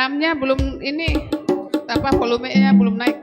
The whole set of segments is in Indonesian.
drumnya belum ini, apa volumenya belum naik.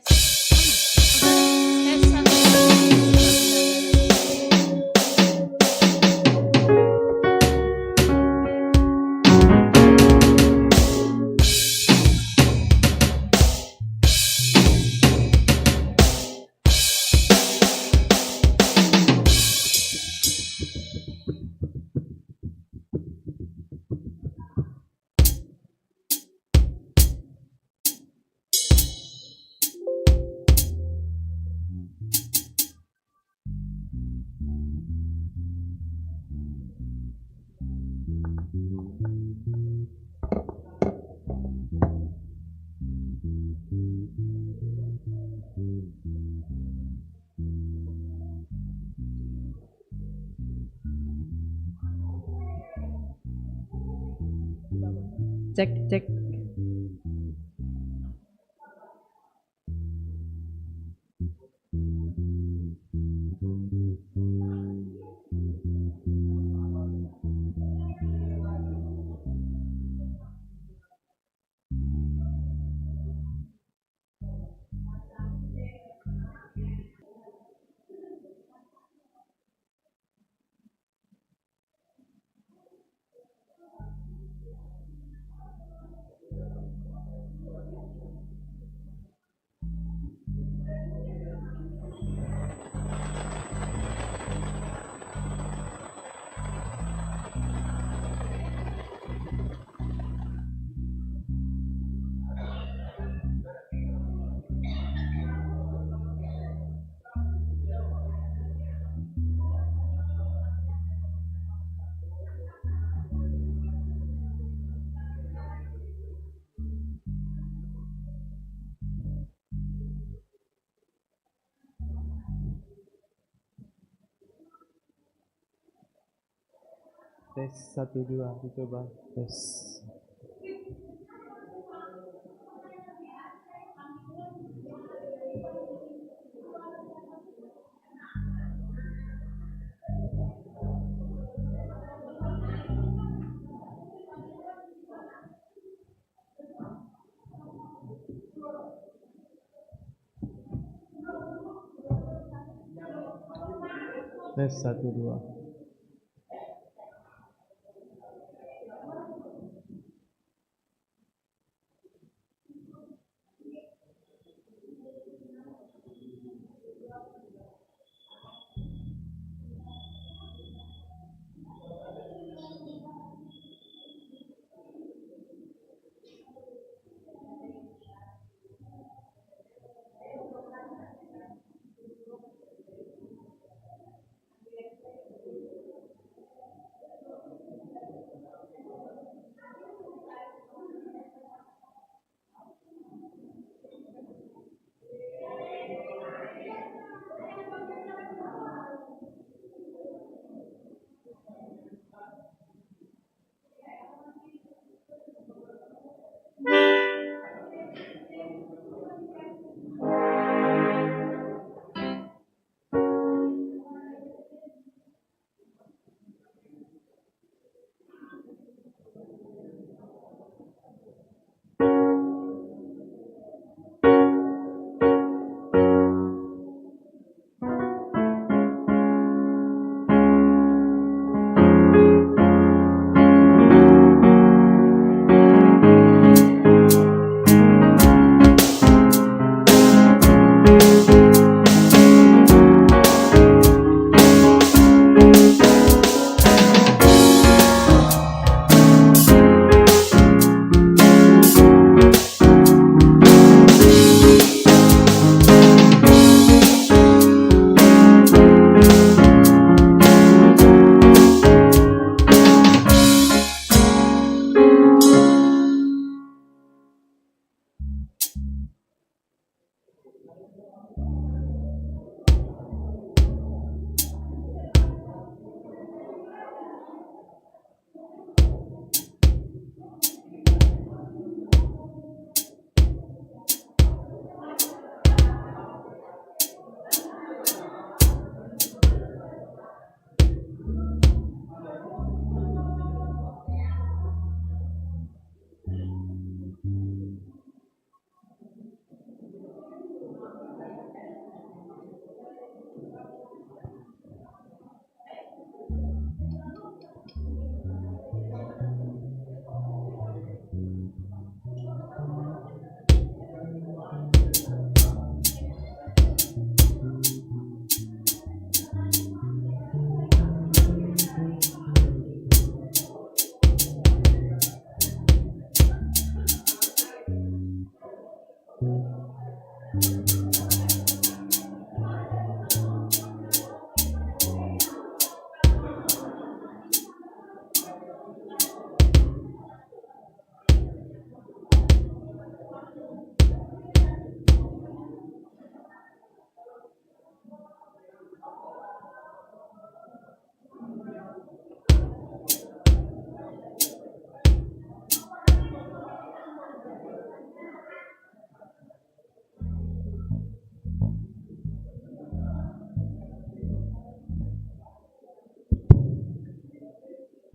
tes. Tes satu. Cek cek. Tes 1 2 dicoba tes. Tes 1 2.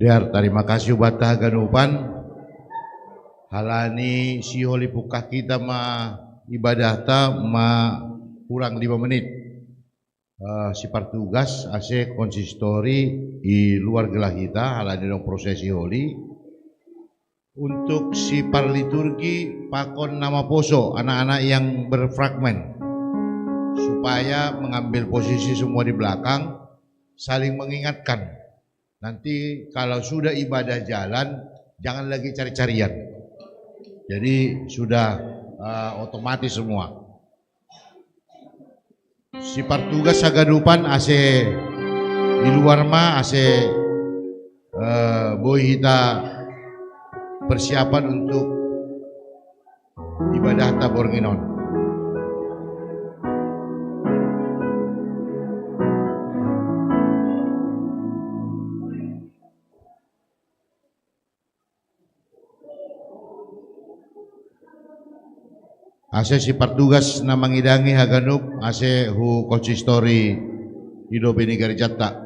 Dear, terima kasih bata ganupan. Halani si holi puka kita ibadah ta kurang 5 menit. Si partugas ase konsistori di luar gelah kita halani dong prosesi holi. Untuk si parliturgi pakon nama poso anak-anak yang berfragmen supaya mengambil posisi semua di belakang, saling mengingatkan. Nanti kalau sudah ibadah jalan, jangan lagi cari-carian. Jadi sudah otomatis semua. Si partugas sagadupan ase di luar ase boy kita persiapan untuk ibadah tabor nginon. Ase si partugas na mangidangi haganup ase hu konsistori hidup ini garjata.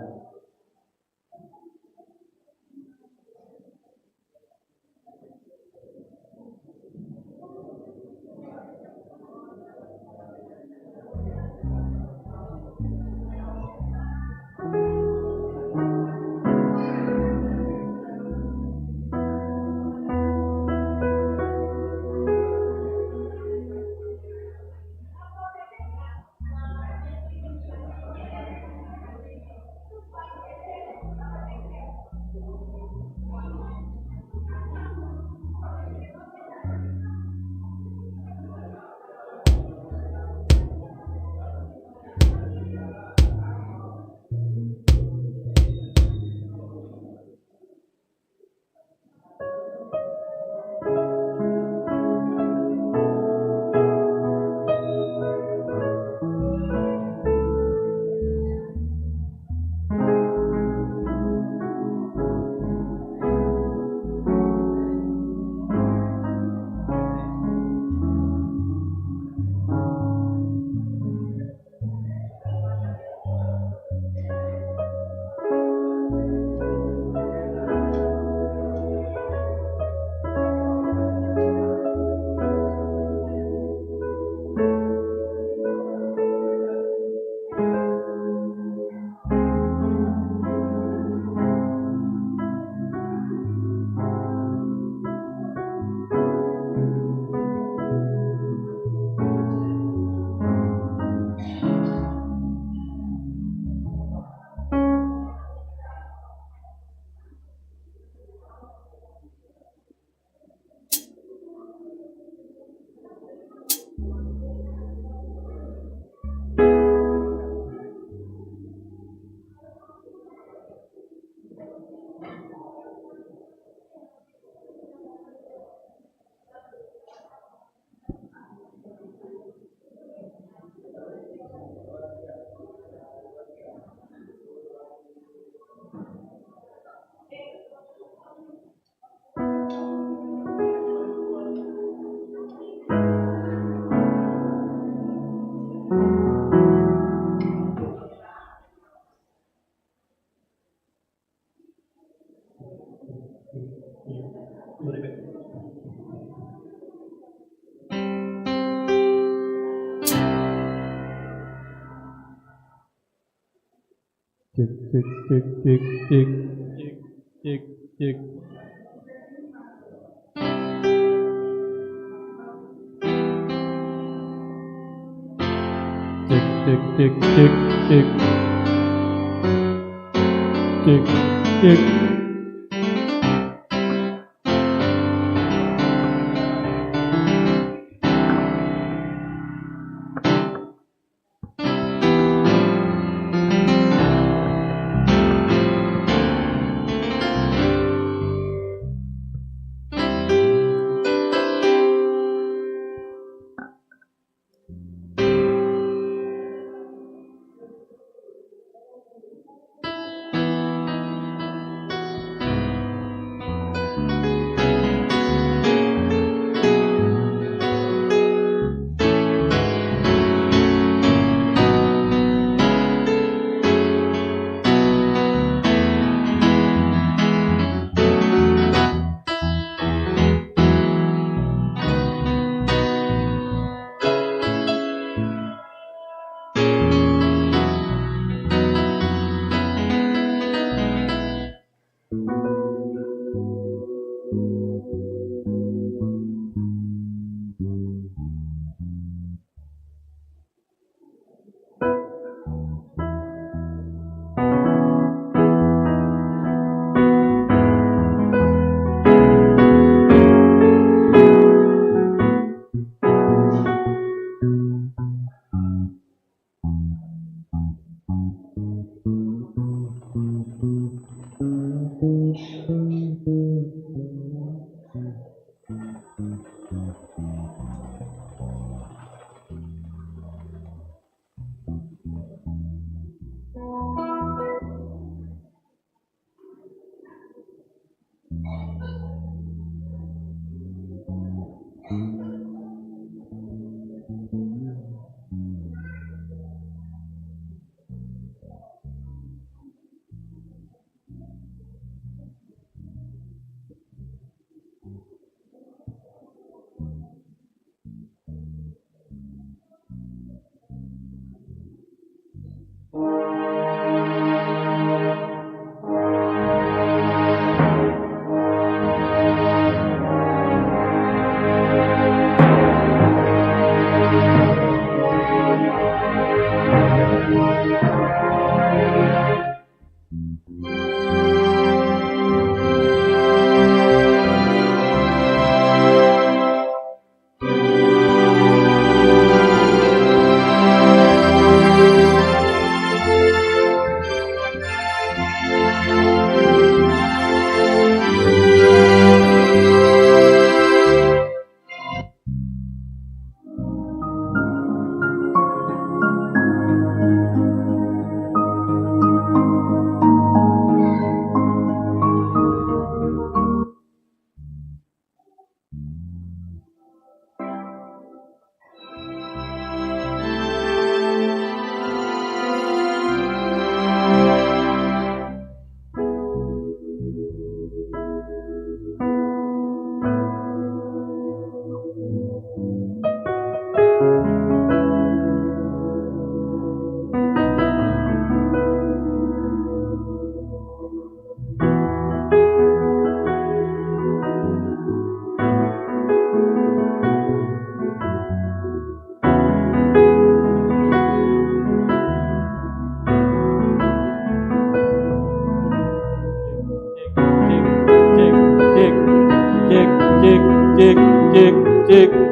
Cek cek cek cek cek cek cek. Cek cek cek cek cek cek cek.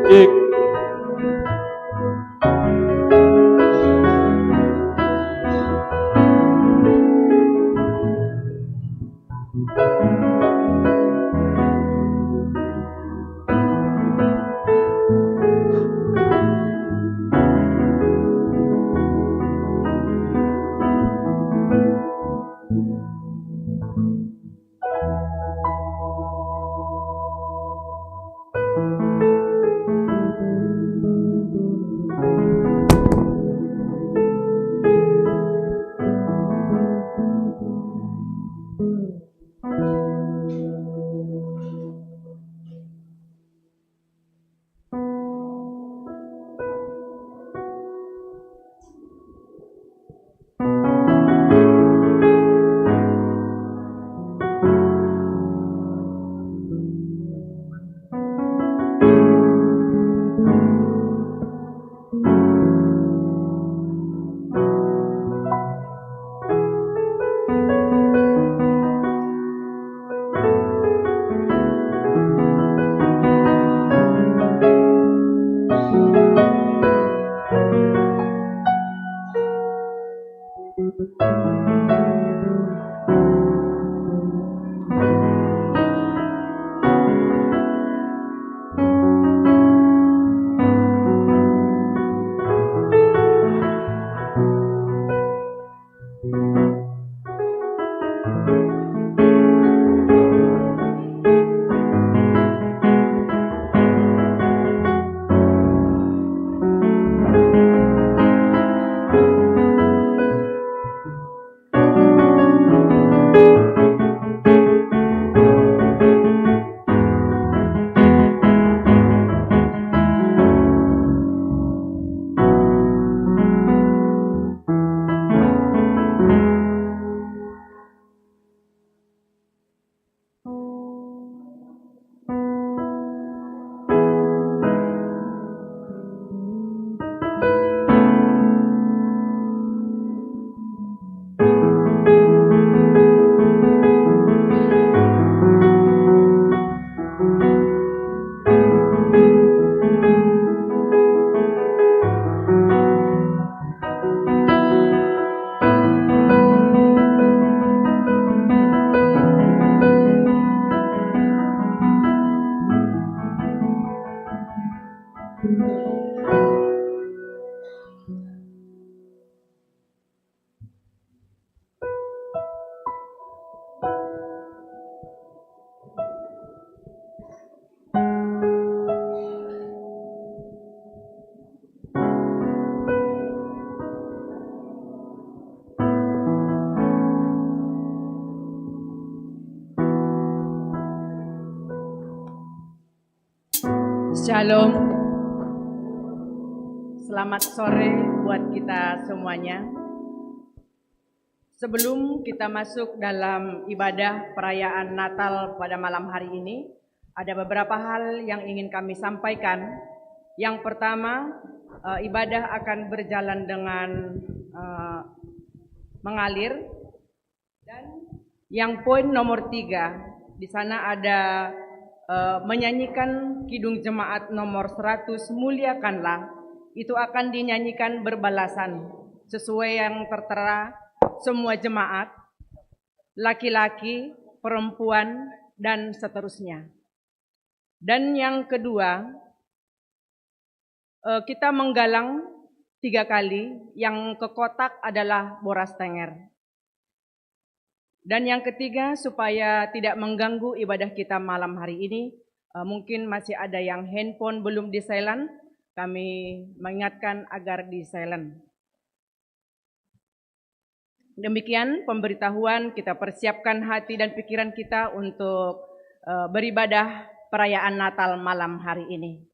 cek. Shalom. Selamat sore buat kita semuanya. Sebelum kita masuk dalam ibadah perayaan Natal pada malam hari ini, ada beberapa hal yang ingin kami sampaikan. Yang pertama, ibadah akan berjalan dengan mengalir. Dan yang poin nomor 3, di sana ada menyanyikan Kidung Jemaat nomor 100, Muliakanlah. Itu akan dinyanyikan berbalasan sesuai yang tertera semua jemaat, laki-laki, perempuan, dan seterusnya. Dan yang kedua, kita menggalang 3 kali, yang ke kotak adalah Boras Tenger. Dan yang ketiga, supaya tidak mengganggu ibadah kita malam hari ini, mungkin masih ada yang handphone belum di silent, kami mengingatkan agar di silent. Demikian pemberitahuan, kita persiapkan hati dan pikiran kita untuk beribadah perayaan Natal malam hari ini.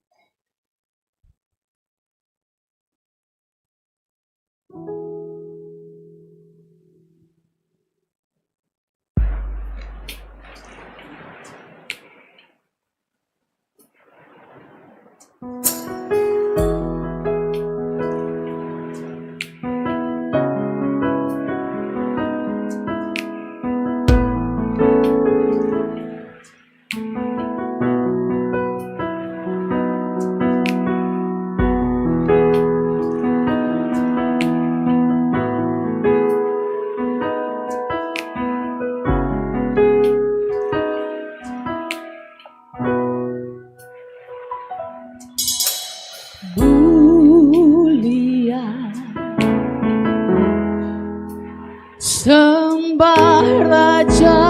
Sembah Raja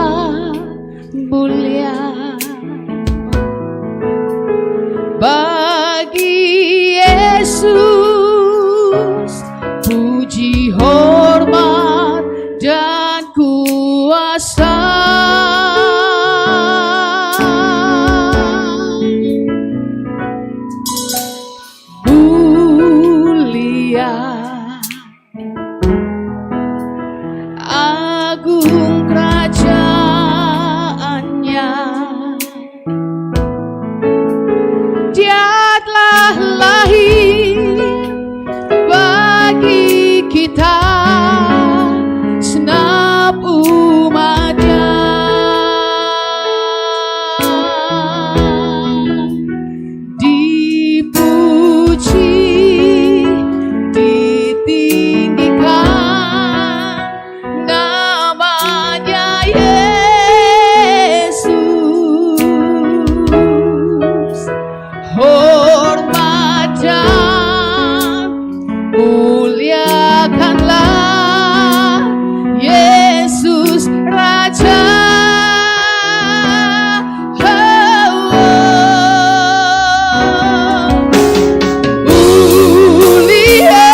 mulia bagi Yesus, puji hormat dan kuasa. Mulia agung kerajaannya, Dia telah lahir bagi kita segenap umatnya. Dipuji, ditinggikan namanya Yesus. Hormat dan muliakanlah Yesus Raja. Mulia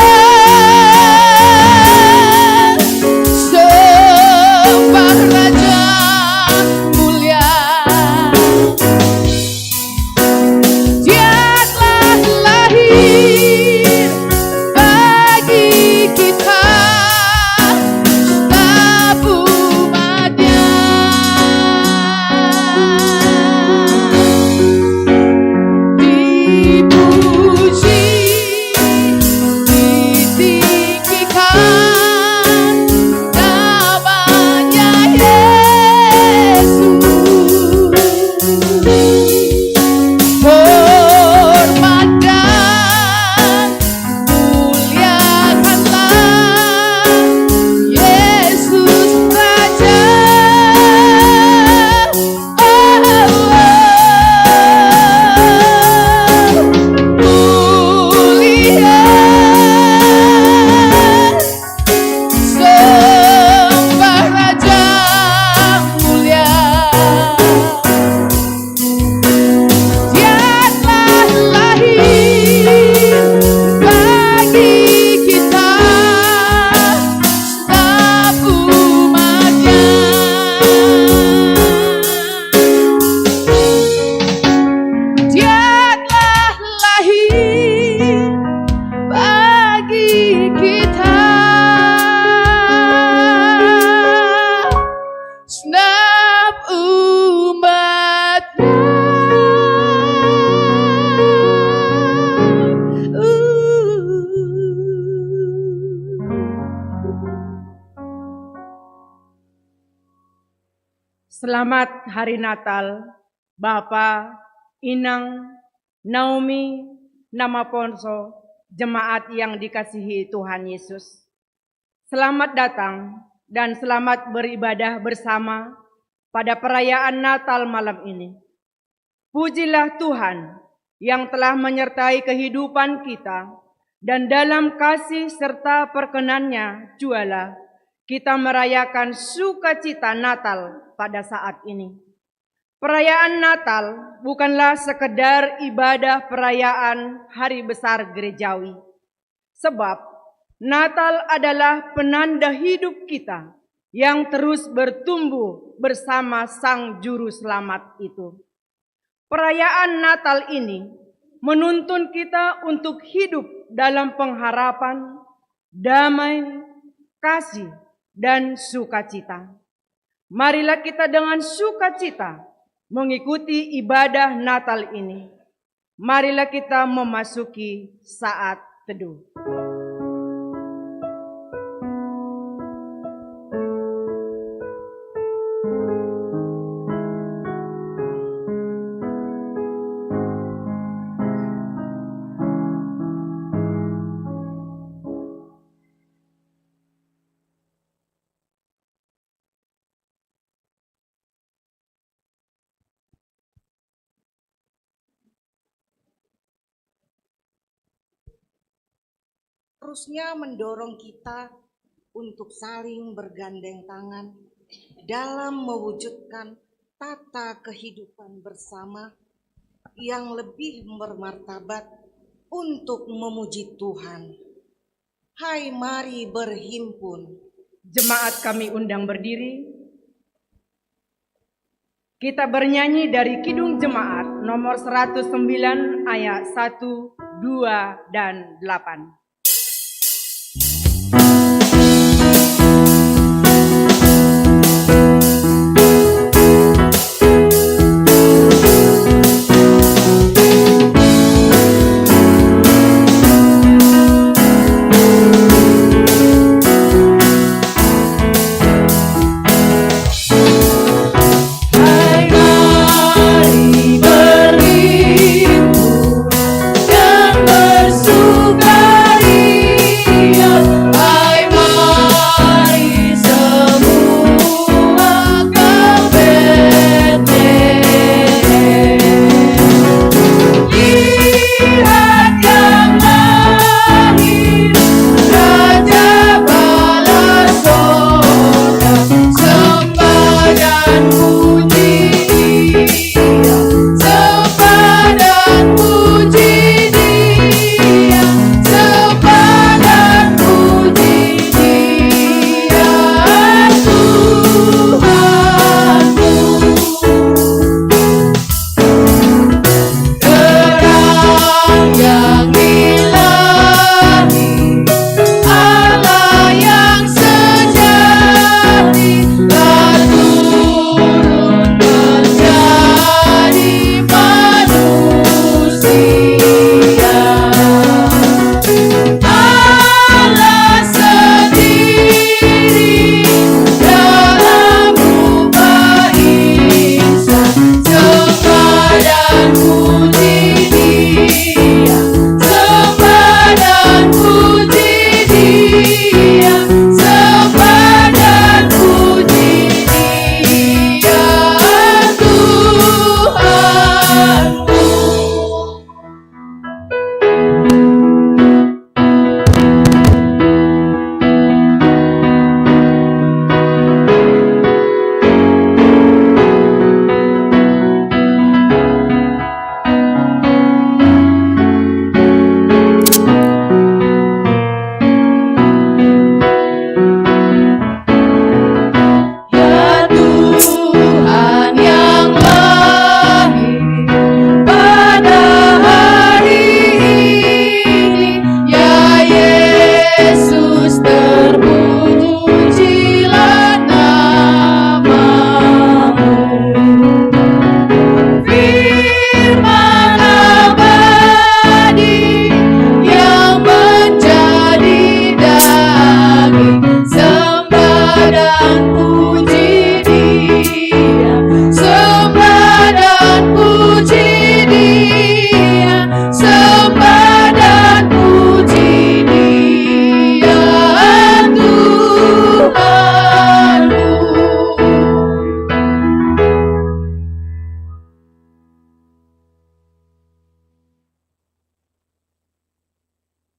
sembah Raja mulia, Dia telah lahir bagi kita segenap umatnya. Dipuji, ditinggikan namanya Yesus. Hormat dan muliakanlah Yesus Raja. Mulia sembah Raja mulia, Dia telah lahir bagi kita segenap umatnya. Dia telah lahir bagi kita segenap umatnya. Selamat Hari Natal, Bapak, Inang, Naomi, Namaponso, jemaat yang dikasihi Tuhan Yesus. Selamat datang dan selamat beribadah bersama pada perayaan Natal malam ini. Pujilah Tuhan yang telah menyertai kehidupan kita, dan dalam kasih serta perkenannya jualah kita merayakan sukacita Natal pada saat ini. Perayaan Natal bukanlah sekedar ibadah perayaan hari besar gerejawi, sebab Natal adalah penanda hidup kita yang terus bertumbuh bersama Sang Juru Selamat itu. Perayaan Natal ini menuntun kita untuk hidup dalam pengharapan, damai, kasih, dan sukacita. Marilah kita dengan sukacita mengikuti ibadah Natal ini. Marilah kita memasuki saat teduh. Terusnya mendorong kita untuk saling bergandeng tangan dalam mewujudkan tata kehidupan bersama yang lebih bermartabat untuk memuji Tuhan. Hai, mari berhimpun. Jemaat kami undang berdiri. Kita bernyanyi dari Kidung Jemaat nomor 109 ayat 1, 2, dan 8.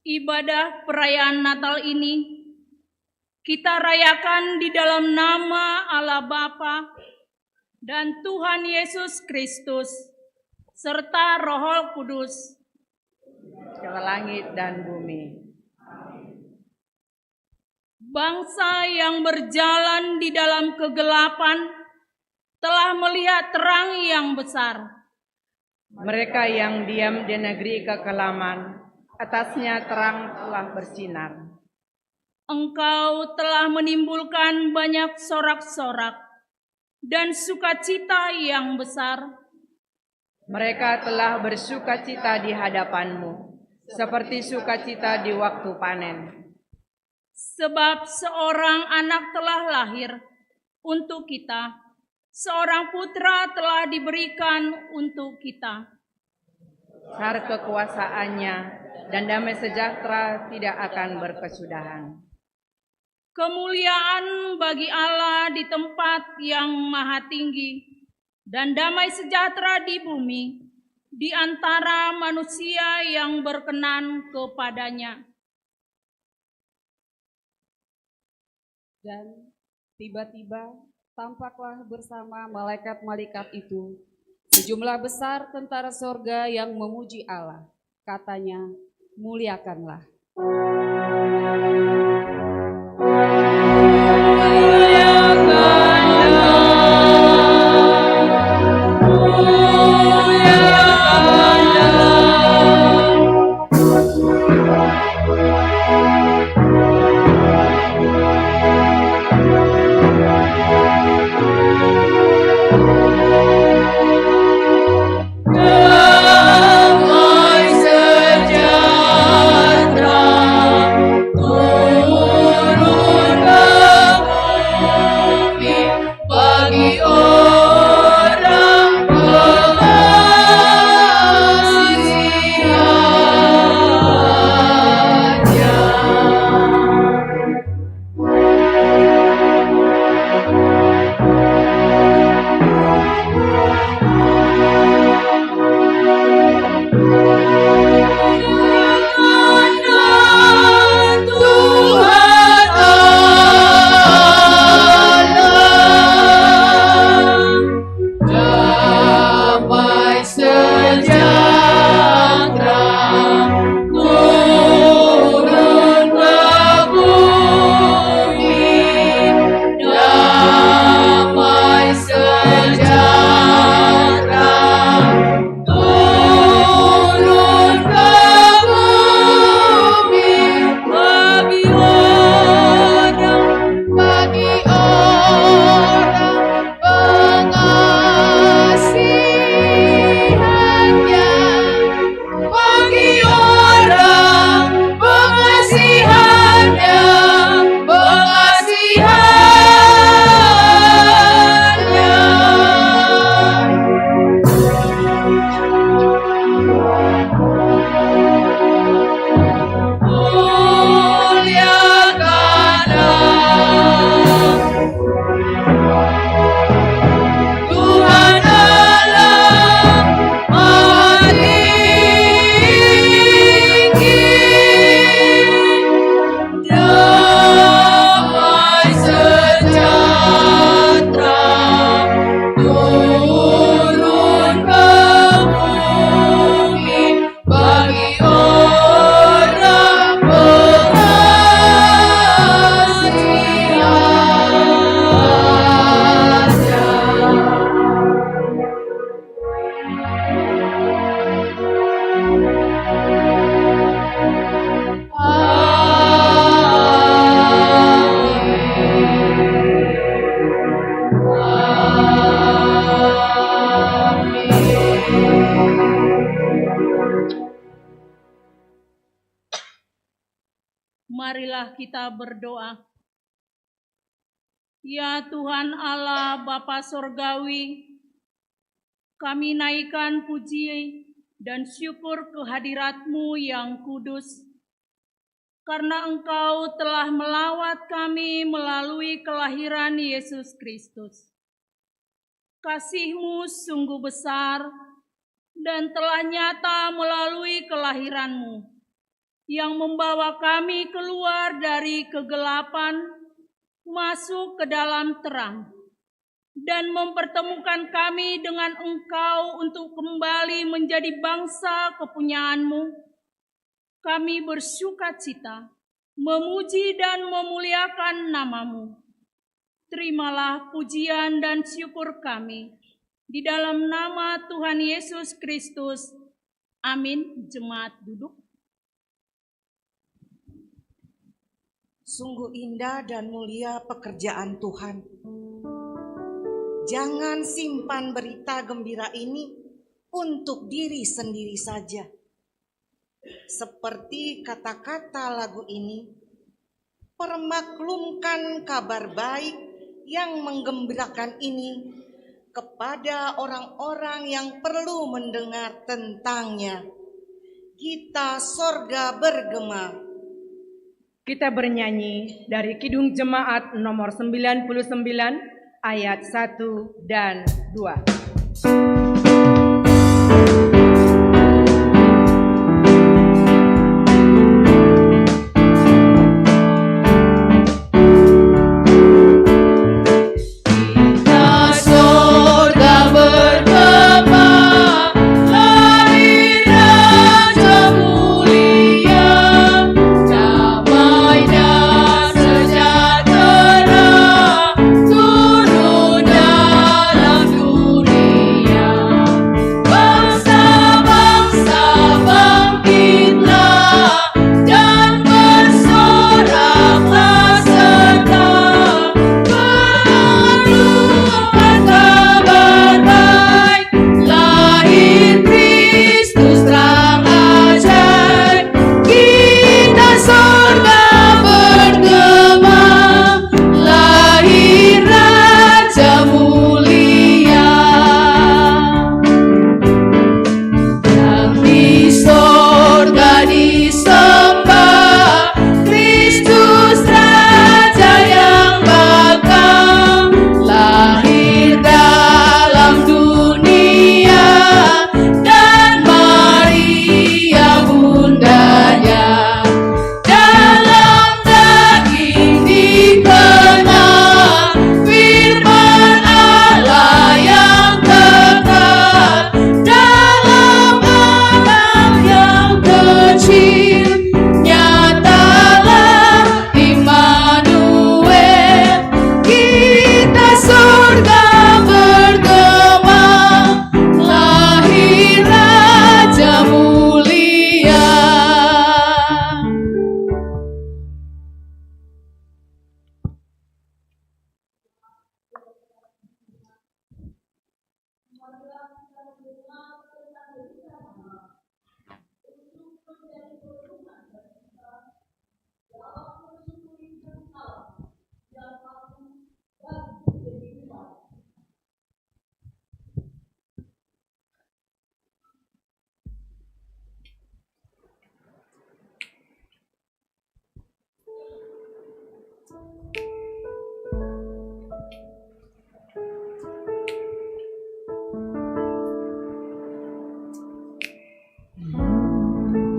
Ibadah perayaan Natal ini kita rayakan di dalam nama Allah Bapa dan Tuhan Yesus Kristus serta Roh Kudus, Segala langit dan bumi. Bangsa yang berjalan di dalam kegelapan telah melihat terang yang besar. Mereka yang diam di negeri kekelaman, atasnya terang telah bersinar. Engkau telah menimbulkan banyak sorak-sorak dan sukacita yang besar. Mereka telah bersukacita di hadapanmu, seperti sukacita di waktu panen. Sebab seorang anak telah lahir untuk kita, seorang putra telah diberikan untuk kita. Har kekuasaannya dan damai sejahtera tidak akan berkesudahan. Kemuliaan bagi Allah di tempat yang maha tinggi, dan damai sejahtera di bumi, di antara manusia yang berkenan kepadanya. Dan tiba-tiba tampaklah bersama malaikat-malaikat itu sejumlah besar tentara sorga yang memuji Allah. Katanya, muliakanlah. Marilah kita berdoa. Ya Tuhan Allah Bapa Sorgawi, kami naikkan puji dan syukur kehadirat-Mu yang kudus, karena Engkau telah melawat kami melalui kelahiran Yesus Kristus. Kasih-Mu sungguh besar dan telah nyata melalui kelahiran-Mu, yang membawa kami keluar dari kegelapan, masuk ke dalam terang, dan mempertemukan kami dengan Engkau untuk kembali menjadi bangsa kepunyaan-Mu. Kami bersukacita, memuji dan memuliakan nama-Mu. Terimalah pujian dan syukur kami, di dalam nama Tuhan Yesus Kristus. Amin. Jemaat duduk. Sungguh indah dan mulia pekerjaan Tuhan. Jangan simpan berita gembira ini untuk diri sendiri saja. Seperti kata-kata lagu ini, permaklumkan kabar baik yang menggembirakan ini kepada orang-orang yang perlu mendengar tentangnya. Gita sorga bergema. Kita bernyanyi dari Kidung Jemaat nomor 99 ayat 1 dan 2.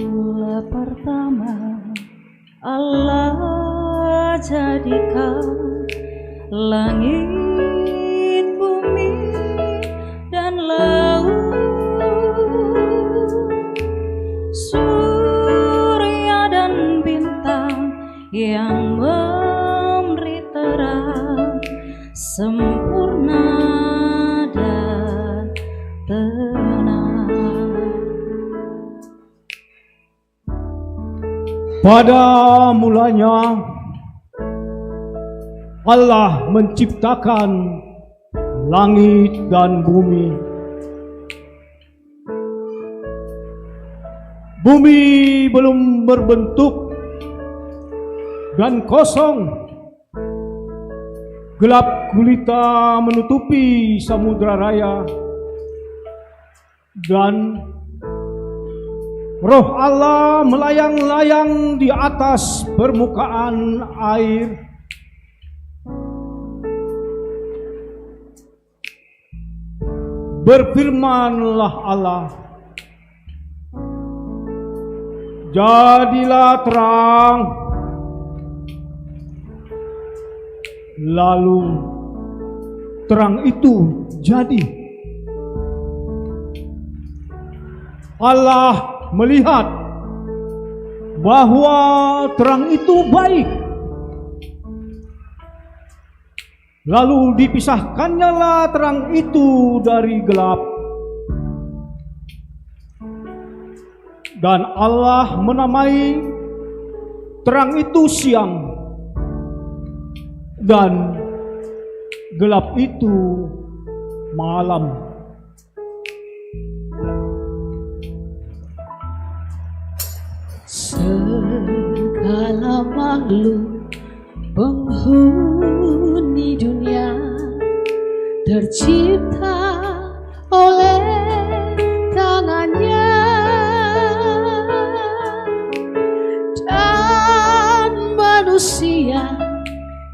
Mula pertama Allah jadikan langit, bumi, dan laut, surya dan bintang yang memberi terang sempurna dan tenang. Pada mulanya Allah menciptakan langit dan bumi. Bumi belum berbentuk dan kosong. Gelap gulita menutupi samudra raya. Dan Roh Allah melayang-layang di atas permukaan air. Berfirmanlah Allah, jadilah terang. Lalu terang itu jadi. Allah melihat bahwa terang itu baik. Lalu dipisahkannyalah terang itu dari gelap. Dan Allah menamai terang itu siang. Dan gelap itu malam. Segala makhluk penghuni dunia tercipta oleh tangannya, dan manusia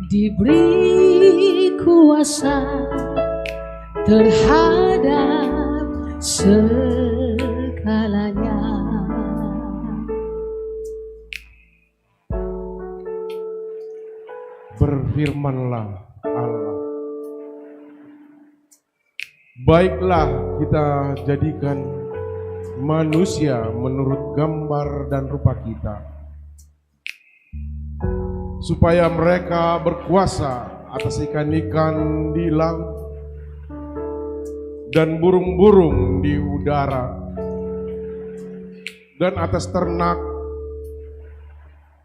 diberi kuasa terhadap segalanya. Berfirmanlah Allah, baiklah kita jadikan manusia menurut gambar dan rupa kita, supaya mereka berkuasa atas ikan-ikan di laut dan burung-burung di udara, dan atas ternak,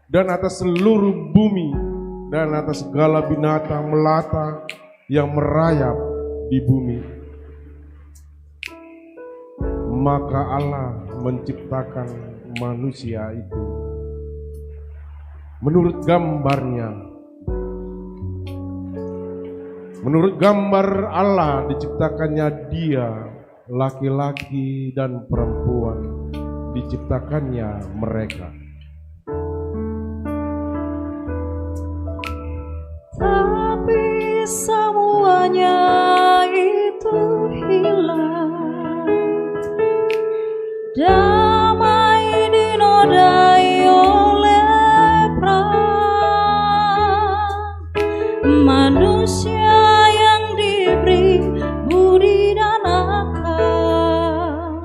dan atas seluruh bumi, dan atas segala binatang melata yang merayap di bumi. Maka Allah menciptakan manusia itu menurut gambarnya. Menurut gambar Allah diciptakannya dia, laki-laki dan perempuan diciptakannya mereka. Tapi semuanya itu hilang, damai dinodai oleh perang. Manusia yang diberi budi dan akal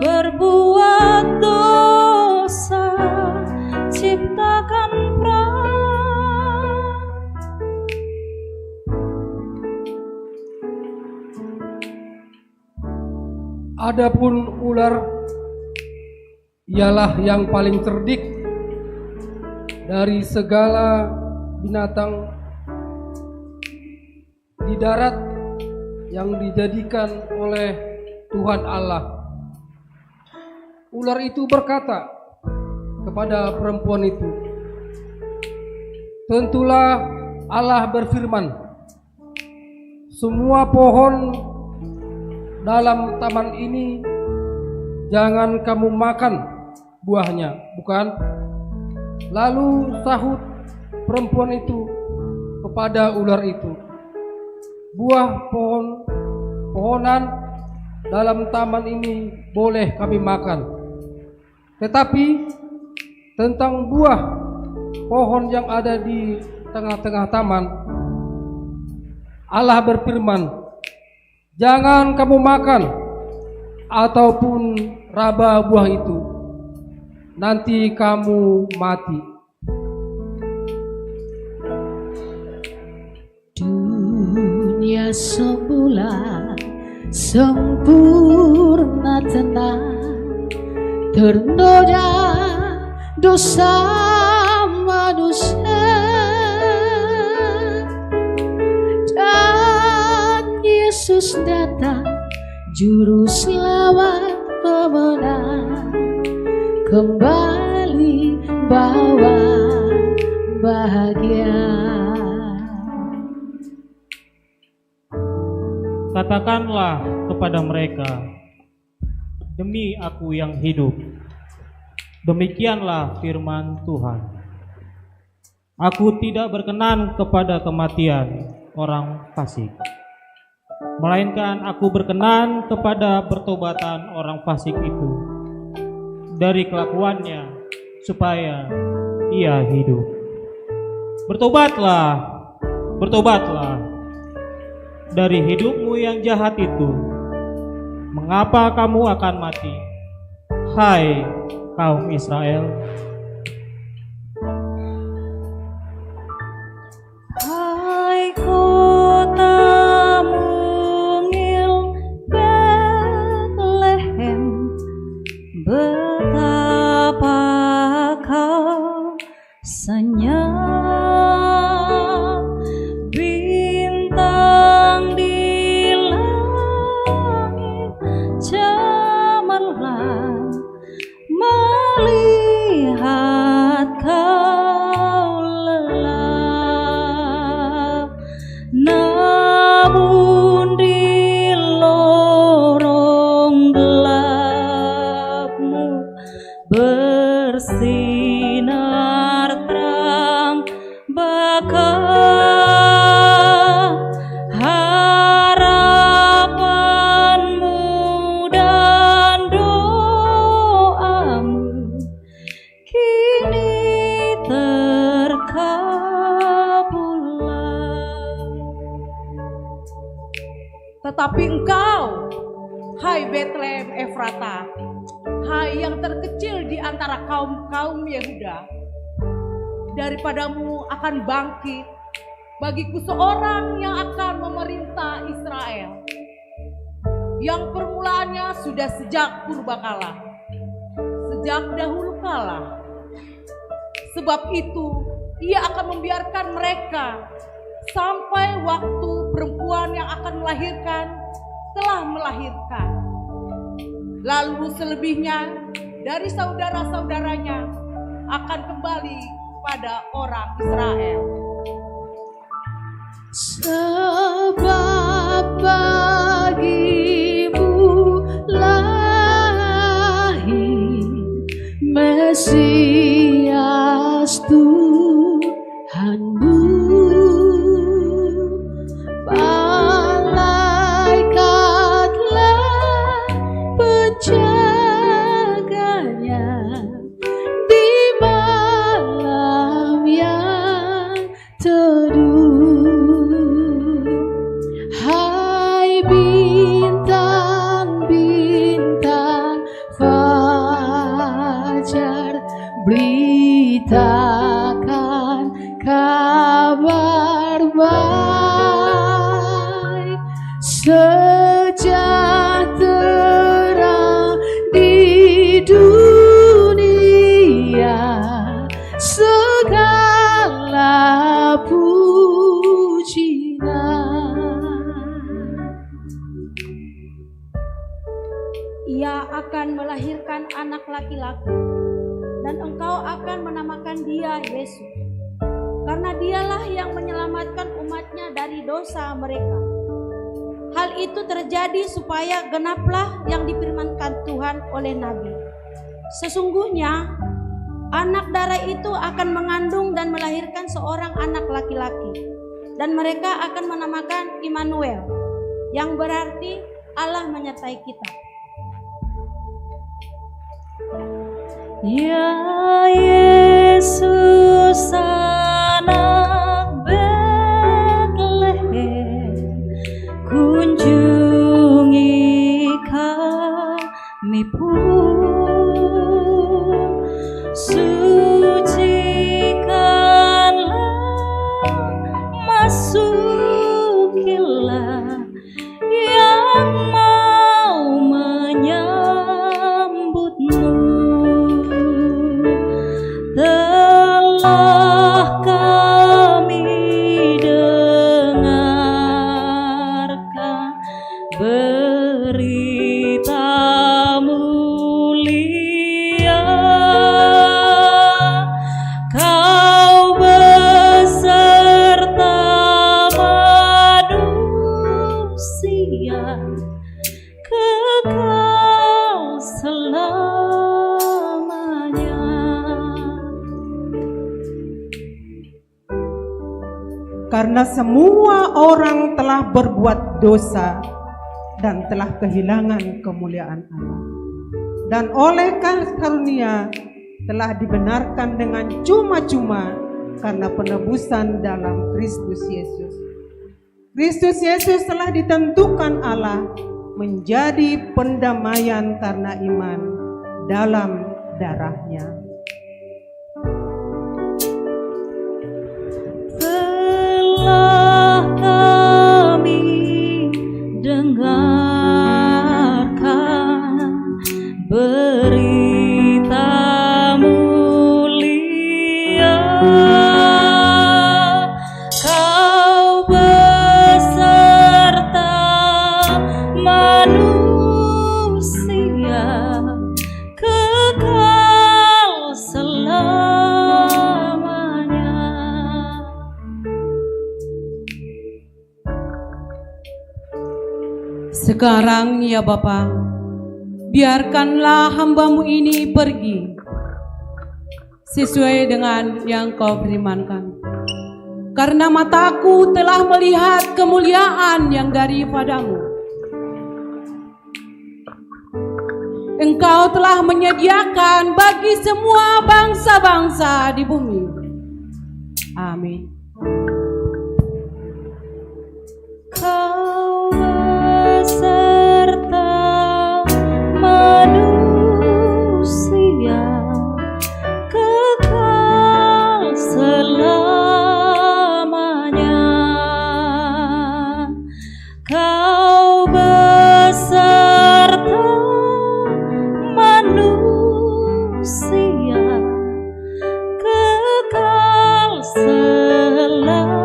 berbuat dosa, ciptakan perang. Adapun ular ialah yang paling cerdik dari segala binatang di darat yang dijadikan oleh Tuhan Allah. Ular itu berkata kepada perempuan itu, tentulah Allah berfirman, semua pohon dalam taman ini jangan kamu makan buahnya, bukan? Lalu sahut perempuan itu kepada ular itu, buah pohonan dalam taman ini boleh kami makan, tetapi tentang buah pohon yang ada di tengah-tengah taman, Allah berfirman, jangan kamu makan ataupun raba buah itu, nanti kamu mati. Dunia semula sempurna tenang, ternoda dosa manusia, dan Yesus datang juru selamat pemenang, kembali bawa bahagia. Katakanlah kepada mereka, demi Aku yang hidup, demikianlah firman Tuhan, Aku tidak berkenan kepada kematian orang fasik, melainkan Aku berkenan kepada pertobatan orang fasik itu dari kelakuannya, supaya ia hidup. Bertobatlah, bertobatlah dari hidupmu yang jahat itu. Mengapa kamu akan mati, hai kaum Israel? Hai kota mungil Bethlehem, betapa kau senyap, bintang di langit cemerlang melihat kau lelap, namun di lorong gelapmu bersinar terang bakal harapanmu dan doamu kini terkabullah. Tetapi engkau, hai Bethlehem Efrata, hai yang terkecil di antara kaum-kaum Yehuda, daripadamu akan bangkit bagiku seorang yang akan memerintah Israel, yang permulaannya sudah sejak purbakala, sejak dahulu kala. Sebab itu ia akan membiarkan mereka sampai waktu perempuan yang akan melahirkan telah melahirkan. Lalu selebihnya dari saudara-saudaranya akan kembali pada orang Israel. Sebab bagimu lahir Mesias Tuhanmu, malaikatlah penjaganya di malam yang teduh. Hai bintang-bintang fajar, beritakan kabar baik, sejahtera di dunia, segala pujian. laki-laki, dan engkau akan menamakan dia Yesus, karena dialah yang menyelamatkan umatnya dari dosa mereka. Hal itu terjadi supaya genaplah yang difirmankan Tuhan oleh Nabi. Sesungguhnya anak darah itu akan mengandung dan melahirkan seorang anak laki-laki, dan mereka akan menamakan Immanuel, yang berarti Allah menyertai kita. Ya Yesus anak Betlehem, kunjungi kami pun, sucikanlah, masukilah yang mau menyambutmu. Telah kami dengarkan berita mulia, kau beserta manusia kekal selamanya. Karena semua orang telah berbuat dosa dan telah kehilangan kemuliaan Allah, dan oleh karunia telah dibenarkan dengan cuma-cuma karena penebusan dalam Kristus Yesus. Kristus Yesus telah ditentukan Allah menjadi pendamaian karena iman dalam darahnya. Telah kami dengarkan berita mulia, kau beserta manusia kekal selamanya. Sekarang ya Bapa, biarkanlah hamba-Mu ini pergi sesuai dengan yang Kau firmankan. Karena mataku telah melihat kemuliaan yang daripada-Mu. Engkau telah menyediakan bagi semua bangsa-bangsa di bumi. Amin. Kau beserta manusia kekal selamanya. Kau beserta manusia kekal selamanya.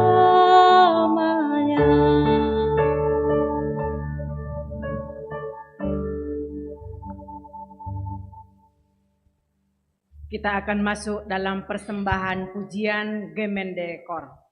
Kita akan masuk dalam persembahan pujian Gemendekor.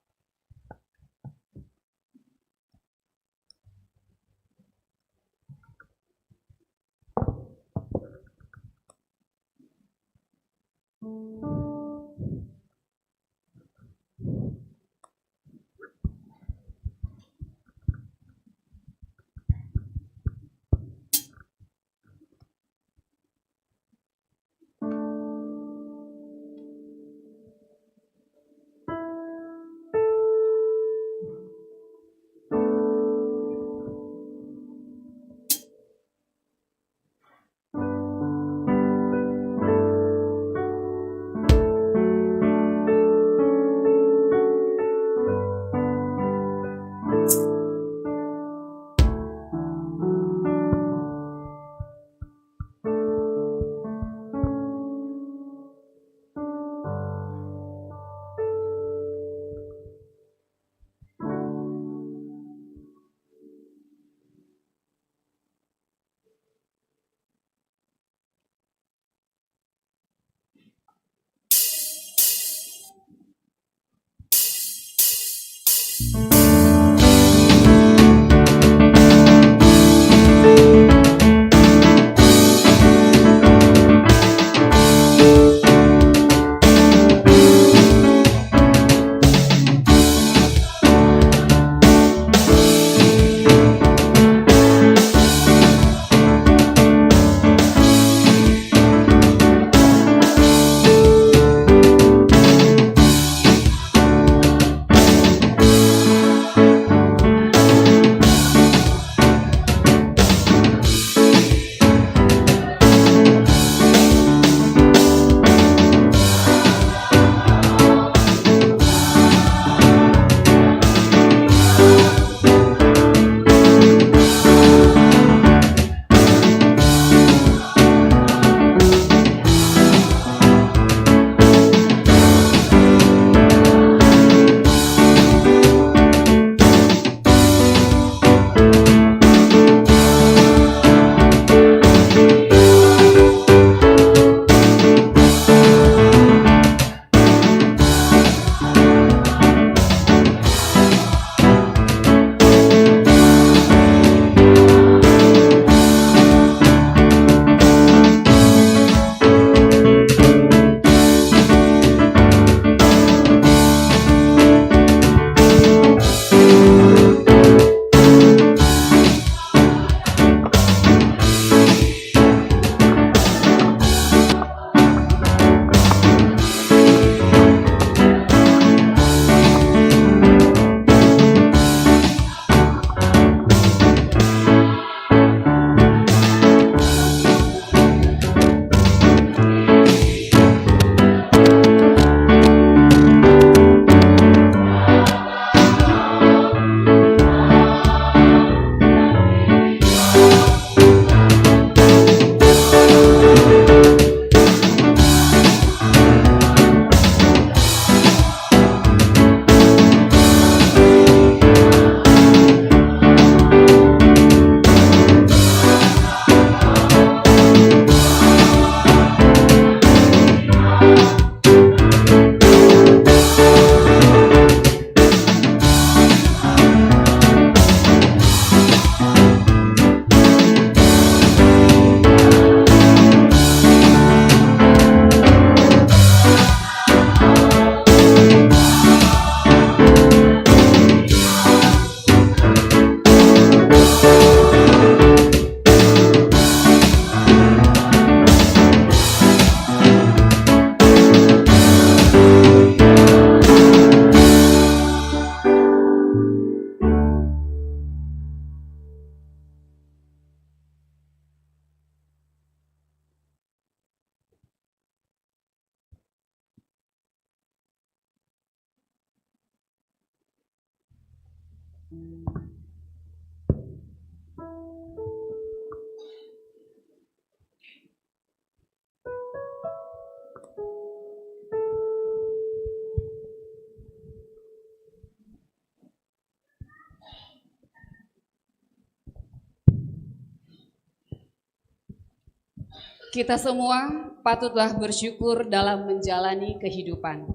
Kita semua patutlah bersyukur dalam menjalani kehidupan.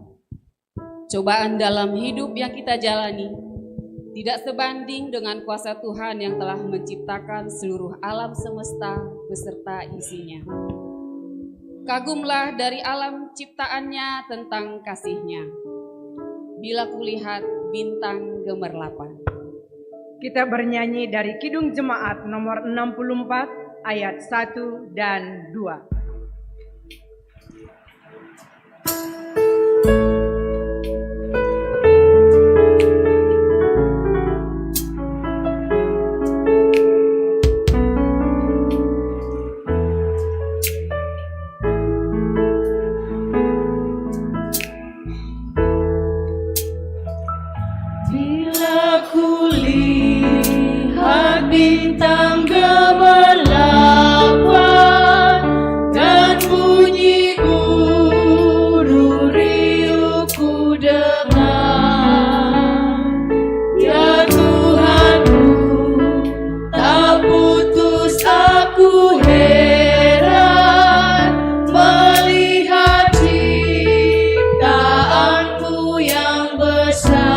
Cobaan dalam hidup yang kita jalani tidak sebanding dengan kuasa Tuhan yang telah menciptakan seluruh alam semesta beserta isinya. Kagumlah dari alam ciptaannya tentang kasih-Nya. Bila kulihat bintang gemerlapan. Kita bernyanyi dari Kidung Jemaat nomor 64 ayat 1 dan 2. Bila kulihat bintang gemerlapan dan bunyi guru riuh ku dengar, ya Tuhanku, tak putus aku heran melihat ciptaanmu yang besar.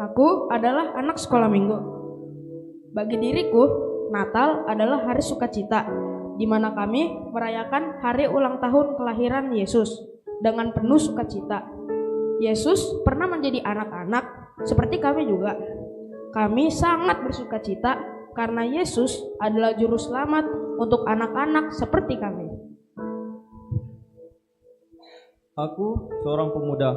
Aku adalah anak sekolah minggu. Bagi diriku, Natal adalah hari sukacita, di mana kami merayakan hari ulang tahun kelahiran Yesus dengan penuh sukacita. Yesus pernah menjadi anak-anak seperti kami juga. Kami sangat bersukacita karena Yesus adalah juru selamat untuk anak-anak seperti kami. Aku seorang pemuda.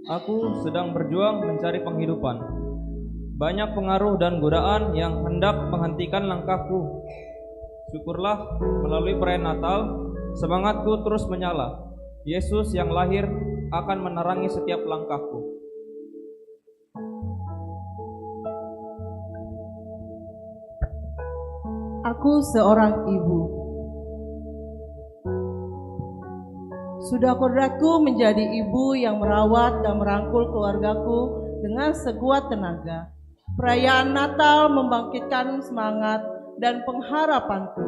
Aku sedang berjuang mencari penghidupan. Banyak pengaruh dan godaan yang hendak menghentikan langkahku. Syukurlah melalui perayaan Natal, semangatku terus menyala. Yesus yang lahir akan menerangi setiap langkahku. Aku seorang ibu. Sudah kodratku menjadi ibu yang merawat dan merangkul keluargaku dengan sekuat tenaga. Perayaan Natal membangkitkan semangat dan pengharapanku.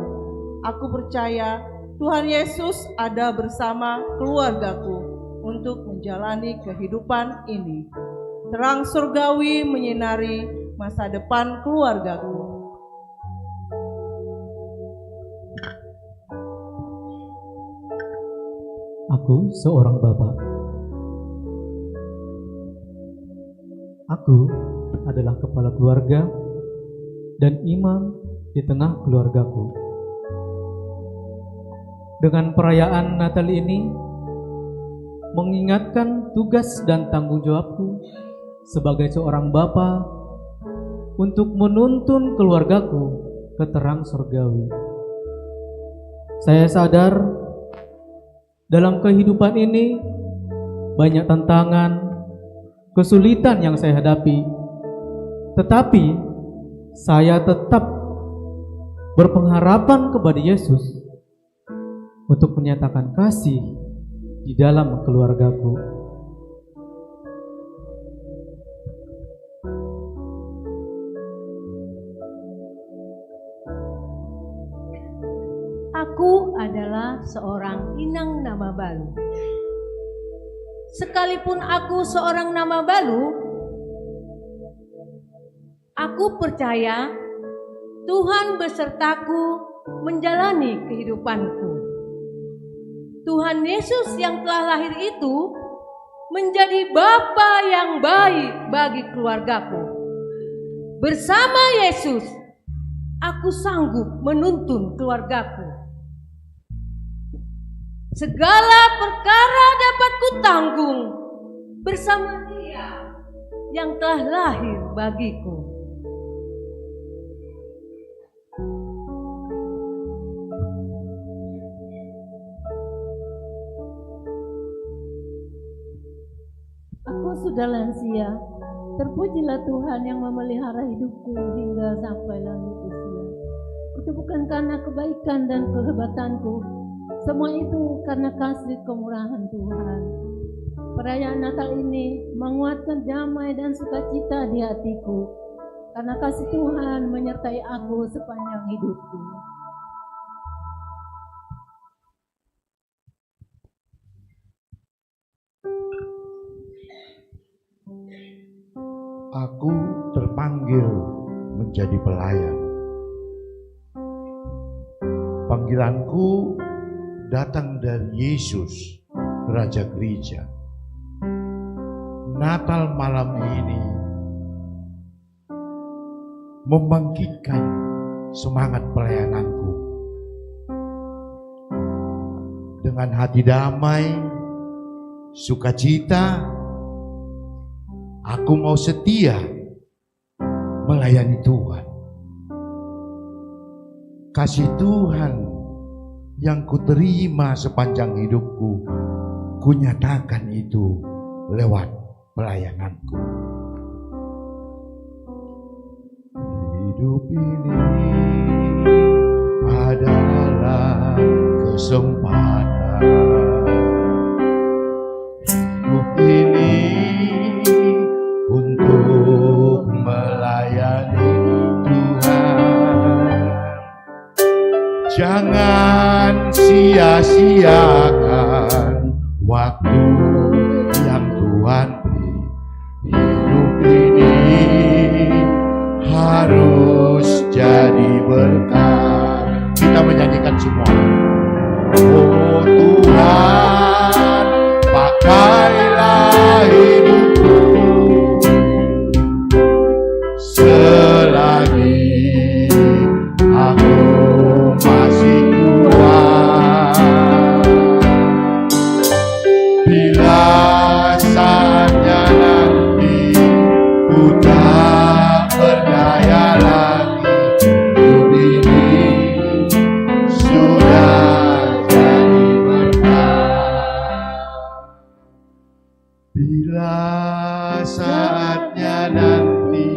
Aku percaya Tuhan Yesus ada bersama keluargaku untuk menjalani kehidupan ini. Terang surgawi menyinari masa depan keluargaku. Aku seorang bapak. Aku adalah kepala keluarga dan imam di tengah keluargaku. Dengan perayaan Natal ini mengingatkan tugas dan tanggung jawabku sebagai seorang bapa untuk menuntun keluargaku ke terang surgawi. Saya sadar dalam kehidupan ini banyak tantangan, kesulitan yang saya hadapi, tetapi saya tetap berpengharapan kepada Yesus untuk menyatakan kasih di dalam keluargaku. Aku adalah seorang inang nama balu. Sekalipun aku seorang nama balu, aku percaya Tuhan besertaku menjalani kehidupanku. Tuhan Yesus yang telah lahir itu menjadi Bapa yang baik bagi keluargaku. Bersama Yesus, aku sanggup menuntun keluargaku. Segala perkara dapat kutanggung bersama Dia yang telah lahir bagiku. Aku sudah lansia, terpujilah Tuhan yang memelihara hidupku hingga sampai lanjut usia. Itu bukan karena kebaikan dan kehebatanku, semua itu karena kasih kemurahan Tuhan. Perayaan Natal ini menguatkan damai dan sukacita di hatiku, karena kasih Tuhan menyertai aku sepanjang hidupku. Aku terpanggil menjadi pelayan. Panggilanku datang dari Yesus, Raja Gereja. Natal malam ini membangkitkan semangat pelayananku. Dengan hati damai, sukacita, aku mau setia melayani Tuhan. Kasih Tuhan yang kuterima sepanjang hidupku, kunyatakan itu lewat pelayananku. Hidup ini adalah kesempatan. Hidup ini untuk melayani Tuhan. Jangan sia-siakan waktu yang Tuhan beri. Hidup ini harus jadi berkat. Kita menyanyikan semua. Oh Tuhan, pakailah hidupku selagi aku masih kuat. Bila saatnya nanti ku tak berdaya lagi, hidup ini sudah jadi berkat. Bila saatnya nanti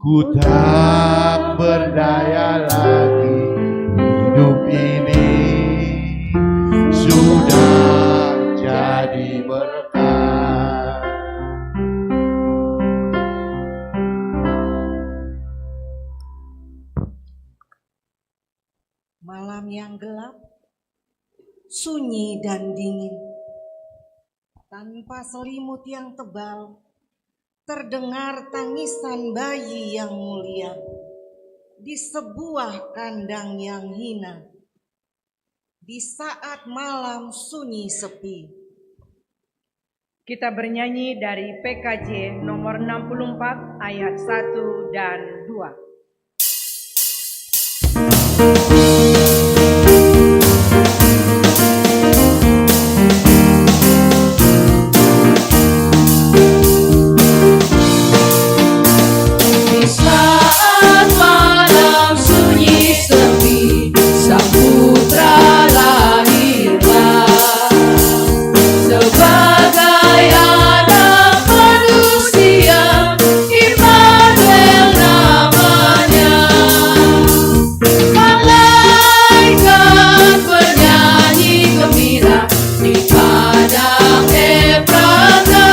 ku tak berdaya lagi, hidup ini sudah sunyi dan dingin. Tanpa selimut yang tebal, terdengar tangisan bayi yang mulia di sebuah kandang yang hina. Di saat malam sunyi sepi. Kita bernyanyi dari PKJ nomor 64 ayat 1 dan 2. Di saat malam sunyi sepi, sang putra lahirlah sebagai anak manusia, Immanuel namanya. Malaikat bernyanyi gembira di padang Efrata,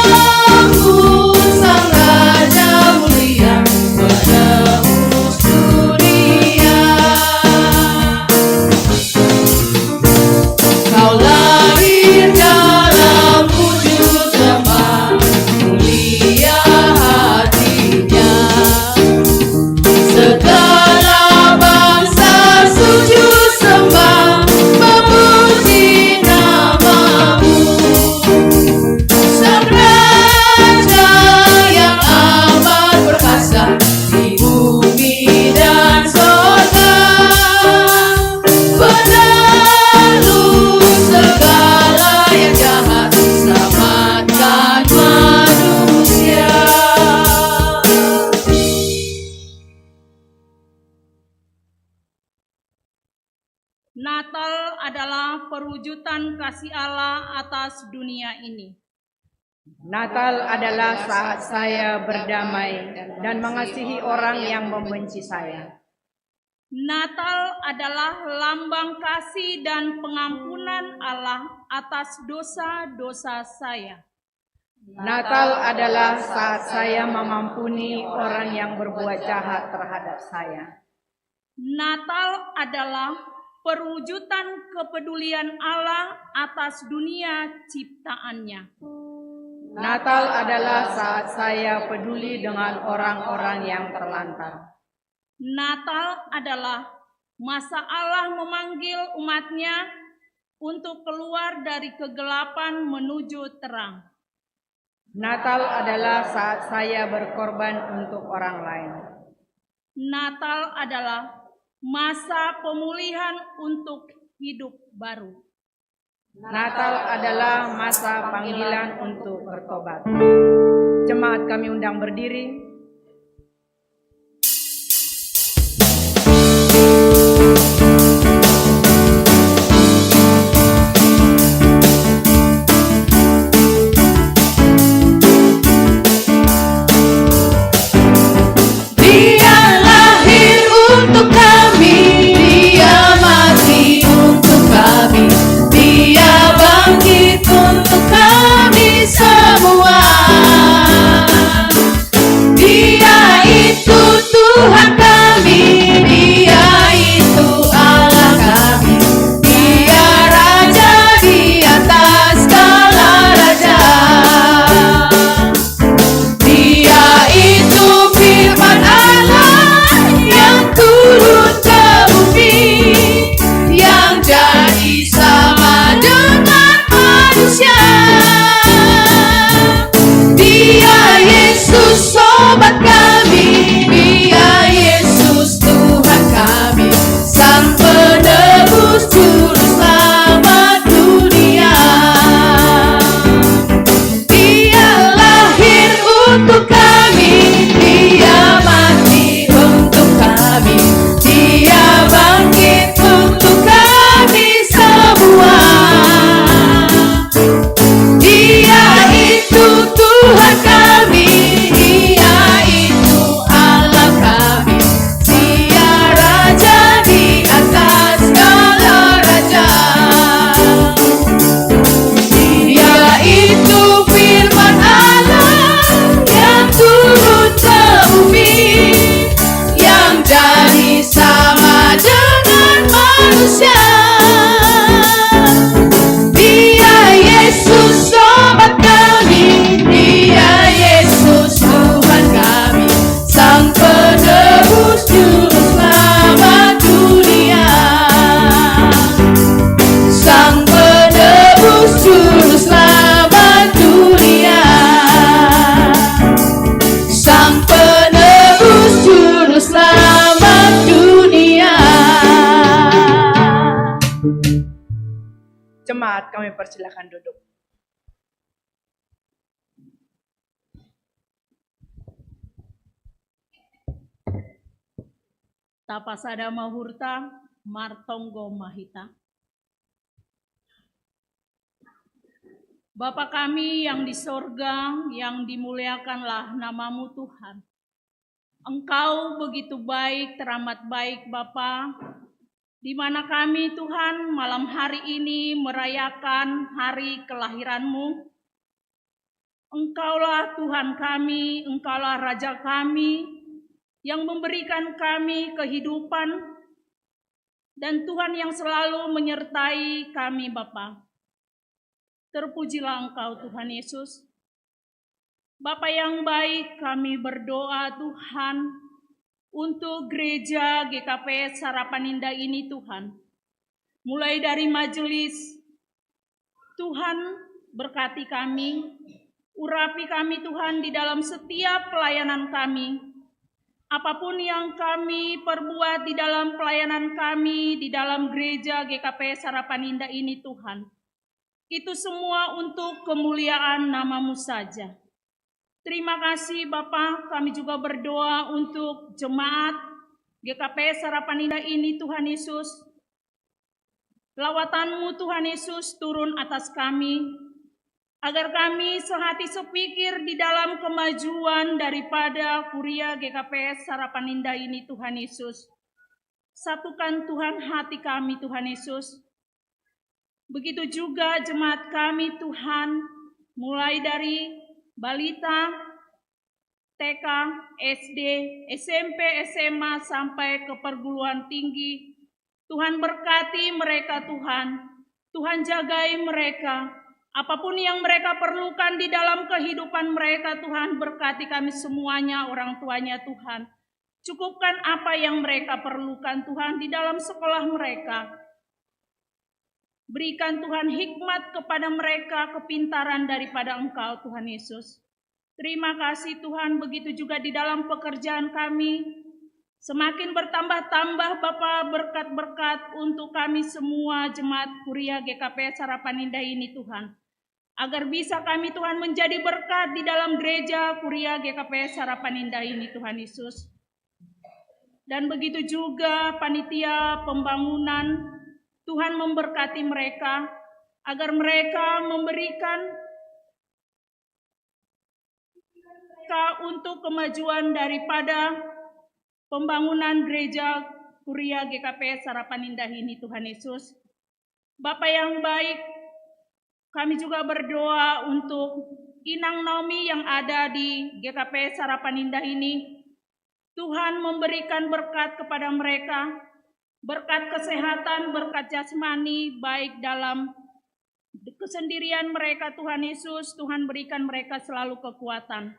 menyambut sang raja mulia menembus dunia. Kau lahir dalam wujud lemah, mulia hatinya. Segala bangsa sujud sembah, memuji namamu. Sang Raja yang amat perkasa di bumi dan sorga, penebus segala yang jahat, selamatkan manusia. Natal adalah perwujudan kasih Allah atas dunia ini. Natal adalah saat saya berdamai dan mengasihi orang yang membenci saya. Natal adalah lambang kasih dan pengampunan Allah atas dosa-dosa saya. Natal adalah saat saya mengampuni orang yang berbuat jahat terhadap saya. Natal adalah perwujudan kepedulian Allah atas dunia ciptaannya. Natal adalah saat saya peduli dengan orang-orang yang terlantar. Natal adalah masa Allah memanggil umatnya untuk keluar dari kegelapan menuju terang. Natal adalah saat saya berkorban untuk orang lain. Natal adalah masa pemulihan untuk hidup baru. Natal adalah masa panggilan untuk bertobat. Jemaat kami undang berdiri. Dia lahir untuk kami, Dia mati untuk kami, Dia bangkit untuk kami semua. Jemaat, kami persilakan duduk. Tapasada Mahurta Martonggo Mahita. Bapa kami yang di sorga, yang dimuliakanlah namamu Tuhan. Engkau begitu baik, teramat baik Bapa, di mana kami Tuhan malam hari ini merayakan hari kelahiran-Mu. Engkaulah Tuhan kami, Engkaulah Raja kami, yang memberikan kami kehidupan, dan Tuhan yang selalu menyertai kami Bapa. Terpujilah Engkau Tuhan Yesus. Bapa yang baik, kami berdoa Tuhan untuk gereja GKP Sarapan Indah ini Tuhan. Mulai dari majelis, Tuhan berkati kami, urapi kami Tuhan di dalam setiap pelayanan kami. Apapun yang kami perbuat di dalam pelayanan kami, di dalam gereja GKP Sarapan Indah ini Tuhan. Itu semua untuk kemuliaan nama-Mu saja. Terima kasih Bapa, kami juga berdoa untuk jemaat GKP Sarapan Indah ini Tuhan Yesus. Lawatan-Mu Tuhan Yesus turun atas kami, agar kami sehati sepikir di dalam kemajuan daripada kuria GKP Sarapan Indah ini Tuhan Yesus. Satukan Tuhan hati kami Tuhan Yesus. Begitu juga jemaat kami Tuhan, mulai dari balita, TK, SD, SMP, SMA, sampai ke perguruan tinggi. Tuhan berkati mereka Tuhan. Tuhan jagai mereka. Apapun yang mereka perlukan di dalam kehidupan mereka Tuhan, berkati kami semuanya, orang tuanya Tuhan. Cukupkan apa yang mereka perlukan Tuhan di dalam sekolah mereka. Berikan Tuhan hikmat kepada mereka, kepintaran daripada Engkau Tuhan Yesus. Terima kasih Tuhan, begitu juga di dalam pekerjaan kami. Semakin bertambah-tambah Bapa berkat-berkat untuk kami semua jemaat kuria GKP Sarapan Indah ini Tuhan. Agar bisa kami Tuhan menjadi berkat di dalam gereja kuria GKP Sarapan Indah ini Tuhan Yesus. Dan begitu juga panitia pembangunan, Tuhan memberkati mereka, agar mereka memberikan untuk kemajuan daripada pembangunan gereja kuria GKP Sarapan Indah ini Tuhan Yesus. Bapa yang baik, kami juga berdoa untuk Inang Naomi yang ada di GKP Sarapan Indah ini. Tuhan memberikan berkat kepada mereka, berkat kesehatan, berkat jasmani, baik dalam kesendirian mereka Tuhan Yesus, Tuhan berikan mereka selalu kekuatan.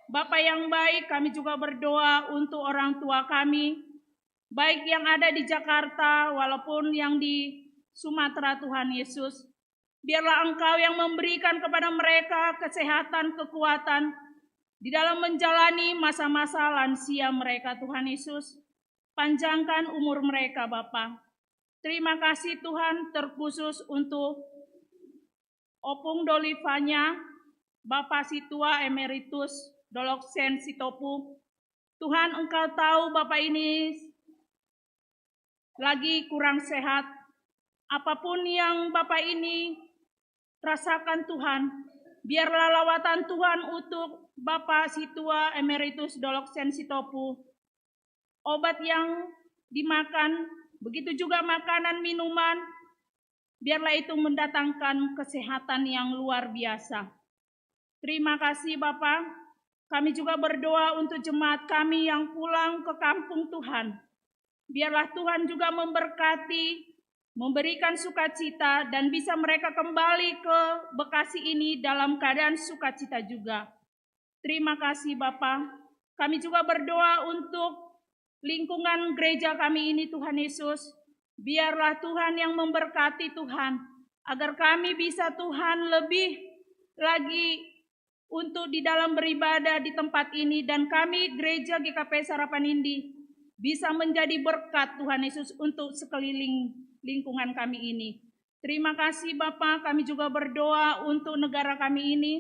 Bapa yang baik, kami juga berdoa untuk orang tua kami, baik yang ada di Jakarta, walaupun yang di Sumatera Tuhan Yesus. Biarlah Engkau yang memberikan kepada mereka kesehatan, kekuatan, di dalam menjalani masa-masa lansia mereka Tuhan Yesus. Panjangkan umur mereka Bapa. Terima kasih Tuhan, terkhusus untuk Opung Dolivanya, Bapak Situa Emeritus Doloksen Sitopu. Tuhan Engkau tahu Bapak ini lagi kurang sehat. Apapun yang Bapak ini rasakan Tuhan, biarlah lawatan Tuhan untuk Bapak Situa Emeritus Doloksen Sitopu. Obat yang dimakan, begitu juga makanan, minuman, biarlah itu mendatangkan kesehatan yang luar biasa. Terima kasih Bapak. Kami juga berdoa untuk jemaat kami yang pulang ke kampung Tuhan. Biarlah Tuhan juga memberkati, memberikan sukacita, dan bisa mereka kembali ke Bekasi ini dalam keadaan sukacita juga. Terima kasih Bapak. Kami juga berdoa untuk lingkungan gereja kami ini Tuhan Yesus. Biarlah Tuhan yang memberkati Tuhan, agar kami bisa Tuhan lebih lagi untuk di dalam beribadah di tempat ini. Dan kami gereja GKP Sarapan Indah bisa menjadi berkat Tuhan Yesus untuk sekeliling lingkungan kami ini. Terima kasih Bapa, kami juga berdoa untuk negara kami ini.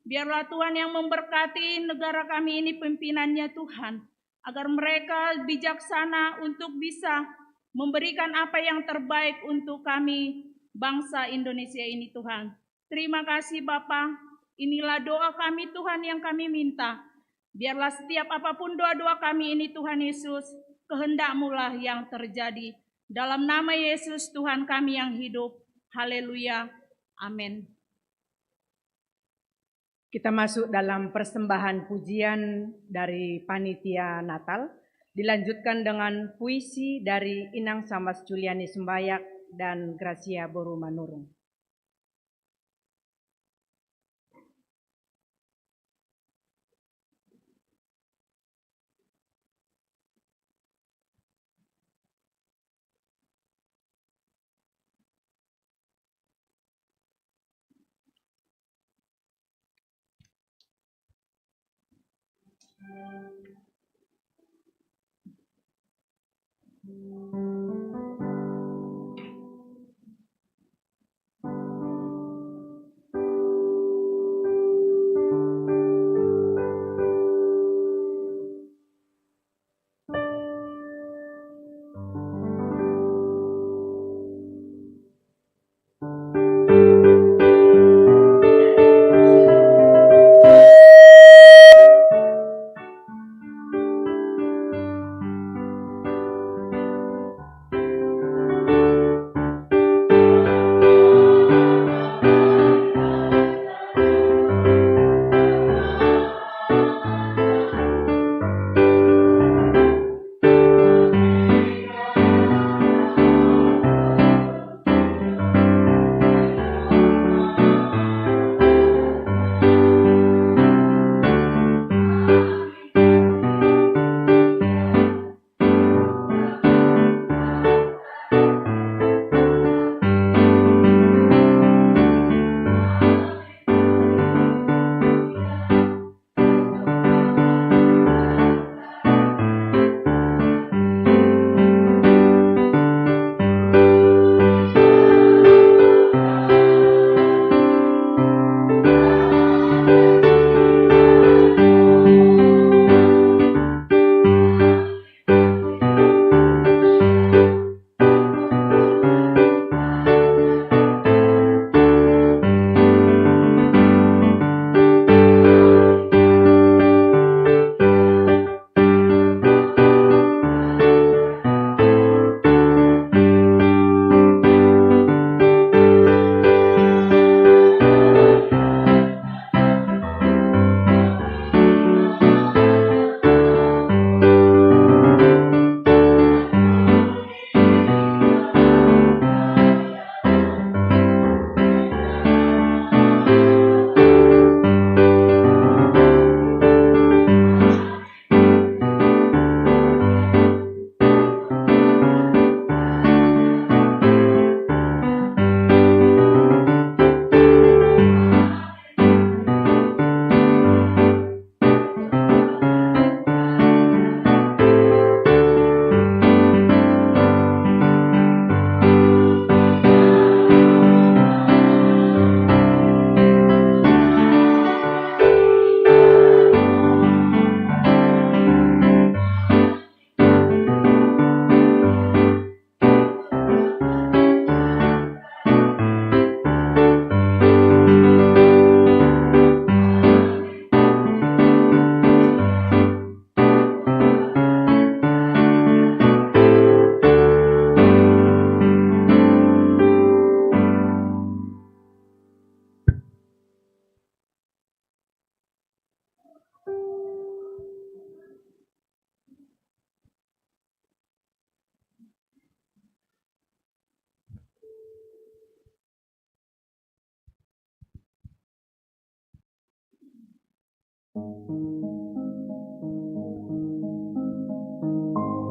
Biarlah Tuhan yang memberkati negara kami ini pimpinannya Tuhan, agar mereka bijaksana untuk bisa memberikan apa yang terbaik untuk kami bangsa Indonesia ini Tuhan. Terima kasih Bapa, inilah doa kami Tuhan yang kami minta. Biarlah setiap apapun doa-doa kami ini Tuhan Yesus, kehendak-Mu lah yang terjadi. Dalam nama Yesus Tuhan kami yang hidup. Haleluya. Amin. Kita masuk dalam persembahan pujian dari Panitia Natal, dilanjutkan dengan puisi dari Inang Samas Juliani Sembayak dan Gracia Boru Manurung.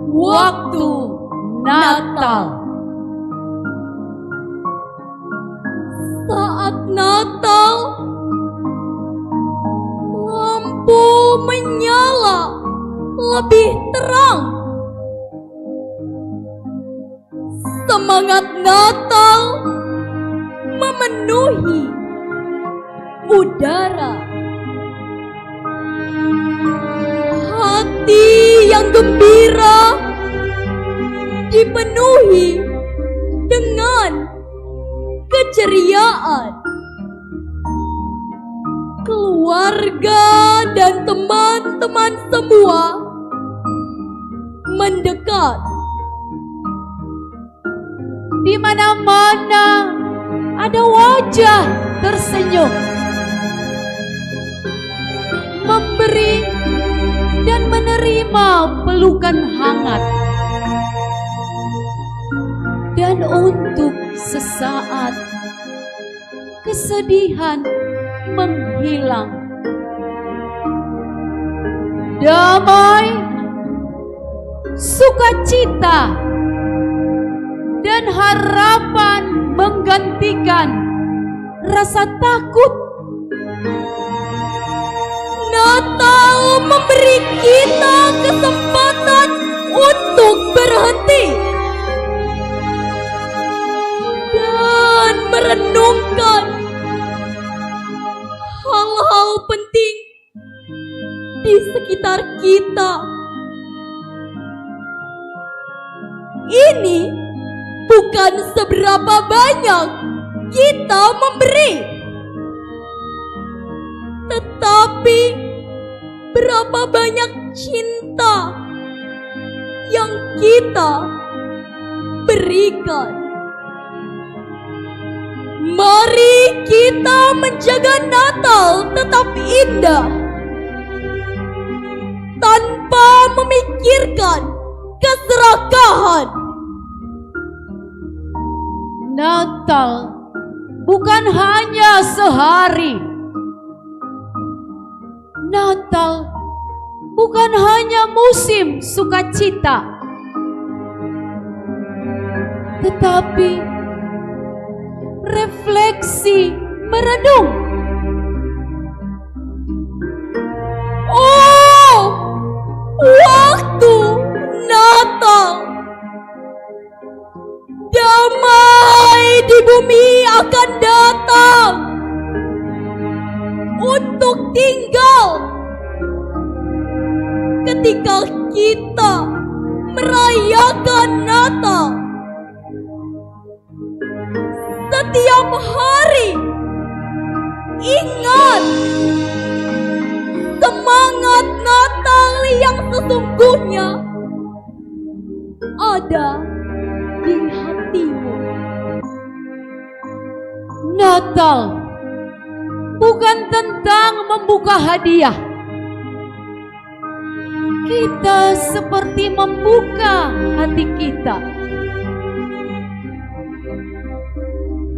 Waktu Natal. Saat Natal, lampu menyala lebih terang Semangat Natal memenuhi udara. Hati yang gembira dipenuhi dengan keceriaan. Keluarga dan teman-teman semua mendekat. Di mana-mana ada wajah tersenyum, memberi dan menerima pelukan hangat. Dan untuk sesaat kesedihan menghilang. Damai, sukacita, dan harapan menggantikan rasa takut. Natal memberi kita kesempatan untuk berhenti dan merenungkan hal-hal penting di sekitar kita. Ini bukan seberapa banyak kita memberi, tetapi berapa banyak cinta yang kita berikan. Mari kita menjaga Natal tetap indah tanpa memikirkan keserakahan. Natal bukan hanya sehari. Natal bukan hanya musim sukacita, tetapi refleksi merenung. Oh, waktu Natal. Damai di bumi akan datang untuk tinggal ketika kita merayakan Natal. Setiap hari ingat, semangat Natal yang sesungguhnya ada di hatimu. Natal bukan tentang membuka hadiah. Kita seperti membuka hati kita.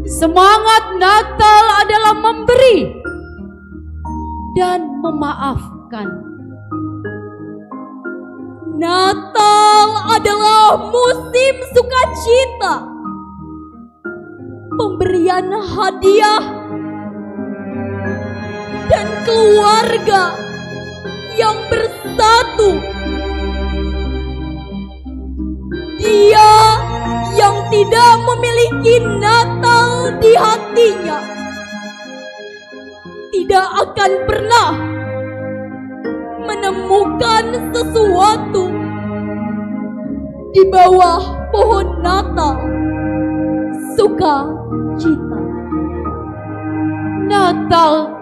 Semangat Natal adalah memberi dan memaafkan. Natal adalah musim sukacita, pemberian hadiah, dan keluarga yang bersatu. Dia yang tidak memiliki Natal di hatinya tidak akan pernah menemukan sesuatu di bawah pohon Natal sukacita. Natal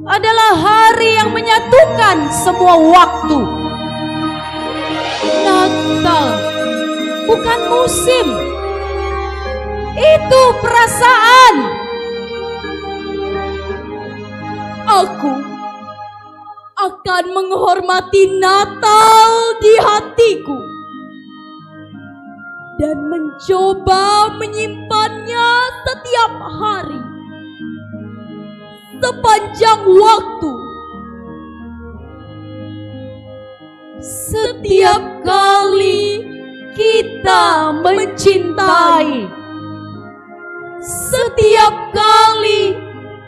adalah hari yang menyatukan semua waktu. Natal bukan musim, itu perasaan. Aku akan menghormati Natal di hatiku dan mencoba menyimpannya setiap hari sepanjang waktu. Setiap kali kita mencintai, setiap kali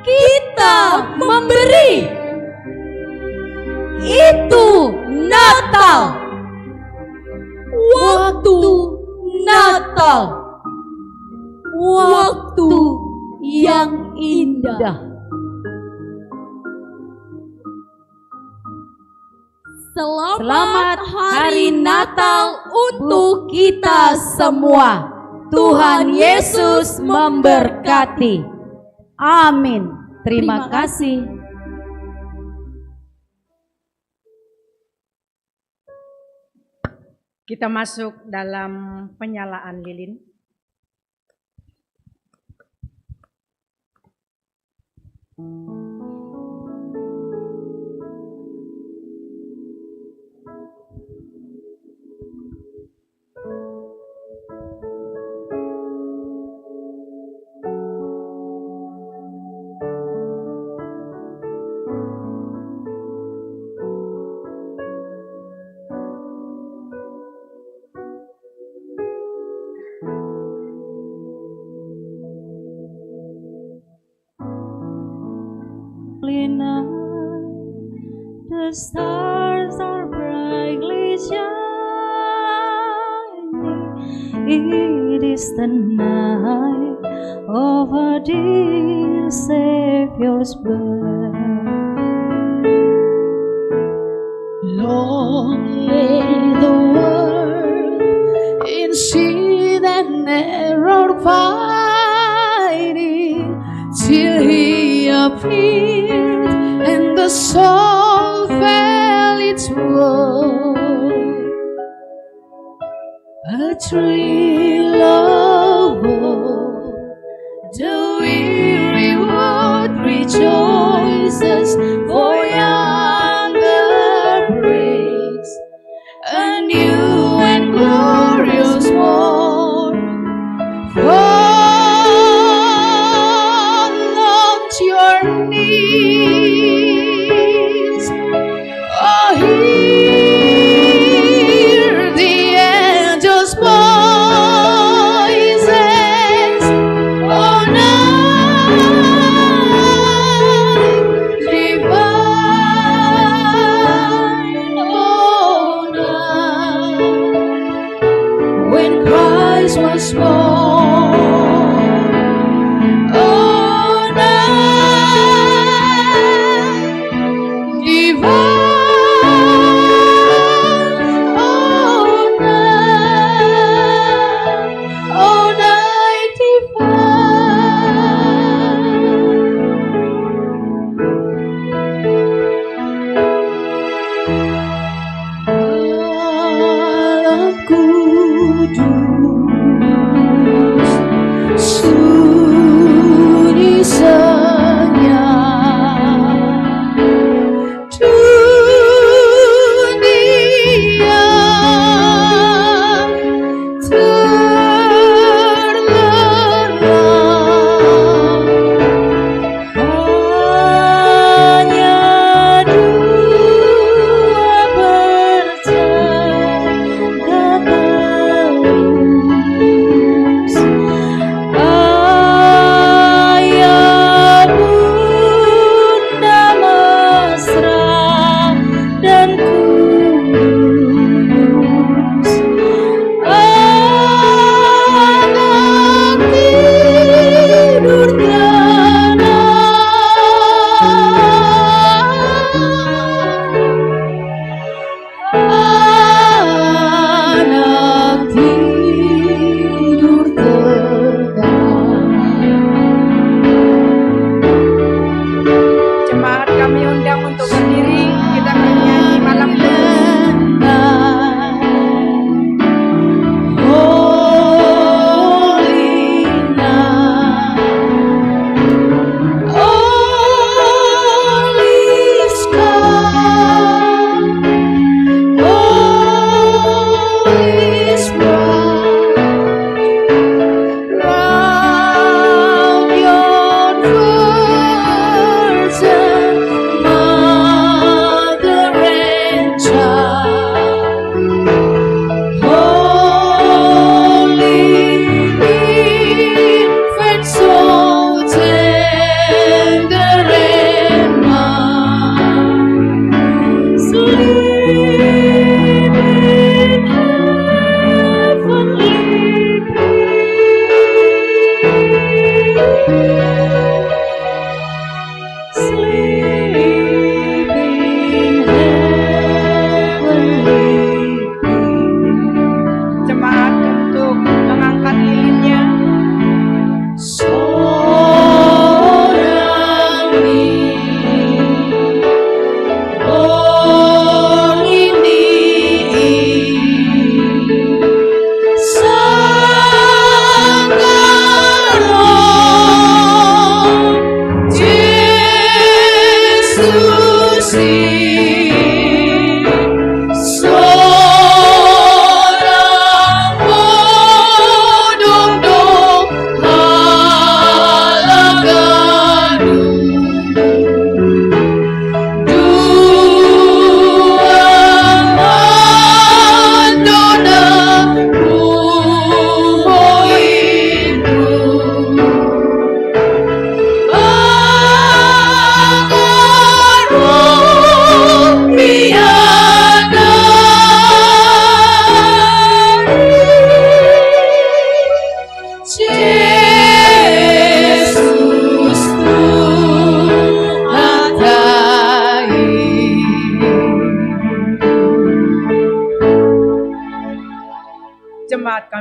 kita memberi, itu Natal. Waktu Natal. waktu yang indah. Selamat Hari Natal untuk kita semua. Tuhan Yesus memberkati. Amin. Terima kasih. Kita masuk dalam penyalaan lilin. The stars are brightly shining. It is the night of our dear Savior's birth. Long lay the world in sin and error fighting, till He appeared and the soul felt its woe. A thrill of hope, the weary world rejoices, for yonder breaks a new and glorious morn. Fall onto your knees, oh, hear the angels' voices, oh, night divine, oh, night, when Christ was born, oh, night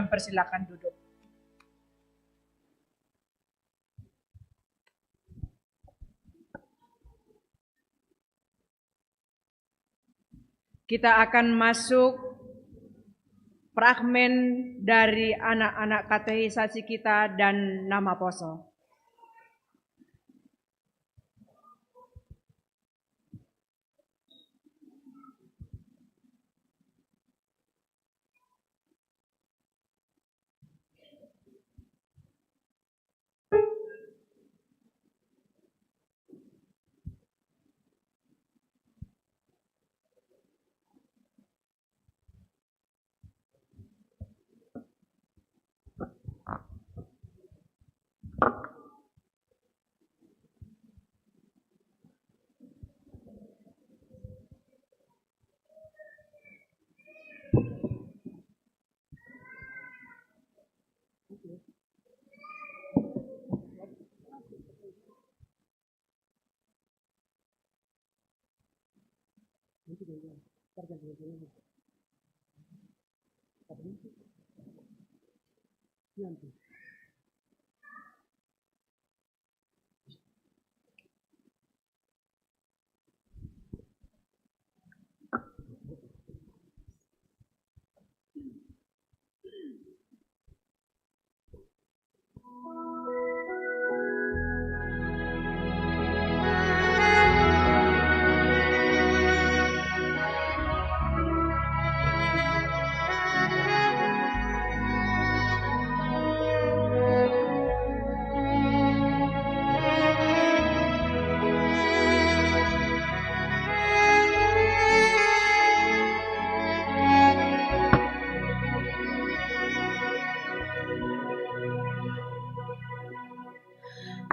kami persilakan duduk. Kita akan masuk fragmen dari anak-anak katekisasi kita dan nama poso.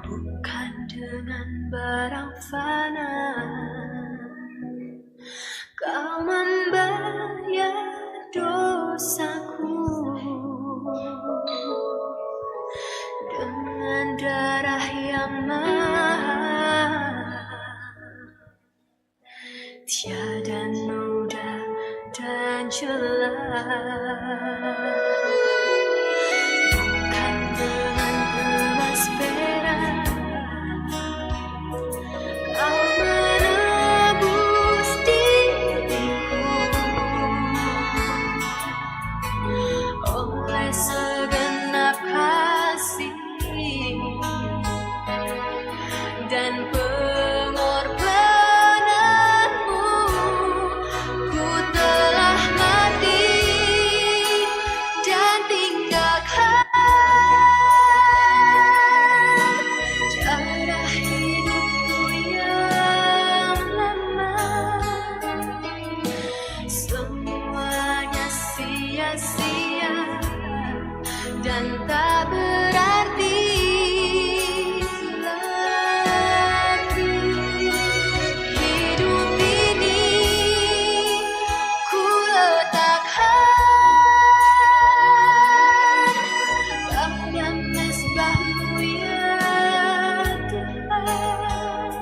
Bukan dengan barang fana kau membayar dosaku, dengan darah yang mahal, tiada noda dan celah. Bukan dengan emas perak kau menebus diriku, oleh segenap kasih dan pengorbananmu, ku telah mati dan tinggalkan cara hidupku yang lama. Semuanya sia-sia dan tak berarti lagi. Hidup ini ku letakkan pada mezbahmu ya Tuhan.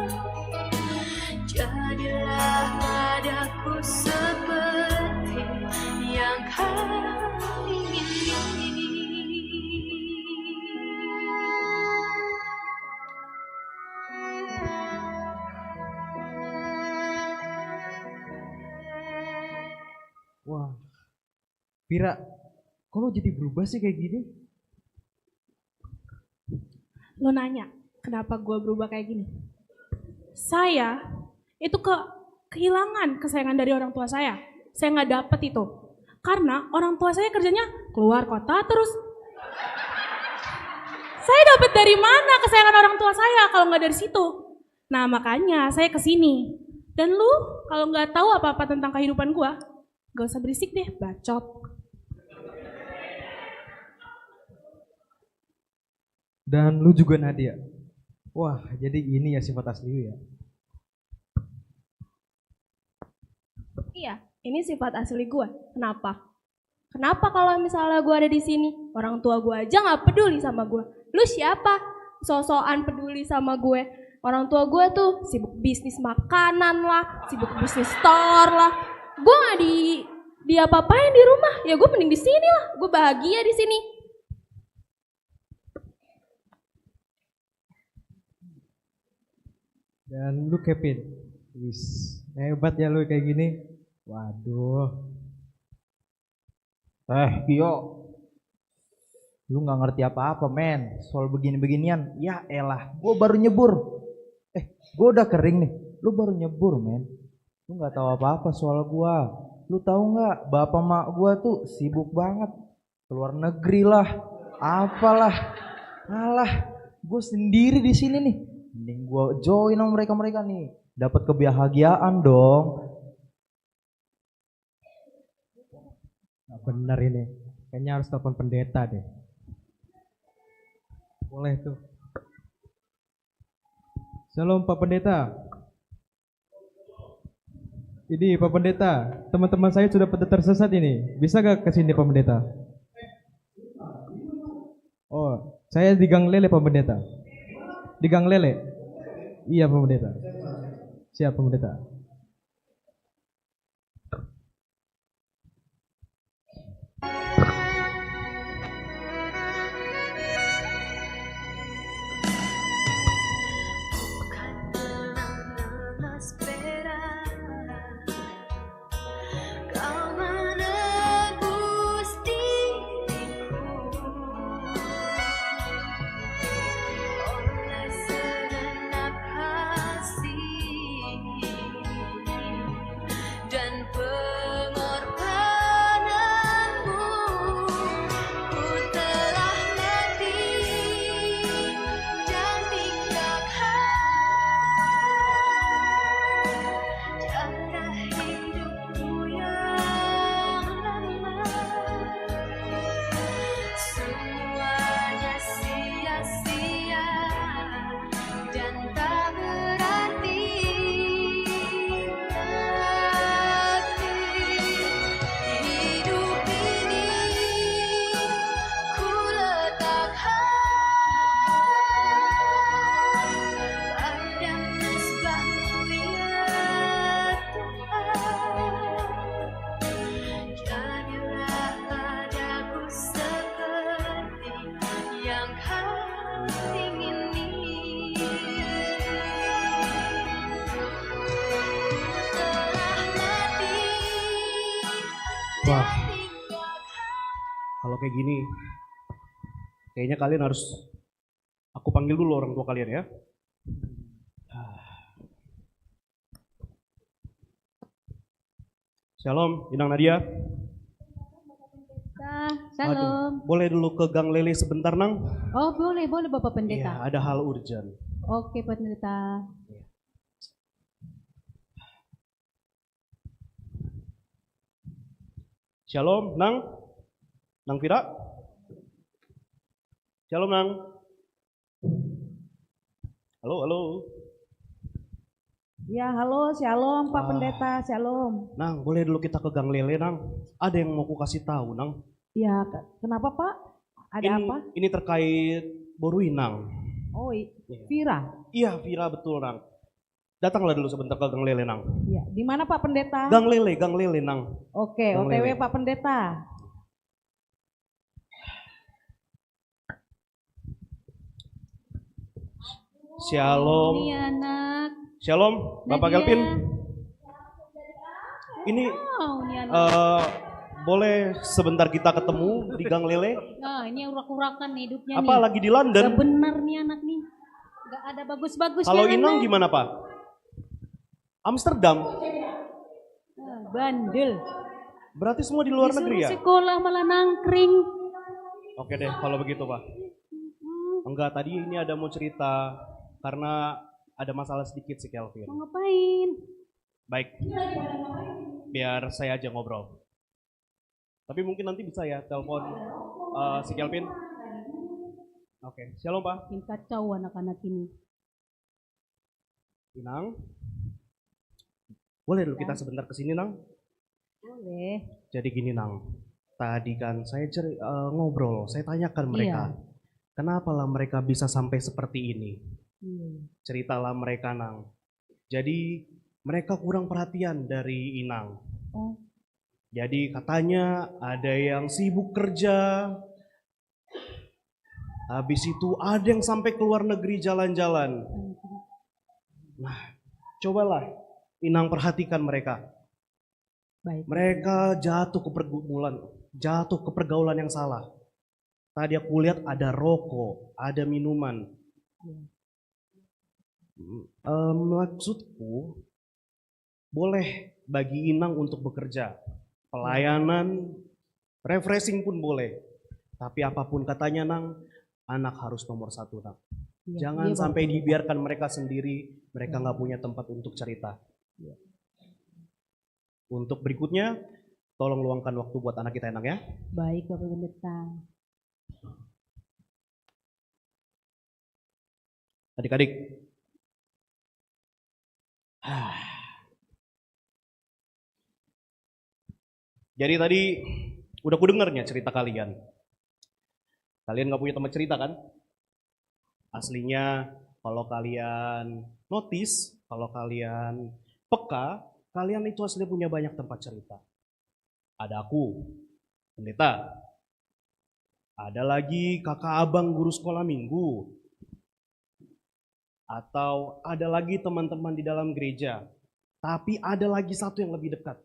Jadilah padaku seperti yang kau ingini. Wah, Pira, kok lo jadi berubah sih kayak gini? Lo nanya, kenapa gue berubah kayak gini? Saya itu kehilangan kesayangan dari orang tua saya. Saya nggak dapet itu. Karena orang tua saya kerjanya keluar kota terus. Saya dapet dari mana kesayangan orang tua saya kalau nggak dari situ? Nah makanya saya kesini. Dan lu kalau nggak tahu apa-apa tentang kehidupan gue, gak usah berisik deh, bacot. Dan lu juga Nadia. Wah, jadi ini ya sifat asli lu ya. Iya, ini sifat asli gue. Kenapa? Kenapa kalau misalnya gue ada di sini, orang tua gue aja nggak peduli sama gue. Lu siapa? So-soan peduli sama gue. Orang tua gue tuh sibuk bisnis makanan lah, sibuk bisnis store lah. Gue nggak Dia apa-apain di rumah, ya gue mending di sini lah. Gue bahagia di sini. Dan lu Kevin, wis hebat ya lu kayak gini. Waduh. Gio, lu nggak ngerti apa-apa men soal begini-beginian. Ya elah, gue baru nyebur. Gue udah kering nih, lu baru nyebur men. Lu nggak tahu apa-apa soal gue. Lu tahu nggak, bapak mak gue tuh sibuk banget keluar negeri lah, apalah. Alah, gue sendiri di sini nih. Mending gue join sama mereka nih, dapat kebahagiaan dong. Nah, bener ini, kayaknya harus telepon pendeta deh. Boleh tuh. Shalom Pak Pendeta. Ini Pak Pendeta, teman-teman saya sudah pada tersesat ini. Bisa gak kesini Pak Pendeta? Oh, saya di Gang Lele Pak Pendeta. Di Gang Lele. Iya Pak Pendeta. Siap Pak Pendeta. Kau menebus diriku oleh segenap kasih dan pengorbananmu. Ku telah mati dan tinggalkan cara hidupku yang lama. Semuanya sia-sia dan tak berarti lagi. Hidup ini ku letakkan pada mesbah-Mu ya Tuhan. Jadilah padaku seperti yang Kau ingini. Telah mati Wah, kalau kayak gini, kayaknya kalian harus aku panggil dulu orang tua kalian ya. Shalom, Inang Nadia. Shalom. Boleh dulu ke Gang Lele sebentar, Nang? Oh boleh Bapak Iya, Pendeta. ada hal urgent. Oke Pak Pendeta. Shalom, Nang. Nang Vira. Shalom, Nang. Halo, halo. Ya, halo, shalom Pak Pendeta, shalom. Nang, boleh dulu kita ke Gang Lele, Nang? Ada yang mau ku kasih tahu, Nang. Ya, kenapa Pak? Ada apa? Ini terkait Borui, Nang. Oh, Vira. Iya, Vira betul, Nang. Datanglah dulu sebentar ke Gang Lele, Nang. Ya, di mana Pak Pendeta? Gang Lele, Nang. Oke, Gang OTW Lele. Pak Pendeta. Shalom. Ini anak. Shalom, Bapak Nadia. Kelvin. Ini Oh, ini anak. boleh sebentar kita ketemu di Gang Lele? Nah, ini urak-urakan nih hidupnya nih. Apa lagi di London? Gak bener nih anak nih. Gak ada bagus-bagusnya. Kalau Inang anak. gimana, Pak? Amsterdam. Ah, bandel. Berarti semua di luar Disuruh negeri ya? sekolah malah nangkring. Oke deh, kalau begitu, Pak. Enggak, tadi ini ada mau cerita karena ada masalah sedikit si Kelvin. Mau ngapain? Baik, biar saya aja ngobrol. Tapi mungkin nanti bisa ya telepon si Kelvin. Oke, shalom Pak. Bikin kacau anak-anak ini. Inang, boleh dulu kita sebentar kesini, Nang? Boleh. Jadi gini, Nang. Tadi kan saya ngobrol, saya tanyakan mereka. Kenapa lah mereka bisa sampai seperti ini? Ceritalah mereka, Nang. Jadi mereka kurang perhatian dari Inang. Oh. Jadi katanya ada yang sibuk kerja, habis itu ada yang sampai keluar negeri jalan-jalan. Nah, cobalah Inang perhatikan mereka. Baik. Mereka jatuh ke pergumulan, jatuh ke pergaulan yang salah. Tadi aku lihat ada rokok, ada minuman. Maksudku, boleh bagi Inang untuk bekerja. Pelayanan, refreshing pun boleh. Tapi apapun katanya Nang, anak harus nomor satu Nang. Iya, Jangan iya, sampai Bapak. dibiarkan mereka sendiri, mereka nggak punya tempat untuk cerita. Iya. Untuk berikutnya, tolong luangkan waktu buat anak kita Nang ya. Baik Bapak Pendeta. Adik-adik. Jadi tadi udah ku dengarnya cerita kalian. Kalian gak punya teman cerita kan? Aslinya kalau kalian notice, kalau kalian peka, kalian itu aslinya punya banyak tempat cerita. Ada aku, pendeta. Ada lagi kakak abang guru sekolah minggu. Atau ada lagi teman-teman di dalam gereja. Tapi ada lagi satu yang lebih dekat.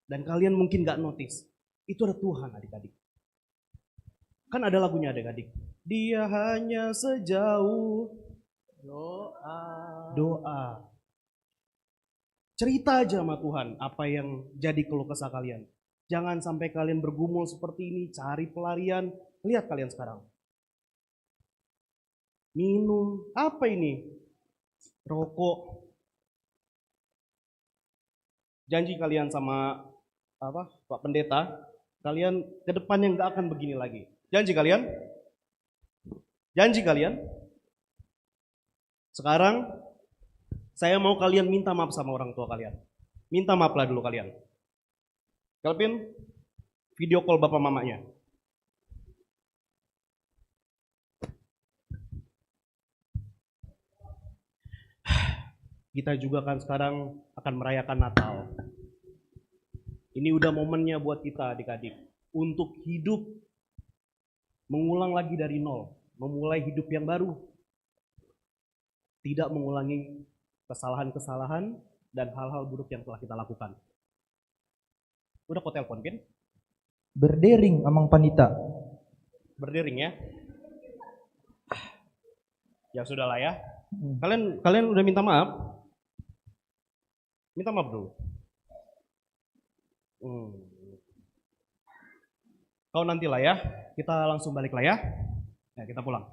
Dan kalian mungkin gak notice. Itu ada Tuhan adik-adik. Kan ada lagunya adik-adik. Dia hanya sejauh doa. Cerita aja sama Tuhan apa yang jadi keluh kesah kalian. Jangan sampai kalian bergumul seperti ini, cari pelarian. Lihat kalian sekarang. Minum, apa ini? Rokok. Janji kalian sama Pak Pendeta, kalian ke depannya nggak akan begini lagi. Janji kalian? Janji kalian? Sekarang saya mau kalian minta maaf sama orang tua kalian. Minta maaf lah dulu kalian. Kelvin, video call bapak mamanya. Kita juga kan sekarang akan merayakan Natal. Ini udah momennya buat kita adik-adik. Untuk hidup, mengulang lagi dari nol. Memulai hidup yang baru. Tidak mengulangi kesalahan-kesalahan dan hal-hal buruk yang telah kita lakukan. Udah kok telepon, Pin? Berdering amang panita. Berdering ya? Ya sudahlah ya. Kalian udah minta maaf? Minta maaf dulu. Kau nantilah ya, kita langsung balik lah ya. Ya kita pulang.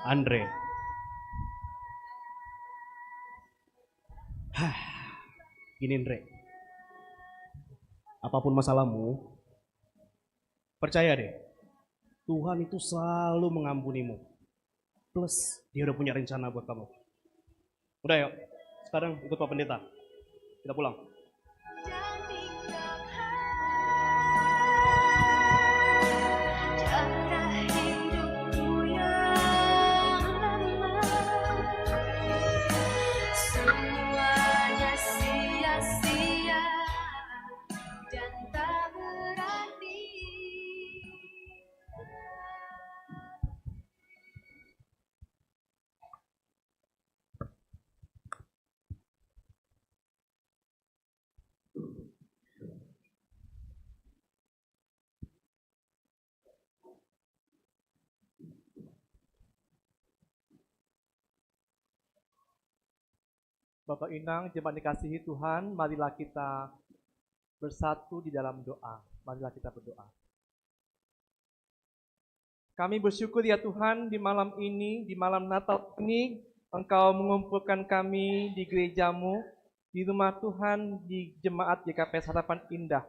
Andre. Gini Andre. Apapun masalahmu, percaya deh. Tuhan itu selalu mengampunimu. Plus dia udah punya rencana buat kamu. Udah yuk, sekarang ikut Pak Pendeta. Kita pulang. Semuanya sia-sia dan tak berarti. Bapak Inang, jemaat dikasihi Tuhan, marilah kita bersatu di dalam doa. Marilah kita berdoa. Kami bersyukur ya Tuhan di malam ini, di malam Natal ini, Engkau mengumpulkan kami di gerejamu, di di rumah Tuhan di Jemaat GKP Harapan Indah.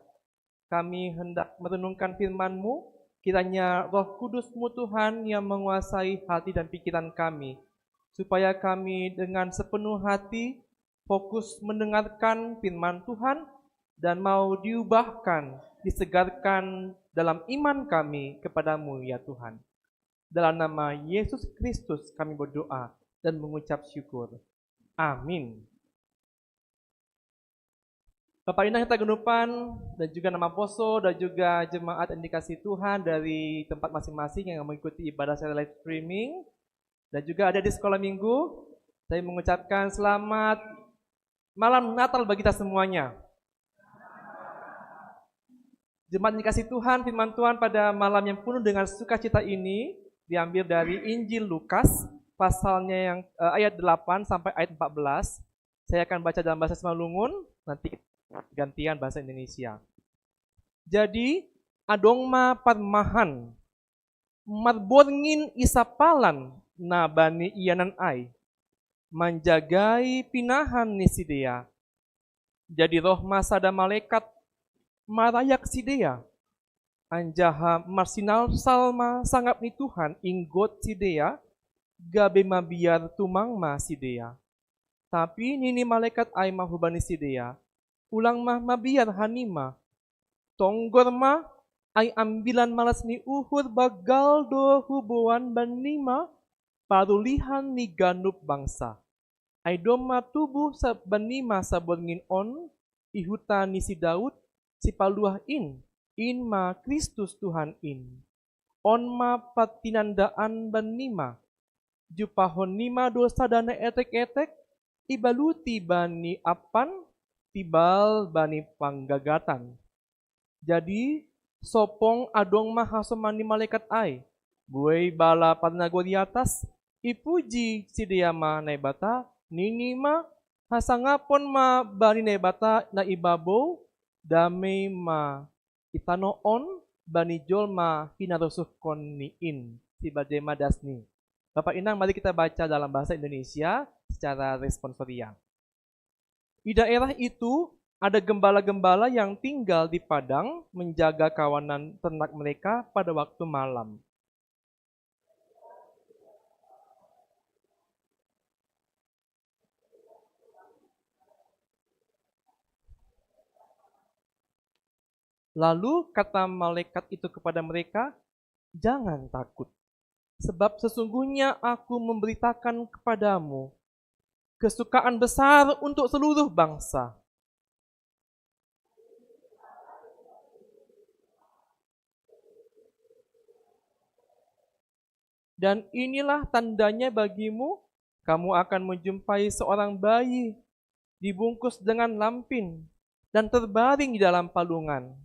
Kami hendak merenungkan firman-Mu, kiranya Roh Kudus-Mu Tuhan yang menguasai hati dan pikiran kami, supaya kami dengan sepenuh hati fokus mendengarkan firman Tuhan dan mau diubahkan, disegarkan dalam iman kami kepadamu ya Tuhan. Dalam nama Yesus Kristus kami berdoa dan mengucap syukur. Amin. Bapak Indah kita genupan dan juga nama Poso dan juga jemaat yang dikasih Tuhan dari tempat masing-masing yang mengikuti ibadah secara live streaming dan juga ada di sekolah minggu. Saya mengucapkan selamat malam Natal bagi kita semuanya. Jemaat yang dikasih Tuhan, firman Tuhan pada malam yang penuh dengan sukacita ini diambil dari Injil Lukas pasalnya yang ayat 8 sampai ayat 14. Saya akan baca dalam bahasa Simalungun, nanti gantian bahasa Indonesia. Jadi, adongma parmahan, marborngin isapalan na bani ianan ai, menjagai pinahan nisidea. Jadi roh masada malaikat marayak sidea, anjaha marsinal salma sangap ni Tuhan inggot sidea, gabe mabiar tumang ma sidea. Tapi nini malaikat ai mahubani sidea, ulang mah mabiar hanima, tonggor mah ay ambilan malas ni uhur bagal do hubuan banima, parulihan ni ganup bangsa. Ay doma tubuh banima saborngin on, ihuta ni si Daud, si paluah in ma Kristus Tuhan in. On ma patinandaan banima, jupahon nima dosa dana etek-etek, ibaluti bani apan, tibal bani panggagatan. Jadi sopong adong mahasomani malaikat ai, buai bala padnago di atas, ipuji sidiyama naibata, nini ma hasangapon ma bani naibata na ibabo, dame ma itanoon bani jolma hinarusuhkon niin, si badema dasni. Bapak Inang, mari kita baca dalam bahasa Indonesia secara responsorial. Di daerah itu ada gembala-gembala yang tinggal di padang menjaga kawanan ternak mereka pada waktu malam. Lalu kata malaikat itu kepada mereka, "Jangan takut, sebab sesungguhnya aku memberitakan kepadamu kesukaan besar untuk seluruh bangsa. Dan inilah tandanya bagimu, kamu akan menjumpai seorang bayi dibungkus dengan lampin dan terbaring di dalam palungan."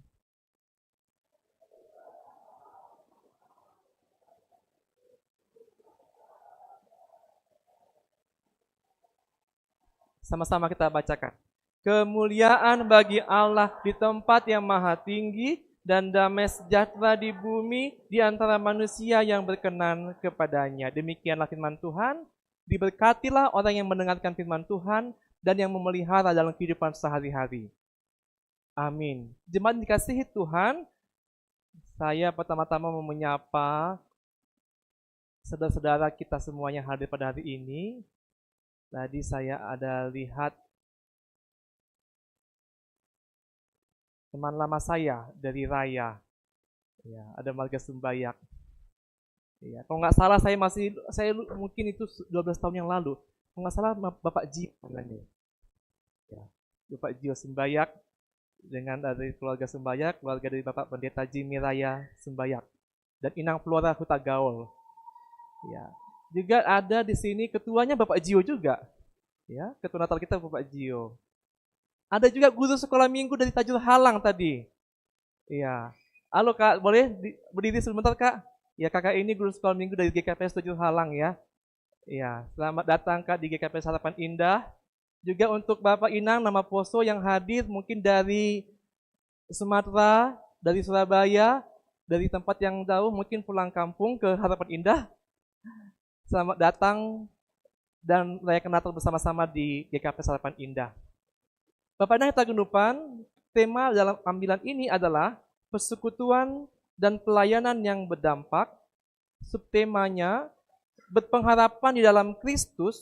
Sama-sama kita bacakan. Kemuliaan bagi Allah di tempat yang maha tinggi dan damai sejahtera di bumi di antara manusia yang berkenan kepadanya. Demikianlah firman Tuhan. Diberkatilah orang yang mendengarkan firman Tuhan dan yang memelihara dalam kehidupan sehari-hari. Amin. Jemaat dikasihi Tuhan, saya pertama-tama mau menyapa saudara-saudara kita semuanya hadir pada hari ini. Tadi saya ada lihat teman lama saya dari Raya, ya, ada Marga Sumbayak. Ya, kalau nggak salah saya mungkin itu 12 tahun yang lalu. Kalau nggak salah Bapak Jio namanya. Ya, Bapak Jio Sumbayak dengan dari keluarga Sumbayak, keluarga dari Bapak Pendeta Jimmy Raya Sumbayak dan Inang Flora Huta Gaul. Ya. Juga ada di sini ketuanya Bapak Jio juga. Ya, ketua Natal kita Bapak Jio. Ada juga guru sekolah minggu dari Tajur Halang tadi. Iya. Halo Kak, boleh berdiri sebentar Kak? Ya, Kakak ini guru sekolah minggu dari GKPS Tajur Halang ya. Iya, selamat datang Kak di GKPS Harapan Indah. Juga untuk Bapak Inang nama Poso yang hadir mungkin dari Sumatera, dari Surabaya, dari tempat yang jauh mungkin pulang kampung ke Harapan Indah. Selamat datang dan rayakan Natal bersama-sama di GKP Harapan Indah. Bapak dan Tagenupan, tema dalam ambilan ini adalah persekutuan dan pelayanan yang berdampak. Subtemanya, berpengharapan di dalam Kristus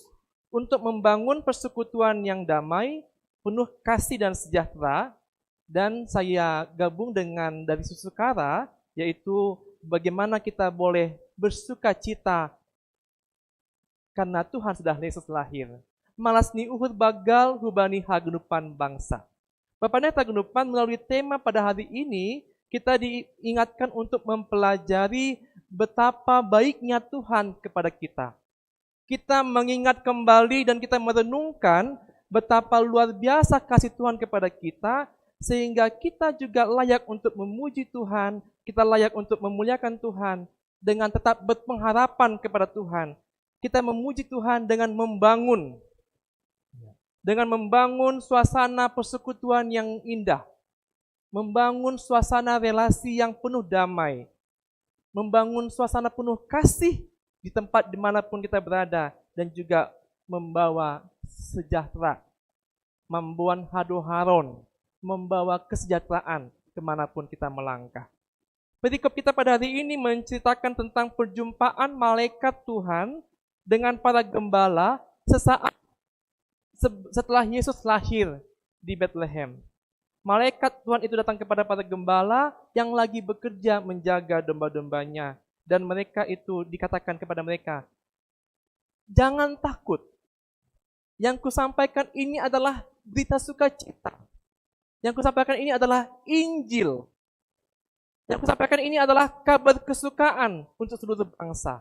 untuk membangun persekutuan yang damai, penuh kasih dan sejahtera. Dan saya gabung dengan dari Susukara, yaitu bagaimana kita boleh bersuka cita karena Tuhan sudah Yesus lahir. Malas ni uhud bagal hubani hagenupan bangsa. Bapak dan Tagenupan, melalui tema pada hari ini, kita diingatkan untuk mempelajari betapa baiknya Tuhan kepada kita. Kita mengingat kembali dan kita merenungkan betapa luar biasa kasih Tuhan kepada kita, sehingga kita juga layak untuk memuji Tuhan, kita layak untuk memuliakan Tuhan, dengan tetap berpengharapan kepada Tuhan. Kita memuji Tuhan dengan membangun suasana persekutuan yang indah, membangun suasana relasi yang penuh damai, membangun suasana penuh kasih di tempat dimanapun kita berada, dan juga membawa sejahtera, membawa hado-haron, membawa kesejahteraan kemanapun kita melangkah. Perikop kita pada hari ini menceritakan tentang perjumpaan malaikat Tuhan dengan para gembala sesaat setelah Yesus lahir di Bethlehem. Malaikat Tuhan itu datang kepada para gembala yang lagi bekerja menjaga domba-dombanya. Dan mereka itu dikatakan kepada mereka, jangan takut. Yang kusampaikan ini adalah berita sukacita. Yang kusampaikan ini adalah Injil. Yang kusampaikan ini adalah kabar kesukaan untuk seluruh bangsa.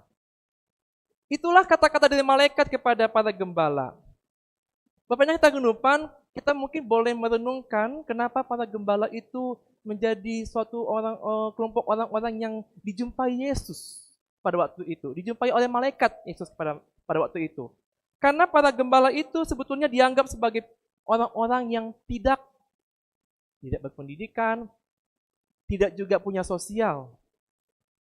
Itulah kata-kata dari malaikat kepada para gembala. Bapaknya Tagenupan, kita mungkin boleh merenungkan kenapa para gembala itu menjadi suatu kelompok orang-orang yang dijumpai Yesus pada waktu itu. Dijumpai oleh malaikat Yesus pada waktu itu. Karena para gembala itu sebetulnya dianggap sebagai orang-orang yang tidak berpendidikan, tidak juga punya sosial.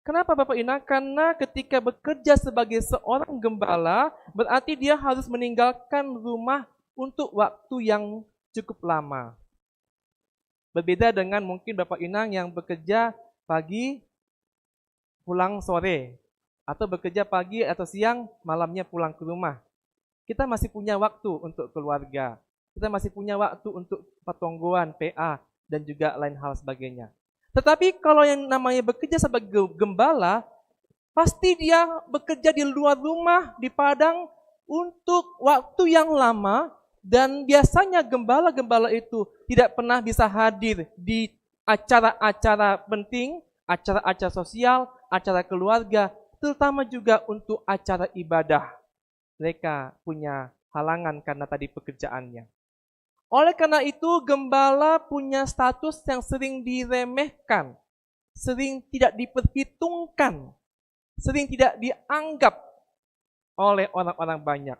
Kenapa Bapak Ina? Karena ketika bekerja sebagai seorang gembala, berarti dia harus meninggalkan rumah untuk waktu yang cukup lama. Berbeda dengan mungkin Bapak Inang yang bekerja pagi, pulang sore. Atau bekerja pagi atau siang, malamnya pulang ke rumah. Kita masih punya waktu untuk keluarga. Kita masih punya waktu untuk patonggoan, PA, dan juga lain hal sebagainya. Tetapi kalau yang namanya bekerja sebagai gembala, pasti dia bekerja di luar rumah, di padang, untuk waktu yang lama, dan biasanya gembala-gembala itu tidak pernah bisa hadir di acara-acara penting, acara-acara sosial, acara keluarga, terutama juga untuk acara ibadah. Mereka punya halangan karena tadi pekerjaannya. Oleh karena itu, gembala punya status yang sering diremehkan, sering tidak diperhitungkan, sering tidak dianggap oleh orang-orang banyak.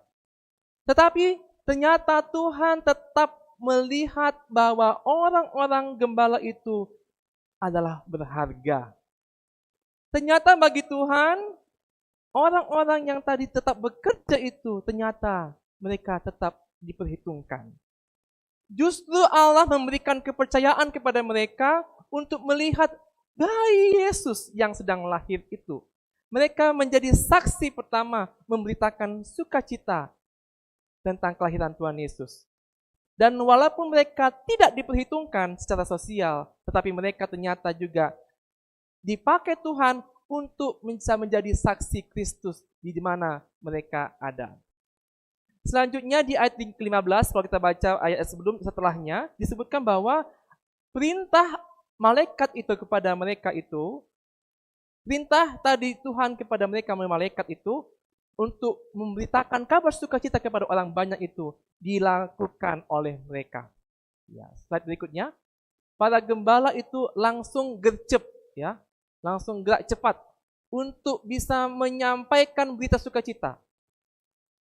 Tetapi ternyata Tuhan tetap melihat bahwa orang-orang gembala itu adalah berharga. Ternyata bagi Tuhan, orang-orang yang tadi tetap bekerja itu, ternyata mereka tetap diperhitungkan. Justru Allah memberikan kepercayaan kepada mereka untuk melihat bayi Yesus yang sedang lahir itu. Mereka menjadi saksi pertama memberitakan sukacita tentang kelahiran Tuhan Yesus. Dan walaupun mereka tidak diperhitungkan secara sosial, tetapi mereka ternyata juga dipakai Tuhan untuk bisa menjadi saksi Kristus di mana mereka ada. Selanjutnya di ayat ke-15, kalau kita baca ayat setelahnya, disebutkan bahwa perintah malaikat itu kepada mereka itu, perintah tadi Tuhan kepada mereka melalui malaikat itu, untuk memberitakan kabar sukacita kepada orang banyak itu, dilakukan oleh mereka. Ya, slide berikutnya, para gembala itu langsung gercep, ya, langsung gerak cepat untuk bisa menyampaikan berita sukacita.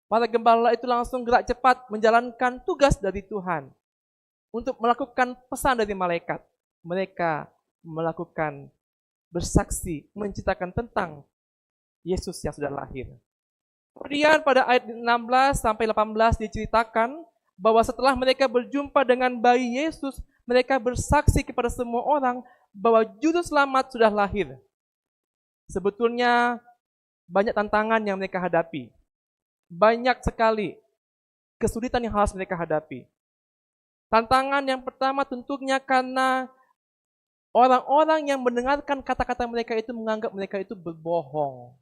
Para gembala itu langsung gerak cepat menjalankan tugas dari Tuhan untuk melakukan pesan dari malaikat. Mereka melakukan bersaksi, menceritakan tentang Yesus yang sudah lahir. Kemudian pada ayat 16 sampai 18 diceritakan bahwa setelah mereka berjumpa dengan bayi Yesus, mereka bersaksi kepada semua orang bahwa juru selamat sudah lahir. Sebetulnya banyak tantangan yang mereka hadapi. Banyak sekali kesulitan yang harus mereka hadapi. Tantangan yang pertama tentunya karena orang-orang yang mendengarkan kata-kata mereka itu menganggap mereka itu berbohong.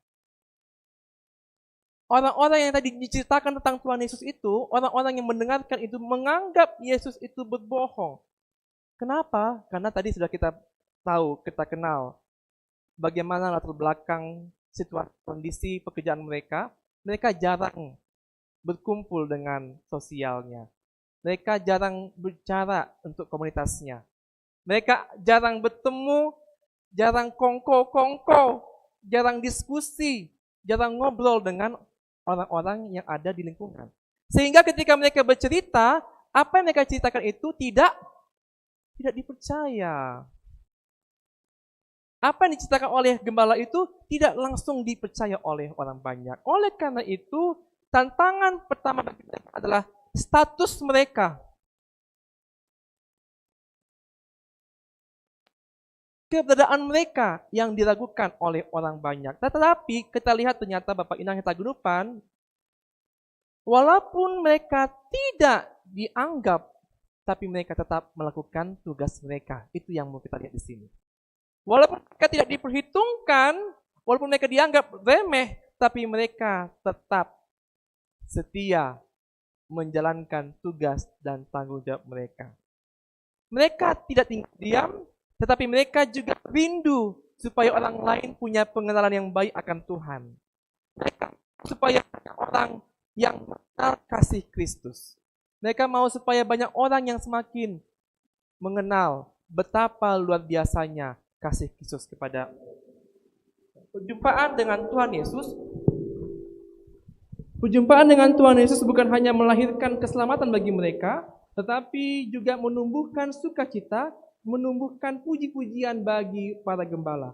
Orang-orang yang tadi diceritakan tentang Tuhan Yesus itu, orang-orang yang mendengarkan itu menganggap Yesus itu berbohong. Kenapa? Karena tadi sudah kita tahu, kita kenal bagaimana latar belakang situasi kondisi pekerjaan mereka. Mereka jarang berkumpul dengan sosialnya. Mereka jarang bicara untuk komunitasnya. Mereka jarang bertemu, jarang kongko, jarang diskusi, jarang ngobrol dengan orang-orang yang ada di lingkungan. Sehingga ketika mereka bercerita, apa yang mereka ceritakan itu tidak dipercaya. Apa yang diceritakan oleh gembala itu tidak langsung dipercaya oleh orang banyak. Oleh karena itu, tantangan pertama bagi mereka adalah status mereka. Keberadaan mereka yang diragukan oleh orang banyak. Tetapi kita lihat ternyata Bapak Inang Hitagunupan, walaupun mereka tidak dianggap, tapi mereka tetap melakukan tugas mereka. Itu yang mau kita lihat di sini. Walaupun mereka tidak diperhitungkan, walaupun mereka dianggap remeh, tapi mereka tetap setia menjalankan tugas dan tanggung jawab mereka. Mereka tidak diam, tetapi mereka juga rindu supaya orang lain punya pengenalan yang baik akan Tuhan. Mereka supaya orang yang mengenal kasih Kristus. Mereka mau supaya banyak orang yang semakin mengenal betapa luar biasanya kasih Kristus kepada perjumpaan dengan Tuhan Yesus. Perjumpaan dengan Tuhan Yesus bukan hanya melahirkan keselamatan bagi mereka, tetapi juga menumbuhkan sukacita, menumbuhkan puji-pujian bagi para gembala.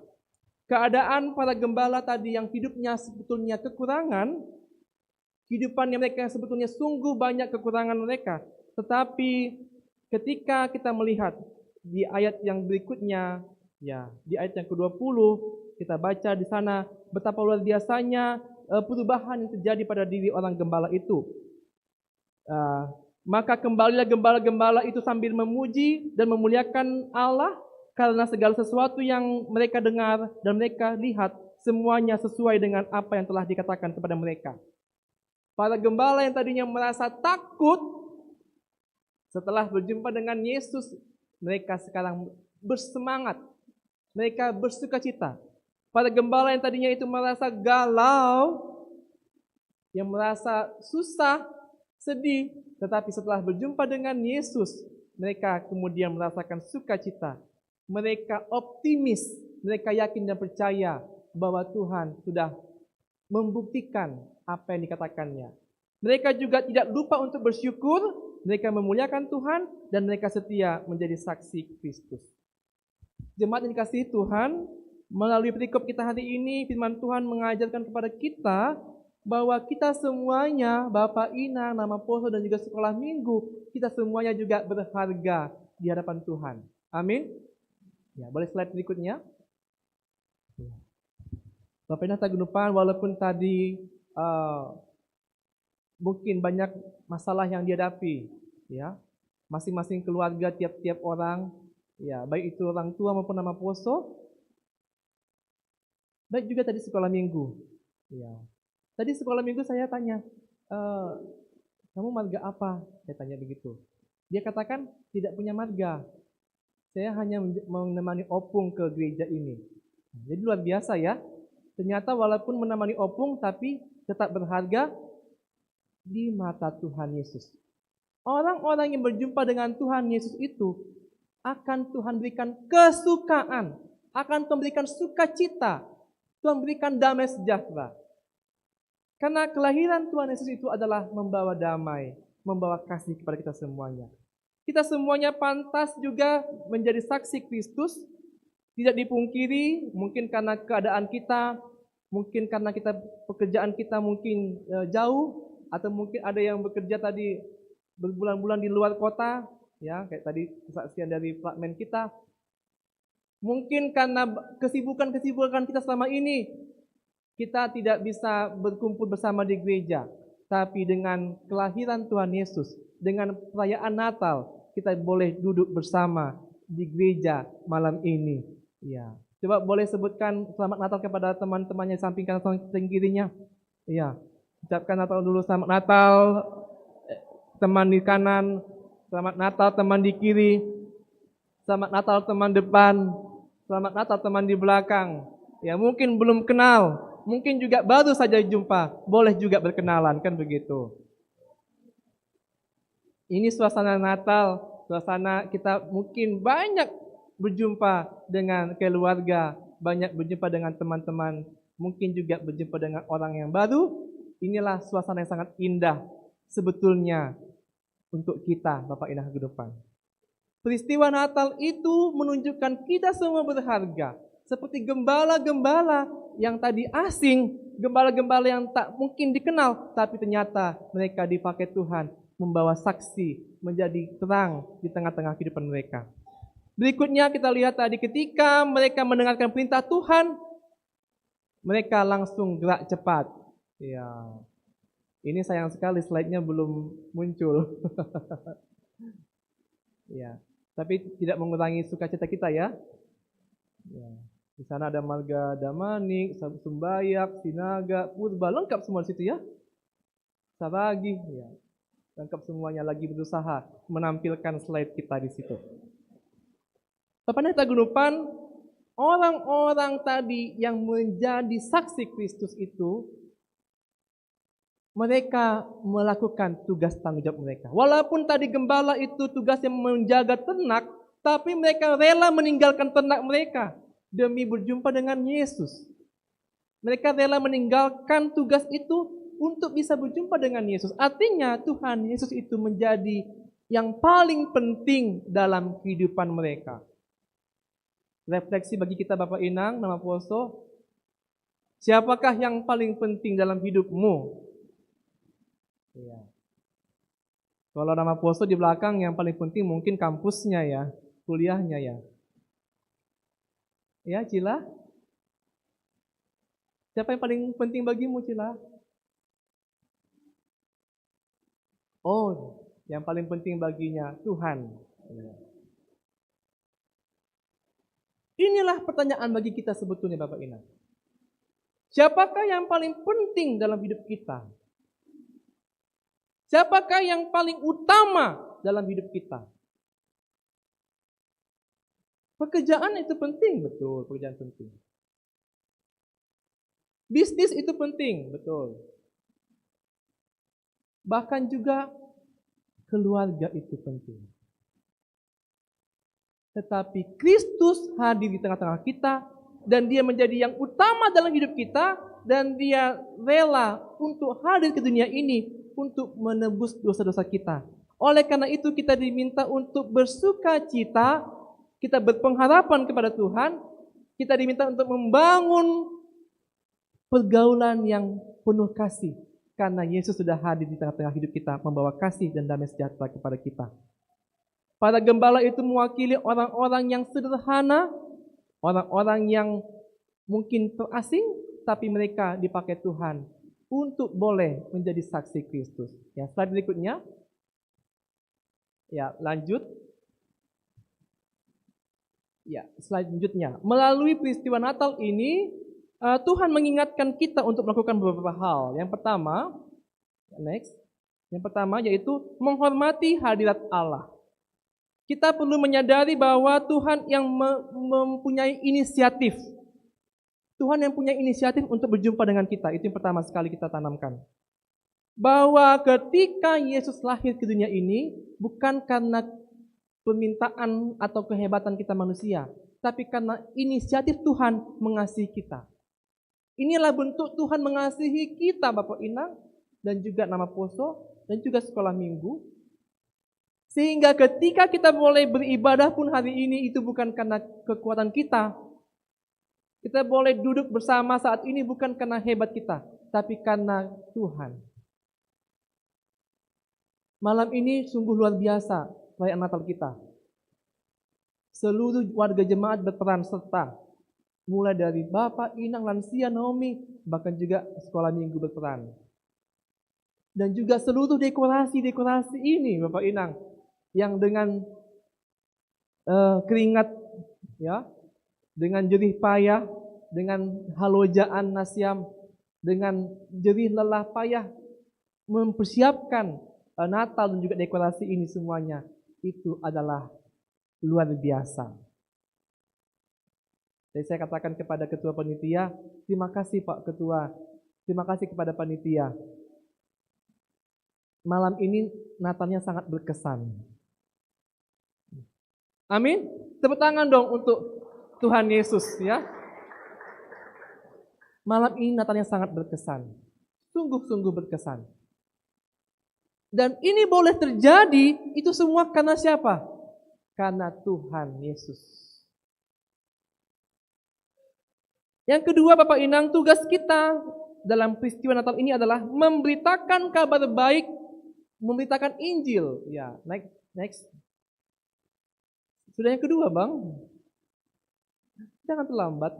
Keadaan para gembala tadi yang hidupnya sebetulnya kekurangan, kehidupan mereka yang sebetulnya sungguh banyak kekurangan mereka. Tetapi ketika kita melihat di ayat yang berikutnya, ya, di ayat yang ke-20, kita baca di sana betapa luar biasanya perubahan yang terjadi pada diri orang gembala itu. Maka kembalilah gembala-gembala itu sambil memuji dan memuliakan Allah karena segala sesuatu yang mereka dengar dan mereka lihat semuanya sesuai dengan apa yang telah dikatakan kepada mereka. Para gembala yang tadinya merasa takut setelah berjumpa dengan Yesus, mereka sekarang bersemangat, mereka bersukacita. Para gembala yang tadinya itu merasa galau, yang merasa susah, sedih, tetapi setelah berjumpa dengan Yesus, mereka kemudian merasakan sukacita. Mereka optimis, mereka yakin dan percaya bahwa Tuhan sudah membuktikan apa yang dikatakannya. Mereka juga tidak lupa untuk bersyukur, mereka memuliakan Tuhan, dan mereka setia menjadi saksi Kristus. Jemaat yang dikasihi Tuhan, melalui perikop kita hari ini, firman Tuhan mengajarkan kepada kita bahwa kita semuanya, Bapak Inang, Nama Poso, dan juga sekolah minggu, kita semuanya juga berharga di hadapan Tuhan. Amin. Ya, boleh slide berikutnya. Bapak Inang Hitagunupan, walaupun tadi mungkin banyak masalah yang dihadapi, ya, masing-masing keluarga, tiap-tiap orang, ya, baik itu orang tua maupun Nama Poso, baik juga tadi sekolah minggu. Ya. Tadi sekolah minggu saya tanya, kamu marga apa? Saya tanya begitu. Dia katakan tidak punya marga. Saya hanya menemani opung ke gereja ini. Jadi luar biasa ya. Ternyata walaupun menemani opung tapi tetap berharga di mata Tuhan Yesus. Orang-orang yang berjumpa dengan Tuhan Yesus itu akan Tuhan berikan kesukaan, akan Tuhan berikan sukacita, Tuhan berikan damai sejahtera. Karena kelahiran Tuhan Yesus itu adalah membawa damai, membawa kasih kepada kita semuanya. Kita semuanya pantas juga menjadi saksi Kristus, tidak dipungkiri, mungkin karena keadaan kita, mungkin karena pekerjaan kita mungkin jauh, atau mungkin ada yang bekerja tadi berbulan-bulan di luar kota, ya kayak tadi kesaksian dari fragmen kita. Mungkin karena kesibukan kita selama ini, kita tidak bisa berkumpul bersama di gereja. Tapi dengan kelahiran Tuhan Yesus, dengan perayaan Natal, kita boleh duduk bersama di gereja malam ini. Ya, coba boleh sebutkan selamat Natal kepada teman-temannya samping kanan samping kirinya. Ya, ucapkan Natal dulu, selamat Natal teman di kanan, selamat Natal teman di kiri, selamat Natal teman depan, selamat Natal teman di belakang. Ya, mungkin belum kenal, mungkin juga baru saja jumpa, boleh juga berkenalan, kan begitu. Ini suasana Natal, suasana kita mungkin banyak berjumpa dengan keluarga, banyak berjumpa dengan teman-teman, mungkin juga berjumpa dengan orang yang baru. Inilah suasana yang sangat indah sebetulnya untuk kita, Bapak Ibu kehidupan. Peristiwa Natal itu menunjukkan kita semua berharga. Seperti gembala-gembala yang tadi asing, gembala-gembala yang tak mungkin dikenal, tapi ternyata mereka dipakai Tuhan membawa saksi, menjadi terang di tengah-tengah kehidupan mereka. Berikutnya kita lihat tadi ketika mereka mendengarkan perintah Tuhan, mereka langsung gerak cepat. Ya, ini sayang sekali slide-nya belum muncul. Ya, tapi tidak mengurangi sukacita kita ya. Ya. Di sana ada marga Damanik, Sumbayak, Sinaga, Purba, lengkap semua di situ ya. Saragi, ya. Lengkap semuanya, lagi berusaha menampilkan slide kita di situ. Bapak Ibu kehidupan, orang-orang tadi yang menjadi saksi Kristus itu, mereka melakukan tugas tanggung jawab mereka. Walaupun tadi gembala itu tugasnya menjaga ternak, tapi mereka rela meninggalkan ternak mereka demi berjumpa dengan Yesus. Mereka rela meninggalkan tugas itu untuk bisa berjumpa dengan Yesus. Artinya Tuhan Yesus itu menjadi yang paling penting dalam kehidupan mereka. Refleksi bagi kita Bapak Inang, nama Poso, siapakah yang paling penting dalam hidupmu? Ya. Kalau nama Poso di belakang yang paling penting mungkin kampusnya ya, kuliahnya ya. Ya, Cila? Siapa yang paling penting bagimu, Cila? Oh, yang paling penting baginya Tuhan. Ya. Inilah pertanyaan bagi kita sebetulnya Bapak Ina. Siapakah yang paling penting dalam hidup kita? Siapakah yang paling utama dalam hidup kita? Pekerjaan itu penting, betul, pekerjaan penting. Bisnis itu penting, betul. Bahkan juga keluarga itu penting. Tetapi Kristus hadir di tengah-tengah kita dan dia menjadi yang utama dalam hidup kita dan dia rela untuk hadir ke dunia ini untuk menebus dosa-dosa kita. Oleh karena itu kita diminta untuk bersukacita, kita berpengharapan kepada Tuhan, kita diminta untuk membangun pergaulan yang penuh kasih karena Yesus sudah hadir di tengah-tengah hidup kita membawa kasih dan damai sejahtera kepada kita. Para gembala itu mewakili orang-orang yang sederhana, orang-orang yang mungkin terasing, tapi mereka dipakai Tuhan untuk boleh menjadi saksi Kristus. Ya, slide berikutnya. Ya, lanjut. Ya, slide selanjutnya. Melalui peristiwa Natal ini, Tuhan mengingatkan kita untuk melakukan beberapa hal. Yang pertama, next. Yang pertama yaitu menghormati hadirat Allah. Kita perlu menyadari bahwa Tuhan yang mempunyai inisiatif. Tuhan yang punya inisiatif untuk berjumpa dengan kita. Itu yang pertama sekali kita tanamkan. Bahwa ketika Yesus lahir ke dunia ini, bukan karena permintaan atau kehebatan kita manusia, tapi karena inisiatif Tuhan mengasihi kita. Inilah bentuk Tuhan mengasihi kita, Bapak Inang, dan juga nama Poso, dan juga sekolah minggu. Sehingga ketika kita boleh beribadah pun hari ini itu bukan karena kekuatan kita. Kita boleh duduk bersama saat ini bukan karena hebat kita, tapi karena Tuhan. Malam ini sungguh luar biasa perayaan Natal kita. Seluruh warga jemaat berperan serta, mulai dari Bapak, Inang, lansia, Naomi, bahkan juga sekolah minggu berperan. Dan juga seluruh dekorasi-dekorasi ini Bapak Inang, yang dengan keringat, ya, dengan jerih payah, dengan halojaan nasyam, dengan jerih lelah payah mempersiapkan Natal dan juga dekorasi ini semuanya, itu adalah luar biasa. Jadi saya katakan kepada Ketua Panitia, terima kasih Pak Ketua, terima kasih kepada Panitia. Malam ini Natalnya sangat berkesan. Amin. Tepuk tangan dong untuk Tuhan Yesus ya. Malam ini Natalnya sangat berkesan. Sungguh-sungguh berkesan. Dan ini boleh terjadi, itu semua karena siapa? Karena Tuhan Yesus. Yang kedua Bapak Inang, tugas kita dalam peristiwa Natal ini adalah memberitakan kabar baik, memberitakan Injil. Ya, next. Sudah yang kedua Bang. Jangan terlambat.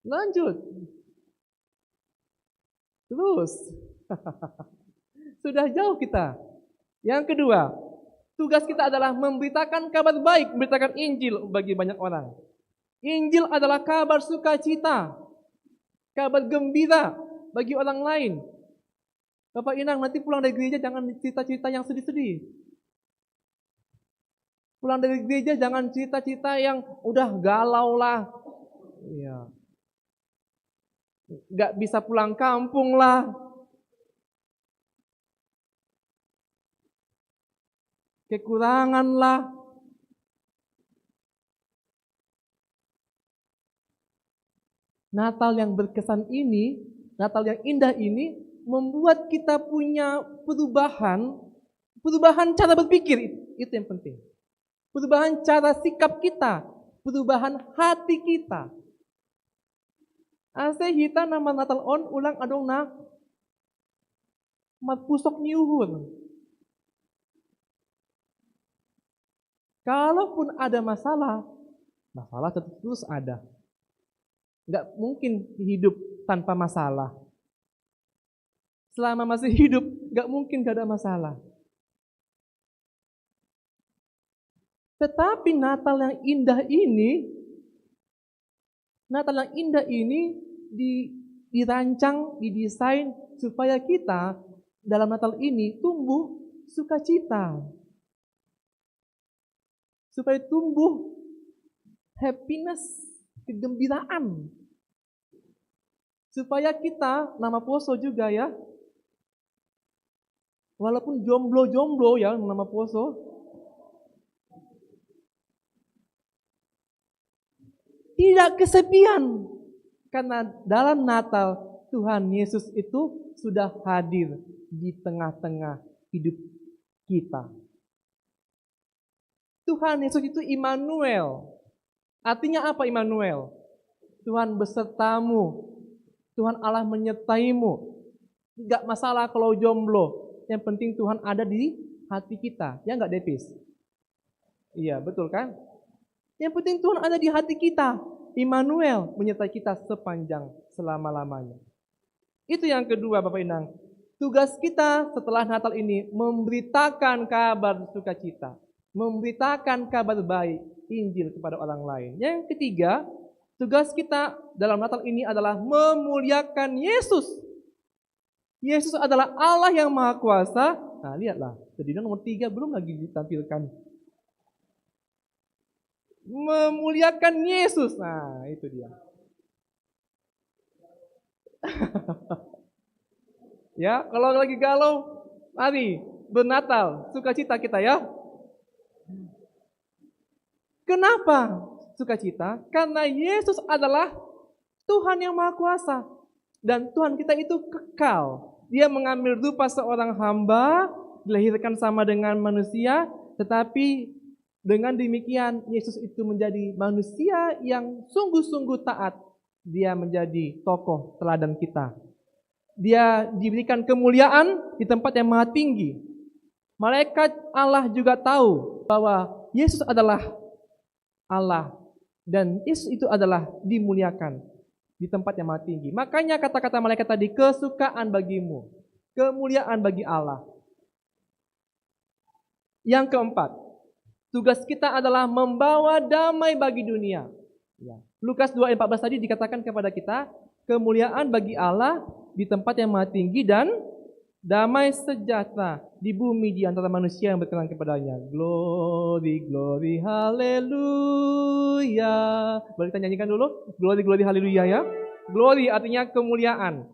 Lanjut. Terus. Sudah jauh kita. Yang kedua, tugas kita adalah memberitakan kabar baik, memberitakan Injil bagi banyak orang. Injil adalah kabar sukacita, kabar gembira bagi orang lain. Bapak Inang, nanti pulang dari gereja jangan cerita-cerita yang sedih-sedih. Pulang dari gereja jangan cerita-cerita yang udah galau lah. Iya. Gak bisa pulang kampung lah. Kekurangan lah. Natal yang berkesan ini, Natal yang indah ini membuat kita punya perubahan cara berpikir, itu yang penting. Perubahan cara sikap kita, perubahan hati kita. Ase hita nama Natal on ulang adong na mat pusok niuhur. Kalaupun ada masalah terus ada. Nggak mungkin hidup tanpa masalah. Selama masih hidup, nggak mungkin nggak ada masalah. Tetapi Natal yang indah ini dirancang, didesain supaya kita dalam Natal ini tumbuh sukacita. Supaya tumbuh happiness, kegembiraan. Supaya kita, nama Poso juga ya, walaupun jomblo-jomblo ya nama Poso, tidak kesepian. Karena dalam Natal, Tuhan Yesus itu sudah hadir di tengah-tengah hidup kita. Tuhan Yesus itu Immanuel. Artinya apa Immanuel? Tuhan besertamu. Tuhan Allah menyertaimu. Gak masalah kalau jomblo. Yang penting Tuhan ada di hati kita. Ya gak Depis? Iya betul kan? Yang penting Tuhan ada di hati kita. Immanuel menyertai kita sepanjang selama-lamanya. Itu yang kedua Bapak Inang. Tugas kita setelah Natal ini memberitakan kabar sukacita. Memberitakan kabar baik Injil kepada orang lain. Yang ketiga, tugas kita dalam Natal ini adalah memuliakan Yesus. Yesus adalah Allah yang Maha Kuasa. Nah, lihatlah, jadi nomor 3 belum lagi ditampilkan. Memuliakan Yesus. Nah, itu dia. Ya, kalau lagi galau, mari bernatal, sukacita kita ya. Kenapa sukacita? Karena Yesus adalah Tuhan yang Maha Kuasa. Dan Tuhan kita itu kekal. Dia mengambil rupa seorang hamba, dilahirkan sama dengan manusia, tetapi dengan demikian Yesus itu menjadi manusia yang sungguh-sungguh taat. Dia menjadi tokoh teladan kita. Dia diberikan kemuliaan di tempat yang maha tinggi. Malaikat Allah juga tahu bahwa Yesus adalah Allah dan Yesus itu adalah dimuliakan di tempat yang maha tinggi. Makanya kata-kata malaikat tadi, kesukaan bagimu, kemuliaan bagi Allah. Yang keempat, tugas kita adalah membawa damai bagi dunia. Lukas 2:14 tadi dikatakan kepada kita, kemuliaan bagi Allah di tempat yang maha tinggi dan damai sejahtera di bumi di antara manusia yang berkenan kepadanya. Glory, glory, haleluya. Boleh kita nyanyikan dulu? Glory, glory, haleluya ya. Glory artinya kemuliaan.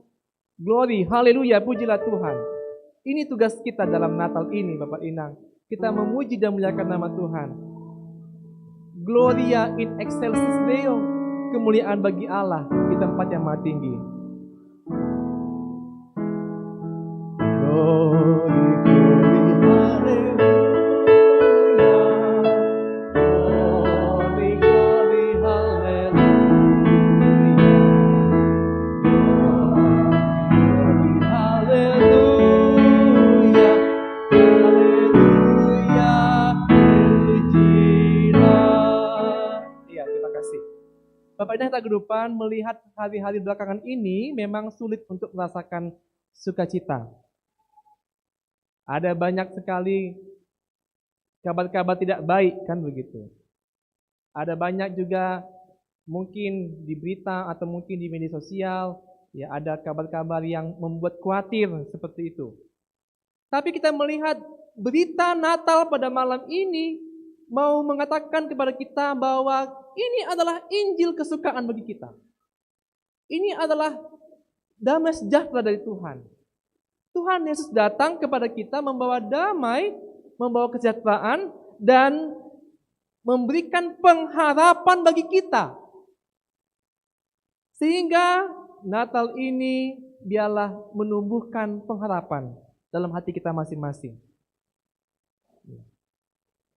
Glory, haleluya, pujilah Tuhan. Ini tugas kita dalam Natal ini, Bapak Inang. Kita memuji dan memuliakan nama Tuhan. Gloria in excelsis Deo. Kemuliaan bagi Allah di tempat yang maha tinggi. Glory, glory, haleluya. Glory, glory, haleluya. Glory, haleluya. Haleluya. Pujilah. Iya, terima kasih. Bapak Inang Tagenupan melihat hari-hari belakangan ini memang sulit untuk merasakan sukacita. Ada banyak sekali kabar-kabar tidak baik, kan begitu. Ada banyak juga mungkin di berita atau mungkin di media sosial, ya ada kabar-kabar yang membuat khawatir seperti itu. Tapi kita melihat berita Natal pada malam ini mau mengatakan kepada kita bahwa ini adalah Injil kesukaan bagi kita. Ini adalah damai sejahtera dari Tuhan. Tuhan Yesus datang kepada kita membawa damai, membawa kesejahteraan, dan memberikan pengharapan bagi kita. Sehingga Natal ini biarlah menumbuhkan pengharapan dalam hati kita masing-masing.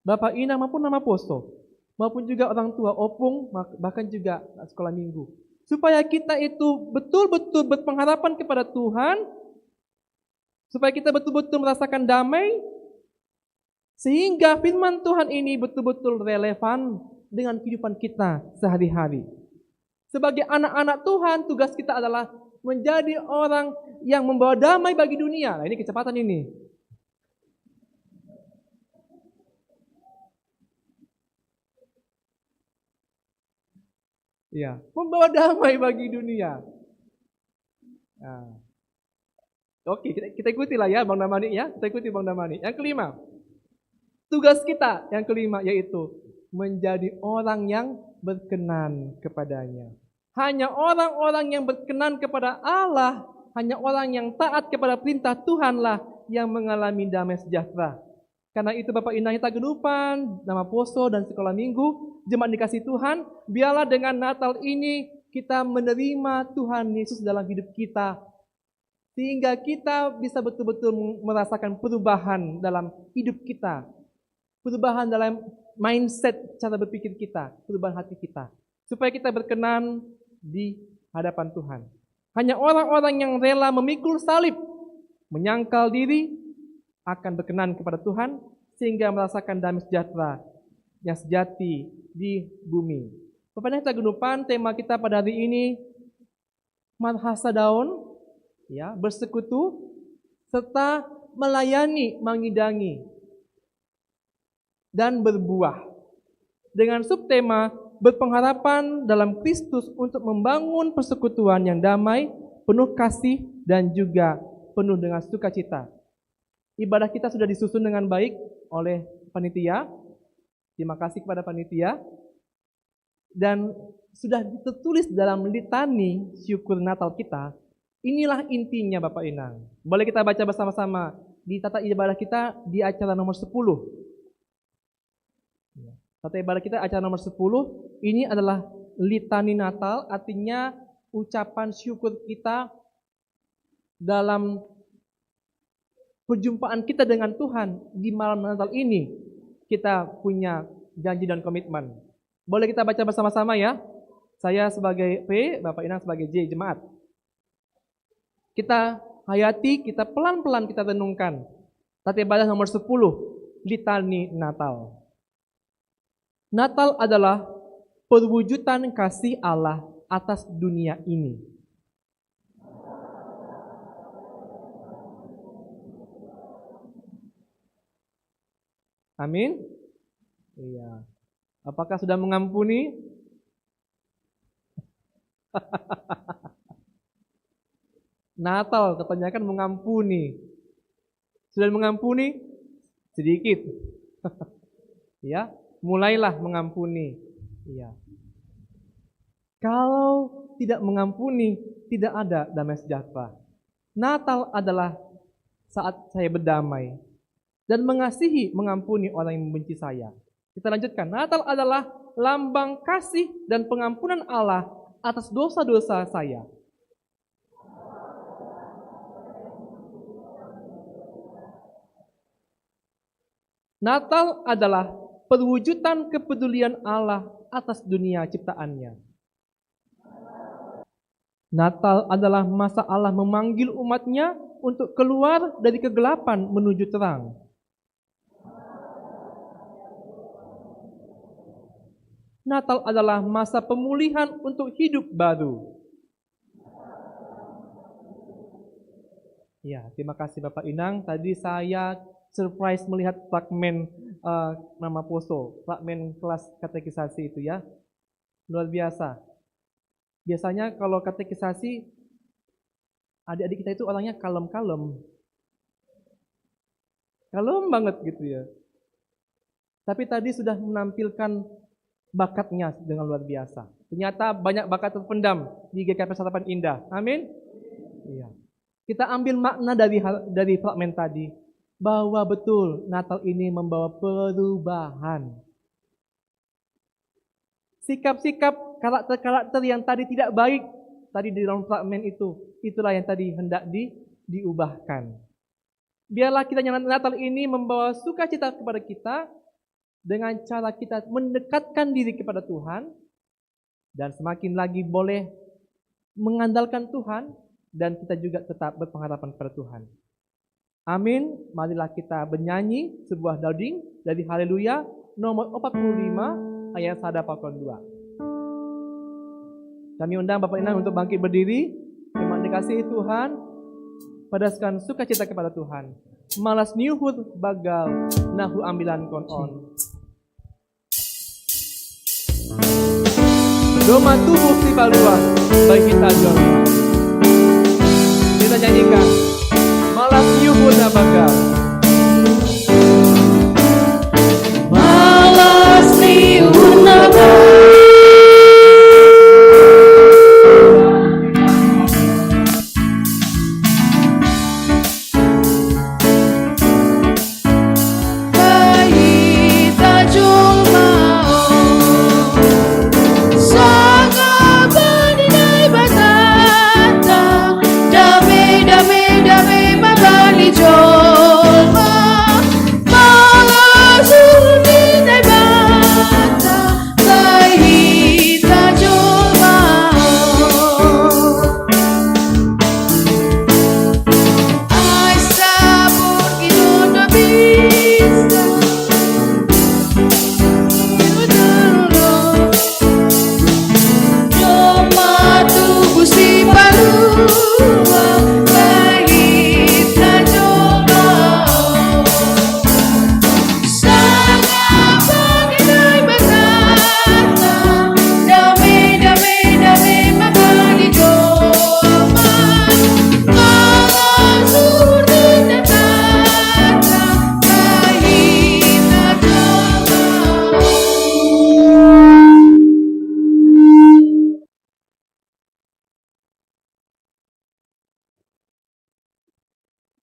Bapak Inang maupun Mama Poso, maupun juga orang tua opung, bahkan juga sekolah minggu. Supaya kita itu betul-betul berpengharapan kepada Tuhan, supaya kita betul-betul merasakan damai, sehingga firman Tuhan ini betul-betul relevan dengan kehidupan kita sehari-hari. Sebagai anak-anak Tuhan, tugas kita adalah menjadi orang yang membawa damai bagi dunia. Nah, ini kecepatan ini. Ya, membawa damai bagi dunia. Nah. Oke, kita ikuti lah ya Bang Damani ya. Kita ikuti Bang Damani. Yang kelima, tugas kita yang kelima yaitu menjadi orang yang berkenan kepadanya. Hanya orang-orang yang berkenan kepada Allah, hanya orang yang taat kepada perintah Tuhanlah yang mengalami damai sejahtera. Karena itu Bapak Inang Tagenupan, Nama Poso dan Sekolah Minggu, jemaat dikasih Tuhan, biarlah dengan Natal ini kita menerima Tuhan Yesus dalam hidup kita. Sehingga kita bisa betul-betul merasakan perubahan dalam hidup kita. Perubahan dalam mindset cara berpikir kita, perubahan hati kita. Supaya kita berkenan di hadapan Tuhan. Hanya orang-orang yang rela memikul salib, menyangkal diri, akan berkenan kepada Tuhan, sehingga merasakan damai sejahtera yang sejati di bumi. Bapak Inang Tagenupan, tema kita pada hari ini, Marhasa Daun, ya, bersekutu, serta melayani, mengidangi, dan berbuah. Dengan subtema, berpengharapan dalam Kristus untuk membangun persekutuan yang damai, penuh kasih, dan juga penuh dengan sukacita. Ibadah kita sudah disusun dengan baik oleh panitia. Terima kasih kepada panitia. Dan sudah tertulis dalam litani syukur Natal kita. Inilah intinya Bapak Inang. Boleh kita baca bersama-sama di tata ibadah kita di acara nomor 10. Tata ibadah kita acara nomor 10. Ini adalah litani Natal, artinya ucapan syukur kita dalam perjumpaan kita dengan Tuhan di malam Natal ini. Kita punya janji dan komitmen. Boleh kita baca bersama-sama ya. Saya sebagai P, Bapak Inang sebagai J, jemaat. Kita hayati, kita pelan-pelan kita renungkan. Tata ibadah nomor 10, Litani Natal. Natal adalah perwujudan kasih Allah atas dunia ini. Amin. Iya. Apakah sudah mengampuni? Natal katanya kan mengampuni. Sudah mengampuni? Sedikit. Ya, mulailah mengampuni. Iya. Kalau tidak mengampuni, tidak ada damai sejahtera. Natal adalah saat saya berdamai dan mengasihi, mengampuni orang yang membenci saya. Kita lanjutkan. Natal adalah lambang kasih dan pengampunan Allah atas dosa-dosa saya. Natal adalah perwujudan kepedulian Allah atas dunia ciptaannya. Natal adalah masa Allah memanggil umatnya untuk keluar dari kegelapan menuju terang. Natal adalah masa pemulihan untuk hidup baru. Ya, terima kasih Bapak Inang. Tadi saya surprise melihat fragmen nama Poso, fragmen kelas katekisasi itu ya. Luar biasa. Biasanya kalau katekisasi, adik-adik kita itu orangnya kalem-kalem. Kalem banget gitu ya. Tapi tadi sudah menampilkan bakatnya dengan luar biasa. Ternyata banyak bakat terpendam di GKP Sarapan Indah. Amin. Iya. Kita ambil makna dari fragmen tadi, bahwa betul Natal ini membawa perubahan. Sikap-sikap, karakter-karakter yang tadi tidak baik tadi di dalam fragmen itu, itulah yang tadi hendak diubahkan. Biarlah kiranya Natal ini membawa sukacita kepada kita dengan cara kita mendekatkan diri kepada Tuhan dan semakin lagi boleh mengandalkan Tuhan dan kita juga tetap berpengharapan kepada Tuhan. Amin. Marilah kita bernyanyi sebuah dauding dari Haleluya nomor 45 ayat 182. Kami undang Bapak Inang untuk bangkit berdiri. Terima kasih Tuhan. Padaskan sukacita kepada Tuhan. Malas nyuhut bagal nahu ambilan kon on. Doma tubuh si baluan bagi kita jomba. Kita nyanyikan. Malas nyuhut bagal. Malas nyuhut bagal.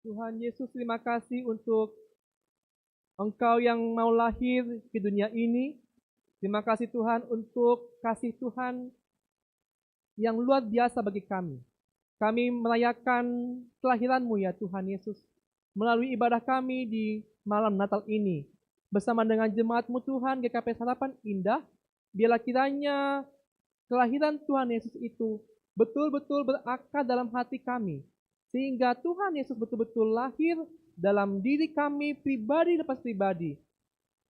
Tuhan Yesus, terima kasih untuk Engkau yang mau lahir ke dunia ini. Terima kasih Tuhan untuk kasih Tuhan yang luar biasa bagi kami. Kami merayakan kelahiran-Mu ya Tuhan Yesus. Melalui ibadah kami di malam Natal ini. Bersama dengan jemaat-Mu Tuhan, GKP Sarapan Indah. Biarlah kiranya kelahiran Tuhan Yesus itu betul-betul berakar dalam hati kami. Sehingga Tuhan Yesus betul-betul lahir dalam diri kami pribadi lepas pribadi.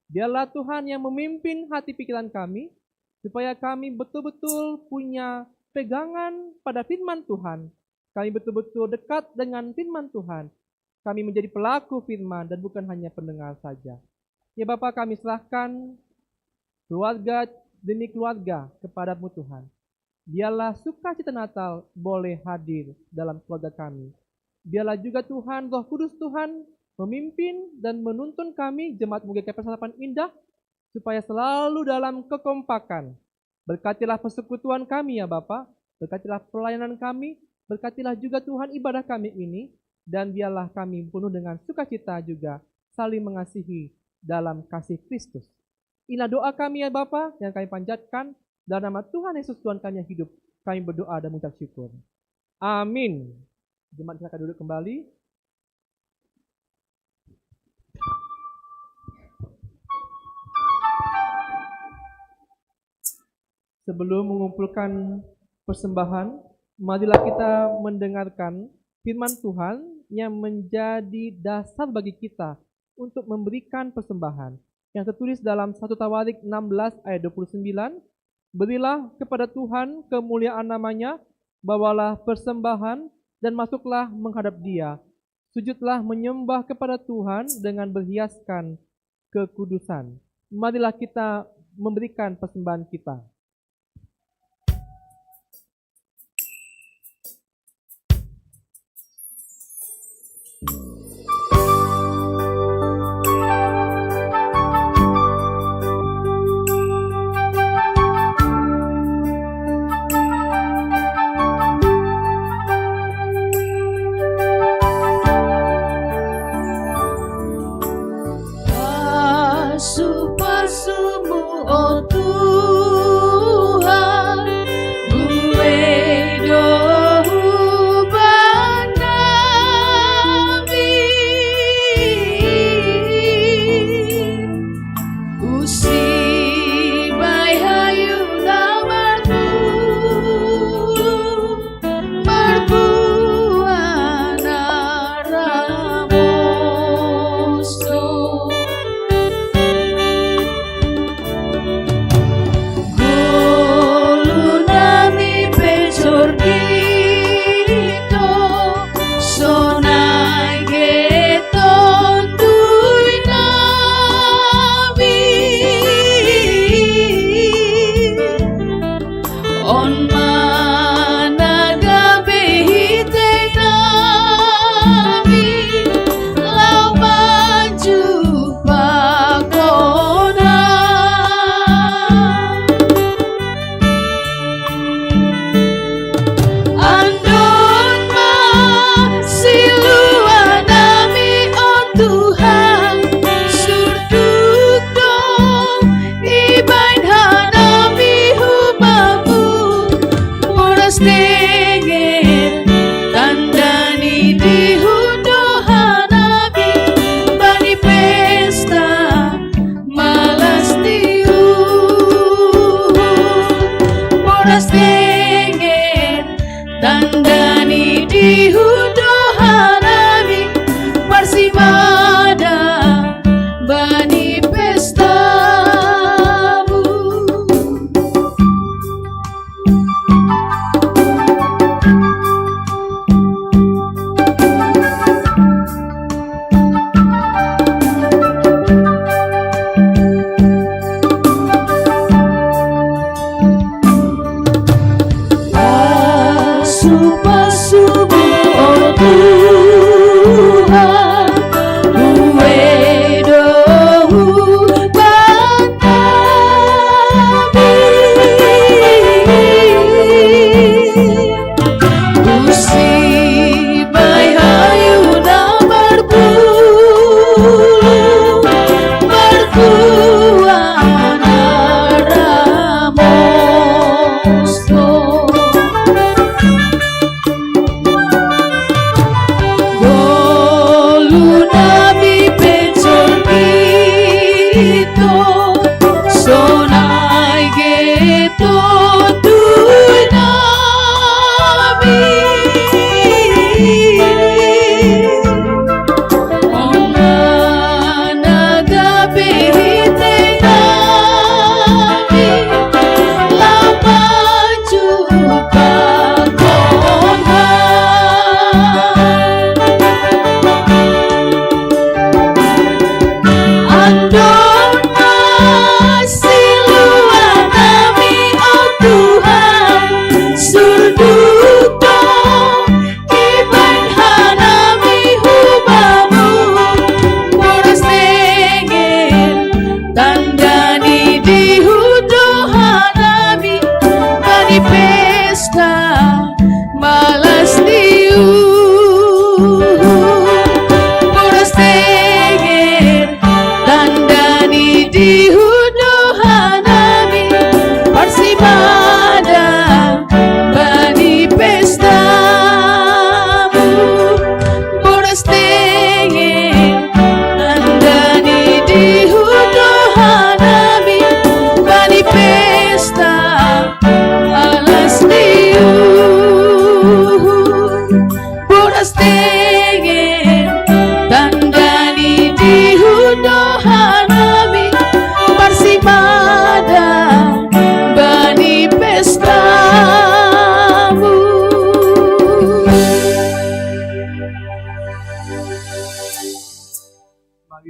Biarlah Tuhan yang memimpin hati pikiran kami, supaya kami betul-betul punya pegangan pada firman Tuhan. Kami betul-betul dekat dengan firman Tuhan. Kami menjadi pelaku firman dan bukan hanya pendengar saja. Ya Bapa, kami serahkan keluarga demi keluarga kepadamu Tuhan. Biarlah sukacita Natal boleh hadir dalam keluarga kami. Biarlah juga Tuhan, Roh Kudus Tuhan memimpin dan menuntun kami Jemaat MUGKP Harapan Indah supaya selalu dalam kekompakan. Berkatilah persekutuan kami ya Bapa, berkatilah pelayanan kami, berkatilah juga Tuhan ibadah kami ini, dan biarlah kami penuh dengan sukacita juga saling mengasihi dalam kasih Kristus. Inilah doa kami ya Bapa yang kami panjatkan dalam nama Tuhan Yesus Tuhan kami yang hidup. Kami berdoa dan mengucap syukur. Amin. Jemaat silakan duduk kembali. Sebelum mengumpulkan persembahan, marilah kita mendengarkan firman Tuhan yang menjadi dasar bagi kita untuk memberikan persembahan. Yang tertulis dalam 1 Tawarik 16 ayat 29, berilah kepada Tuhan kemuliaan namanya, bawalah persembahan dan masuklah menghadap Dia. Sujudlah menyembah kepada Tuhan dengan berhiaskan kekudusan. Marilah kita memberikan persembahan kita. Basuh-basuhmu, oh Tuhan, buwe dohu banami,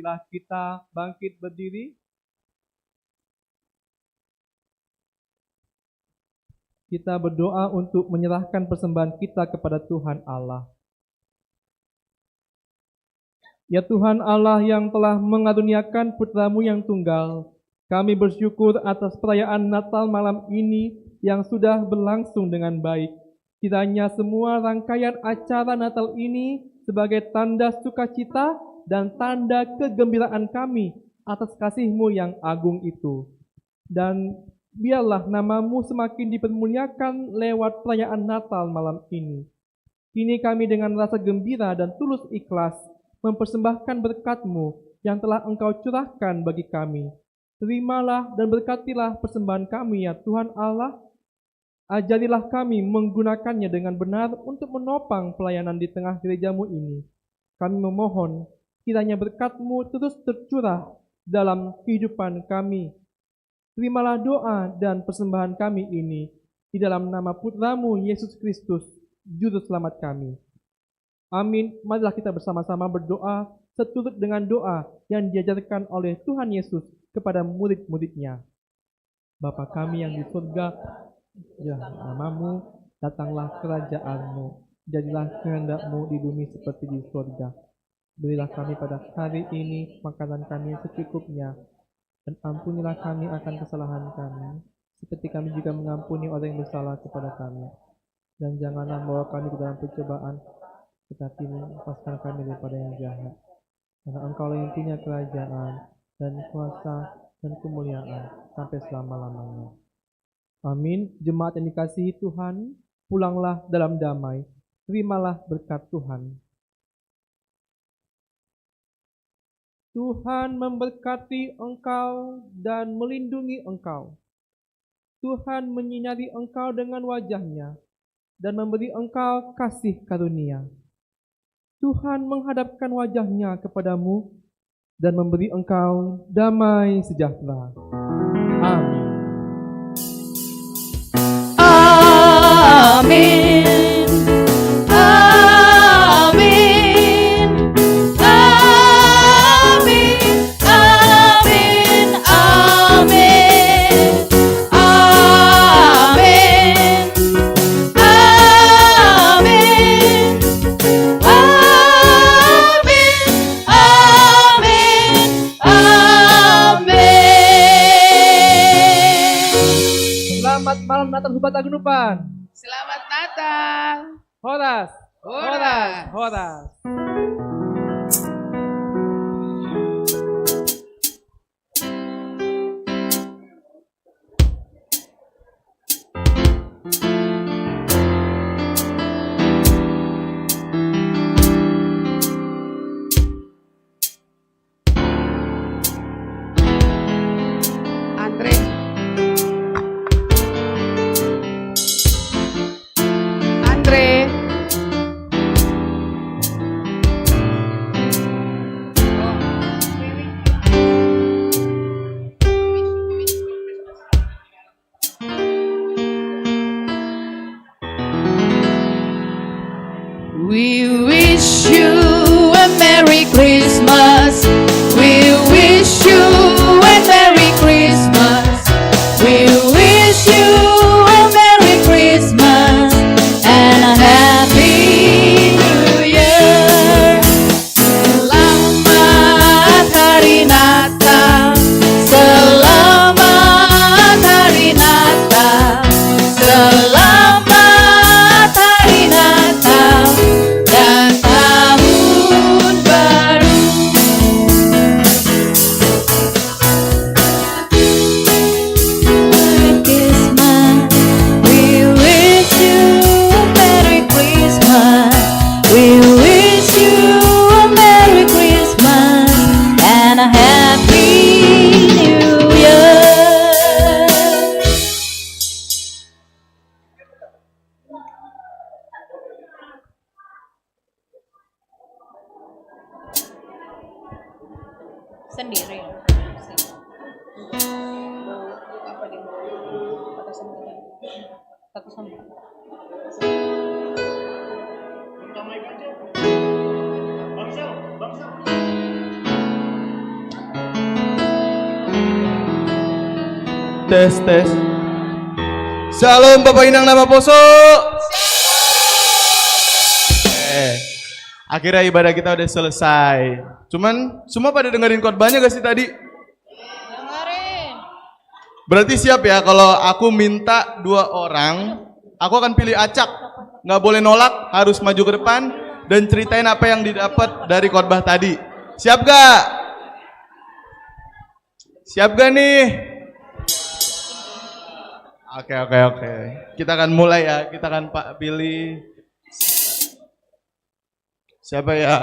Marilah kita bangkit berdiri. Kita berdoa untuk menyerahkan persembahan kita kepada Tuhan Allah. Ya Tuhan Allah yang telah mengaruniakan putra-Mu yang tunggal, kami bersyukur atas perayaan Natal malam ini yang sudah berlangsung dengan baik. Kiranya semua rangkaian acara Natal ini sebagai tanda sukacita dan tanda kegembiraan kami atas kasih-Mu yang agung itu. Dan biarlah nama-Mu semakin dipermuliakan lewat perayaan Natal malam ini. Kini kami dengan rasa gembira dan tulus ikhlas mempersembahkan berkat-Mu yang telah Engkau curahkan bagi kami. Terimalah dan berkatilah persembahan kami ya Tuhan Allah. Ajarilah kami menggunakannya dengan benar untuk menopang pelayanan di tengah gereja-Mu ini. Kami memohon kiranya berkat-Mu terus tercurah dalam kehidupan kami. Terimalah doa dan persembahan kami ini di dalam nama Putra-Mu Yesus Kristus, Juru Selamat kami. Amin. Marilah kita bersama-sama berdoa seturut dengan doa yang diajarkan oleh Tuhan Yesus kepada murid-muridnya. Bapa kami yang di surga, ya nama-Mu, datanglah kerajaan-Mu, jadilah kehendak-Mu di bumi seperti di surga. Berilah kami pada hari ini makanan kami secukupnya, dan ampunilah kami akan kesalahan kami, seperti kami juga mengampuni orang yang bersalah kepada kami. Dan janganlah membawa kami ke dalam pencobaan, tetapi lepaskan kami daripada yang jahat. Karena Engkau yang punya kerajaan, dan kuasa, dan kemuliaan, sampai selama-lamanya. Amin. Jemaat yang dikasihi Tuhan, pulanglah dalam damai. Terimalah berkat Tuhan. Tuhan memberkati engkau dan melindungi engkau. Tuhan menyinari engkau dengan wajah-Nya dan memberi engkau kasih karunia. Tuhan menghadapkan wajah-Nya kepadamu dan memberi engkau damai sejahtera. Amin. Amin. Natal Hubat Agunupan. Selamat Natal. Horas. Horas. Horas. We wish you a Merry Christmas. We wish you a Merry Christmas. We wish you a Merry Christmas and a Happy New Year. Selamat Hari Natal. Selamat Hari Natal. Selamat Hari Natal dan tahun baru. Merry Christmas, we wish you a Merry Christmas. We wish you a Merry Christmas and a Happy New Year. Sendiri. tes. Shalom Bapak Inang nama Poso. Akhirnya ibadah kita udah selesai. Cuman semua pada dengerin khotbahnya gak sih tadi? Dengerin. Berarti siap ya kalau aku minta 2 orang, aku akan pilih acak. Nggak boleh nolak, harus maju ke depan dan ceritain apa yang didapat dari khotbah tadi. Siap gak? Siap gak nih? Oke. Kita akan mulai ya. Kita akan pilih. Siapa ya?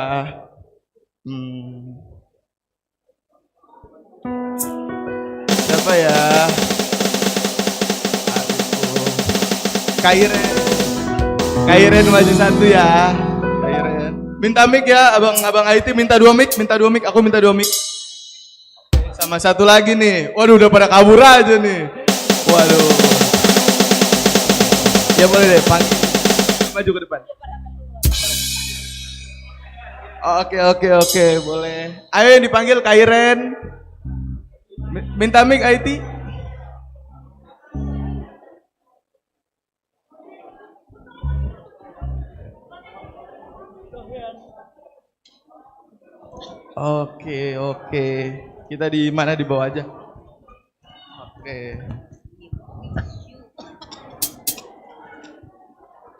Siapa ya? Kairen maju 1 ya. Kairen. Minta mic ya, abang IT minta 2 mic, aku minta 2 mic. Sama 1 lagi nih. Waduh, udah pada kabur aja nih. Waduh. Ya boleh deh, maju ke depan. Oke, boleh. Ayo yang dipanggil Kairen. Minta mic IT. Oke. Kita di mana, di bawah aja. Oke.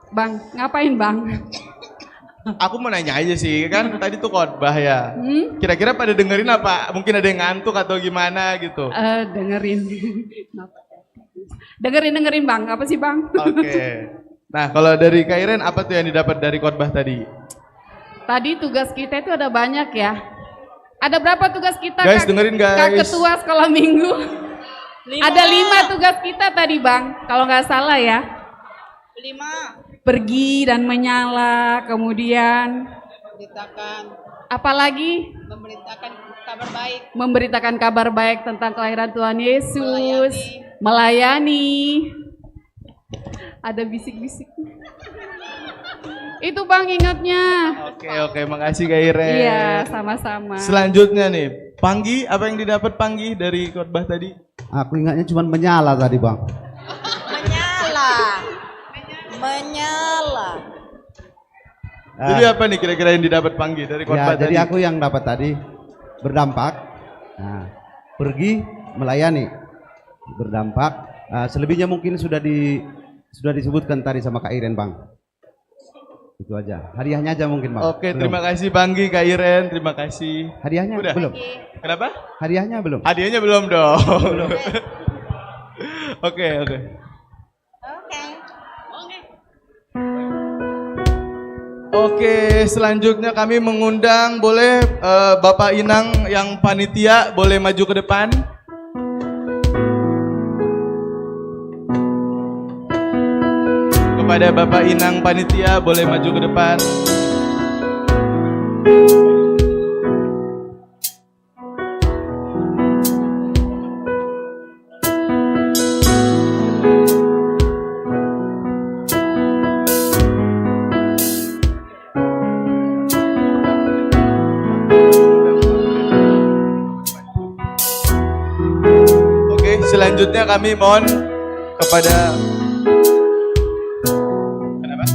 Bang, ngapain Bang? Aku mau nanya aja sih, kan tadi tuh khotbah ya. Kira-kira pada dengerin apa? Mungkin ada yang ngantuk atau gimana gitu? Dengerin. Dengerin Bang, apa sih Bang? Oke. Nah kalau dari Kairen apa tuh yang didapat dari khotbah tadi? Tadi tugas kita itu ada banyak ya. Ada berapa tugas kita? Guys, dengerin guys. Kak Ketua Sekolah Minggu. 5. Ada 5 tugas kita tadi Bang, kalau nggak salah ya. 5. Pergi dan menyala, kemudian apalagi memberitakan kabar baik tentang kelahiran Tuhan Yesus, melayani. Ada bisik-bisik. Itu Bang ingatnya. Oke, makasih Kairen. Iya, sama-sama. Selanjutnya nih, Panggi, apa yang didapat Panggi dari khotbah tadi? Aku ingatnya cuma menyala tadi Bang. Menyala. Jadi apa nih kira-kira yang didapat Panggi dari khotbah tadi? Jadi aku yang dapat tadi berdampak. Nah, pergi melayani berdampak. Selebihnya mungkin sudah disebutkan tadi sama Kak Iren Bang. Itu aja. Hadiahnya aja mungkin Bang. Oke, terima kasih Panggi, Kak Iren, terima kasih. Hadiahnya udah? Belum. Kenapa? Hadiahnya belum. Hadiahnya belum dong. Belum. Oke. Oke, selanjutnya kami mengundang boleh Bapak Inang yang panitia boleh maju ke depan. Kepada Bapak Inang panitia boleh maju ke depan. Selanjutnya kami mohon kepada kenapa?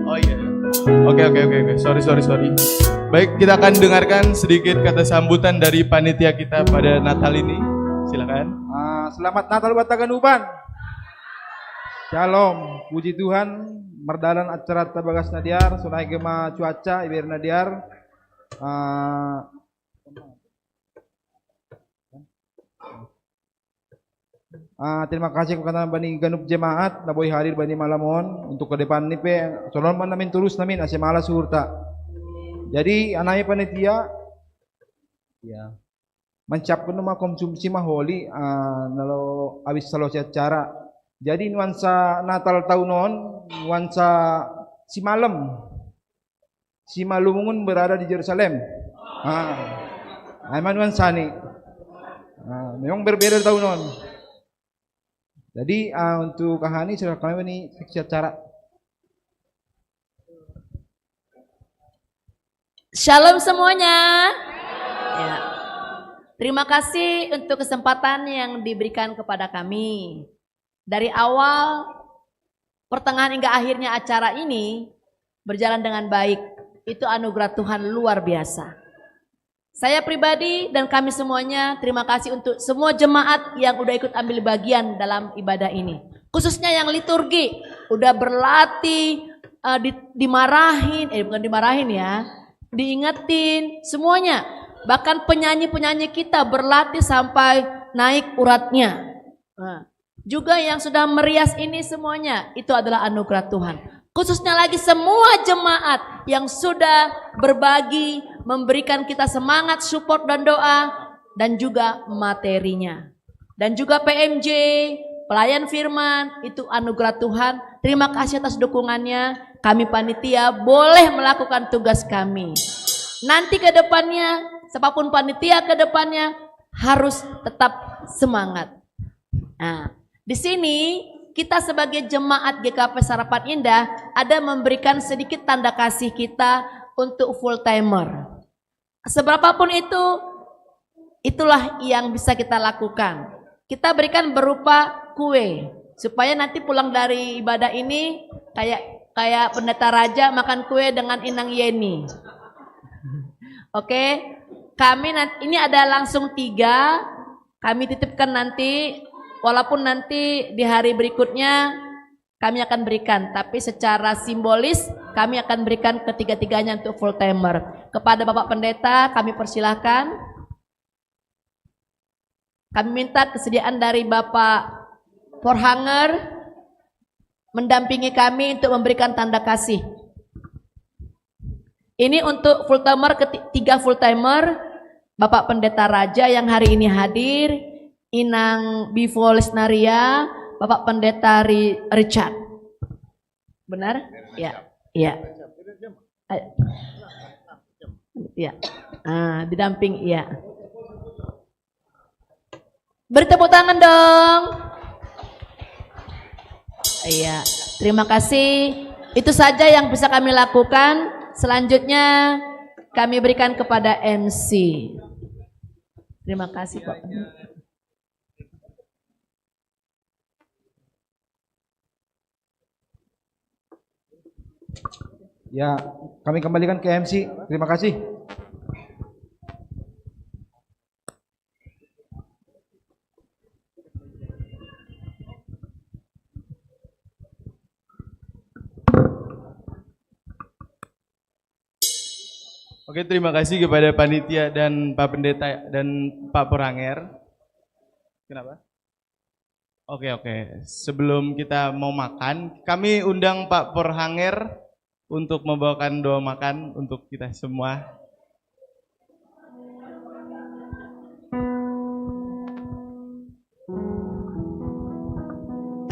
Oh iya. Oke. Sorry. Baik, kita akan dengarkan sedikit kata sambutan dari panitia kita pada Natal ini. Silakan. Selamat Natal buat Taganuban. Shalom, puji Tuhan. Merdalan acara Tabagas Nadiar, sunai gema cuaca Ibir Nadiar. Terima kasih kepada Bani Ganup Jemaat Naboy hadir Bani Malamon untuk ke depan nih pe solon man namin tulus namin ase mala surta. Jadi anaknya panitia ya mencapkan nama konsumsi maholi nalo abis salosi acara. Jadi nuansa Natal tahunon nuansa si malumungun berada di Yerusalem. Aiman nuansa nih. Memang berbeda tahunon. Jadi untuk kahani sudah kami ini seksi acara. Shalom semuanya. Ya. Terima kasih untuk kesempatan yang diberikan kepada kami. Dari awal, pertengahan hingga akhirnya acara ini berjalan dengan baik. Itu anugerah Tuhan luar biasa. Saya pribadi dan kami semuanya terima kasih untuk semua jemaat yang udah ikut ambil bagian dalam ibadah ini. Khususnya yang liturgi, udah berlatih, bukan dimarahin ya, diingetin semuanya. Bahkan penyanyi-penyanyi kita berlatih sampai naik uratnya. Nah, juga yang sudah merias ini semuanya, itu adalah anugerah Tuhan. Khususnya lagi semua jemaat yang sudah berbagi, memberikan kita semangat, support dan doa, dan juga materinya. Dan juga PMJ, pelayan firman, itu anugerah Tuhan. Terima kasih atas dukungannya. Kami panitia boleh melakukan tugas kami. Nanti ke depannya, siapapun panitia ke depannya harus tetap semangat. Nah, di sini kita sebagai jemaat GKP Sarapan Indah ada memberikan sedikit tanda kasih kita untuk full timer. Seberapapun itu, itulah yang bisa kita lakukan. Kita berikan berupa kue supaya nanti pulang dari ibadah ini kayak pendeta raja makan kue dengan Inang Yeni. Oke, kami nanti ini ada langsung 3, kami titipkan nanti, walaupun nanti di hari berikutnya kami akan berikan, tapi secara simbolis kami akan berikan ketiga-tiganya untuk full timer. Kepada Bapak Pendeta kami persilahkan, kami minta kesediaan dari Bapak Forhanger mendampingi kami untuk memberikan tanda kasih. Ini untuk full timer, 3 full timer, Bapak Pendeta Raja yang hari ini hadir, Inang Bivo Lesnaria, Bapak Pendeta Richard. Benar? Ya, ya. Ya. Didamping, ya. Beri tepuk tangan dong. Iya, terima kasih. Itu saja yang bisa kami lakukan. Selanjutnya kami berikan kepada MC. Terima kasih Pak. Ya, kami kembalikan ke MC. Terima kasih. Oke, terima kasih kepada panitia dan Pak Pendeta dan Pak Forhanger. Kenapa? Oke. Sebelum kita mau makan, kami undang Pak Forhanger untuk membawakan doa makan untuk kita semua.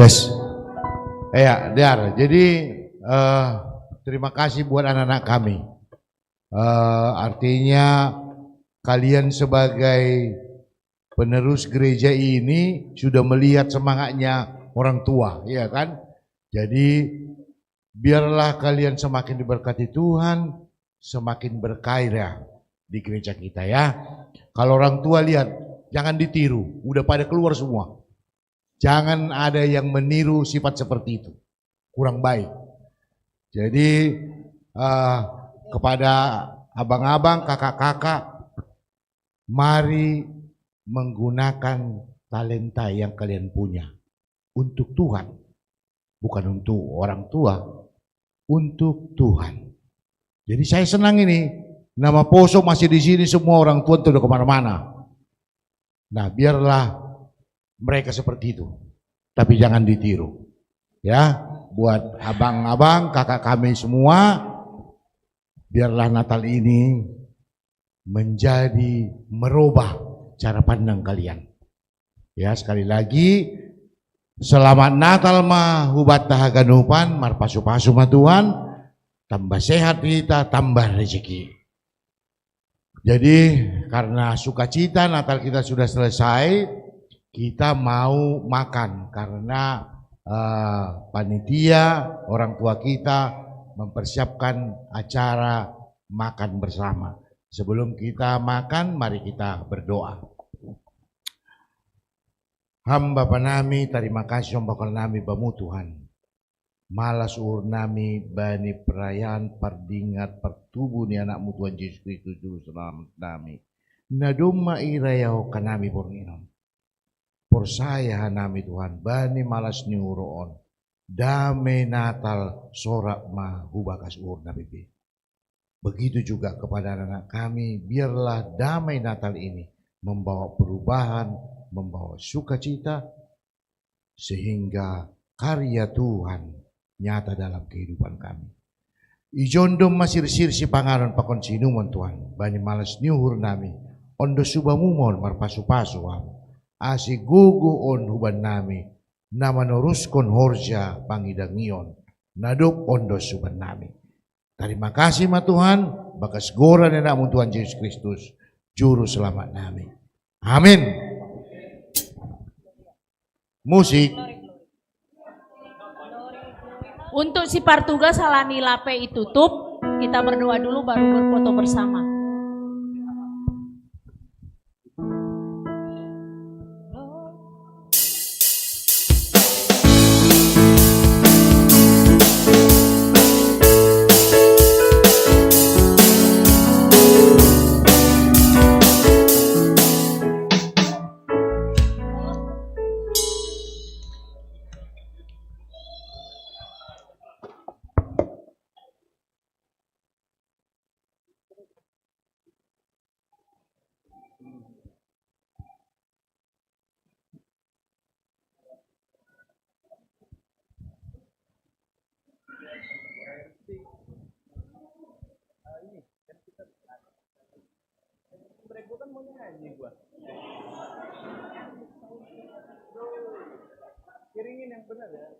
Tes. Ya, Dar. Jadi terima kasih buat anak-anak kami. Artinya kalian sebagai penerus gereja ini sudah melihat semangatnya orang tua, ya kan? Jadi biarlah kalian semakin diberkati Tuhan, semakin berkaya di gereja kita ya. Kalau orang tua lihat, jangan ditiru, udah pada keluar semua. Jangan ada yang meniru sifat seperti itu, kurang baik. Jadi kepada abang-abang, kakak-kakak, mari menggunakan talenta yang kalian punya untuk Tuhan, bukan untuk orang tua, untuk Tuhan. Jadi saya senang ini, nama Poso masih di sini, semua orang tua itu udah kemana-mana. Nah, biarlah mereka seperti itu, tapi jangan ditiru. Ya, buat abang-abang, kakak kami semua, biarlah Natal ini menjadi merubah cara pandang kalian. Ya, sekali lagi, selamat Natal mah hubat tahaganupan, marpasu-pasu mah Tuhan, tambah sehat kita, tambah rezeki. Jadi karena sukacita Natal kita sudah selesai, kita mau makan karena panitia, orang tua kita mempersiapkan acara makan bersama. Sebelum kita makan, mari kita berdoa. Hamba panami terima kasih bakal nami bamu Tuhan. Malas ur nami bani perayaan pardingat pertubuh ni anakmu Tuhan Yesus Kristus juru selamat nami. Naduma irayaho kanami pornginom. Por saya nami Tuhan bani malas ni uroon. Damai Natal sorak ma hubakas ur nabi. Begitu juga kepada anak kami, biarlah damai Natal ini membawa perubahan, membawa sukacita, sehingga karya Tuhan nyata dalam kehidupan kami. Ijondom masir-sir si pangaran pakon sinuman Tuhan, bani malas niuhur nami, ondo subamumon marpasu-pasu am, asi gugu on huban nami, nama noruskon horja pangidangion, nadok ondo suban nami. Terima kasih ma Tuhan, bakas goran enakmu Tuhan Yesus Kristus, juru selamat nami. Amin. Musik. Untuk si Partugas salani lape ditutup, kita berdoa dulu baru berfoto bersama. Kiringin yang benar ya.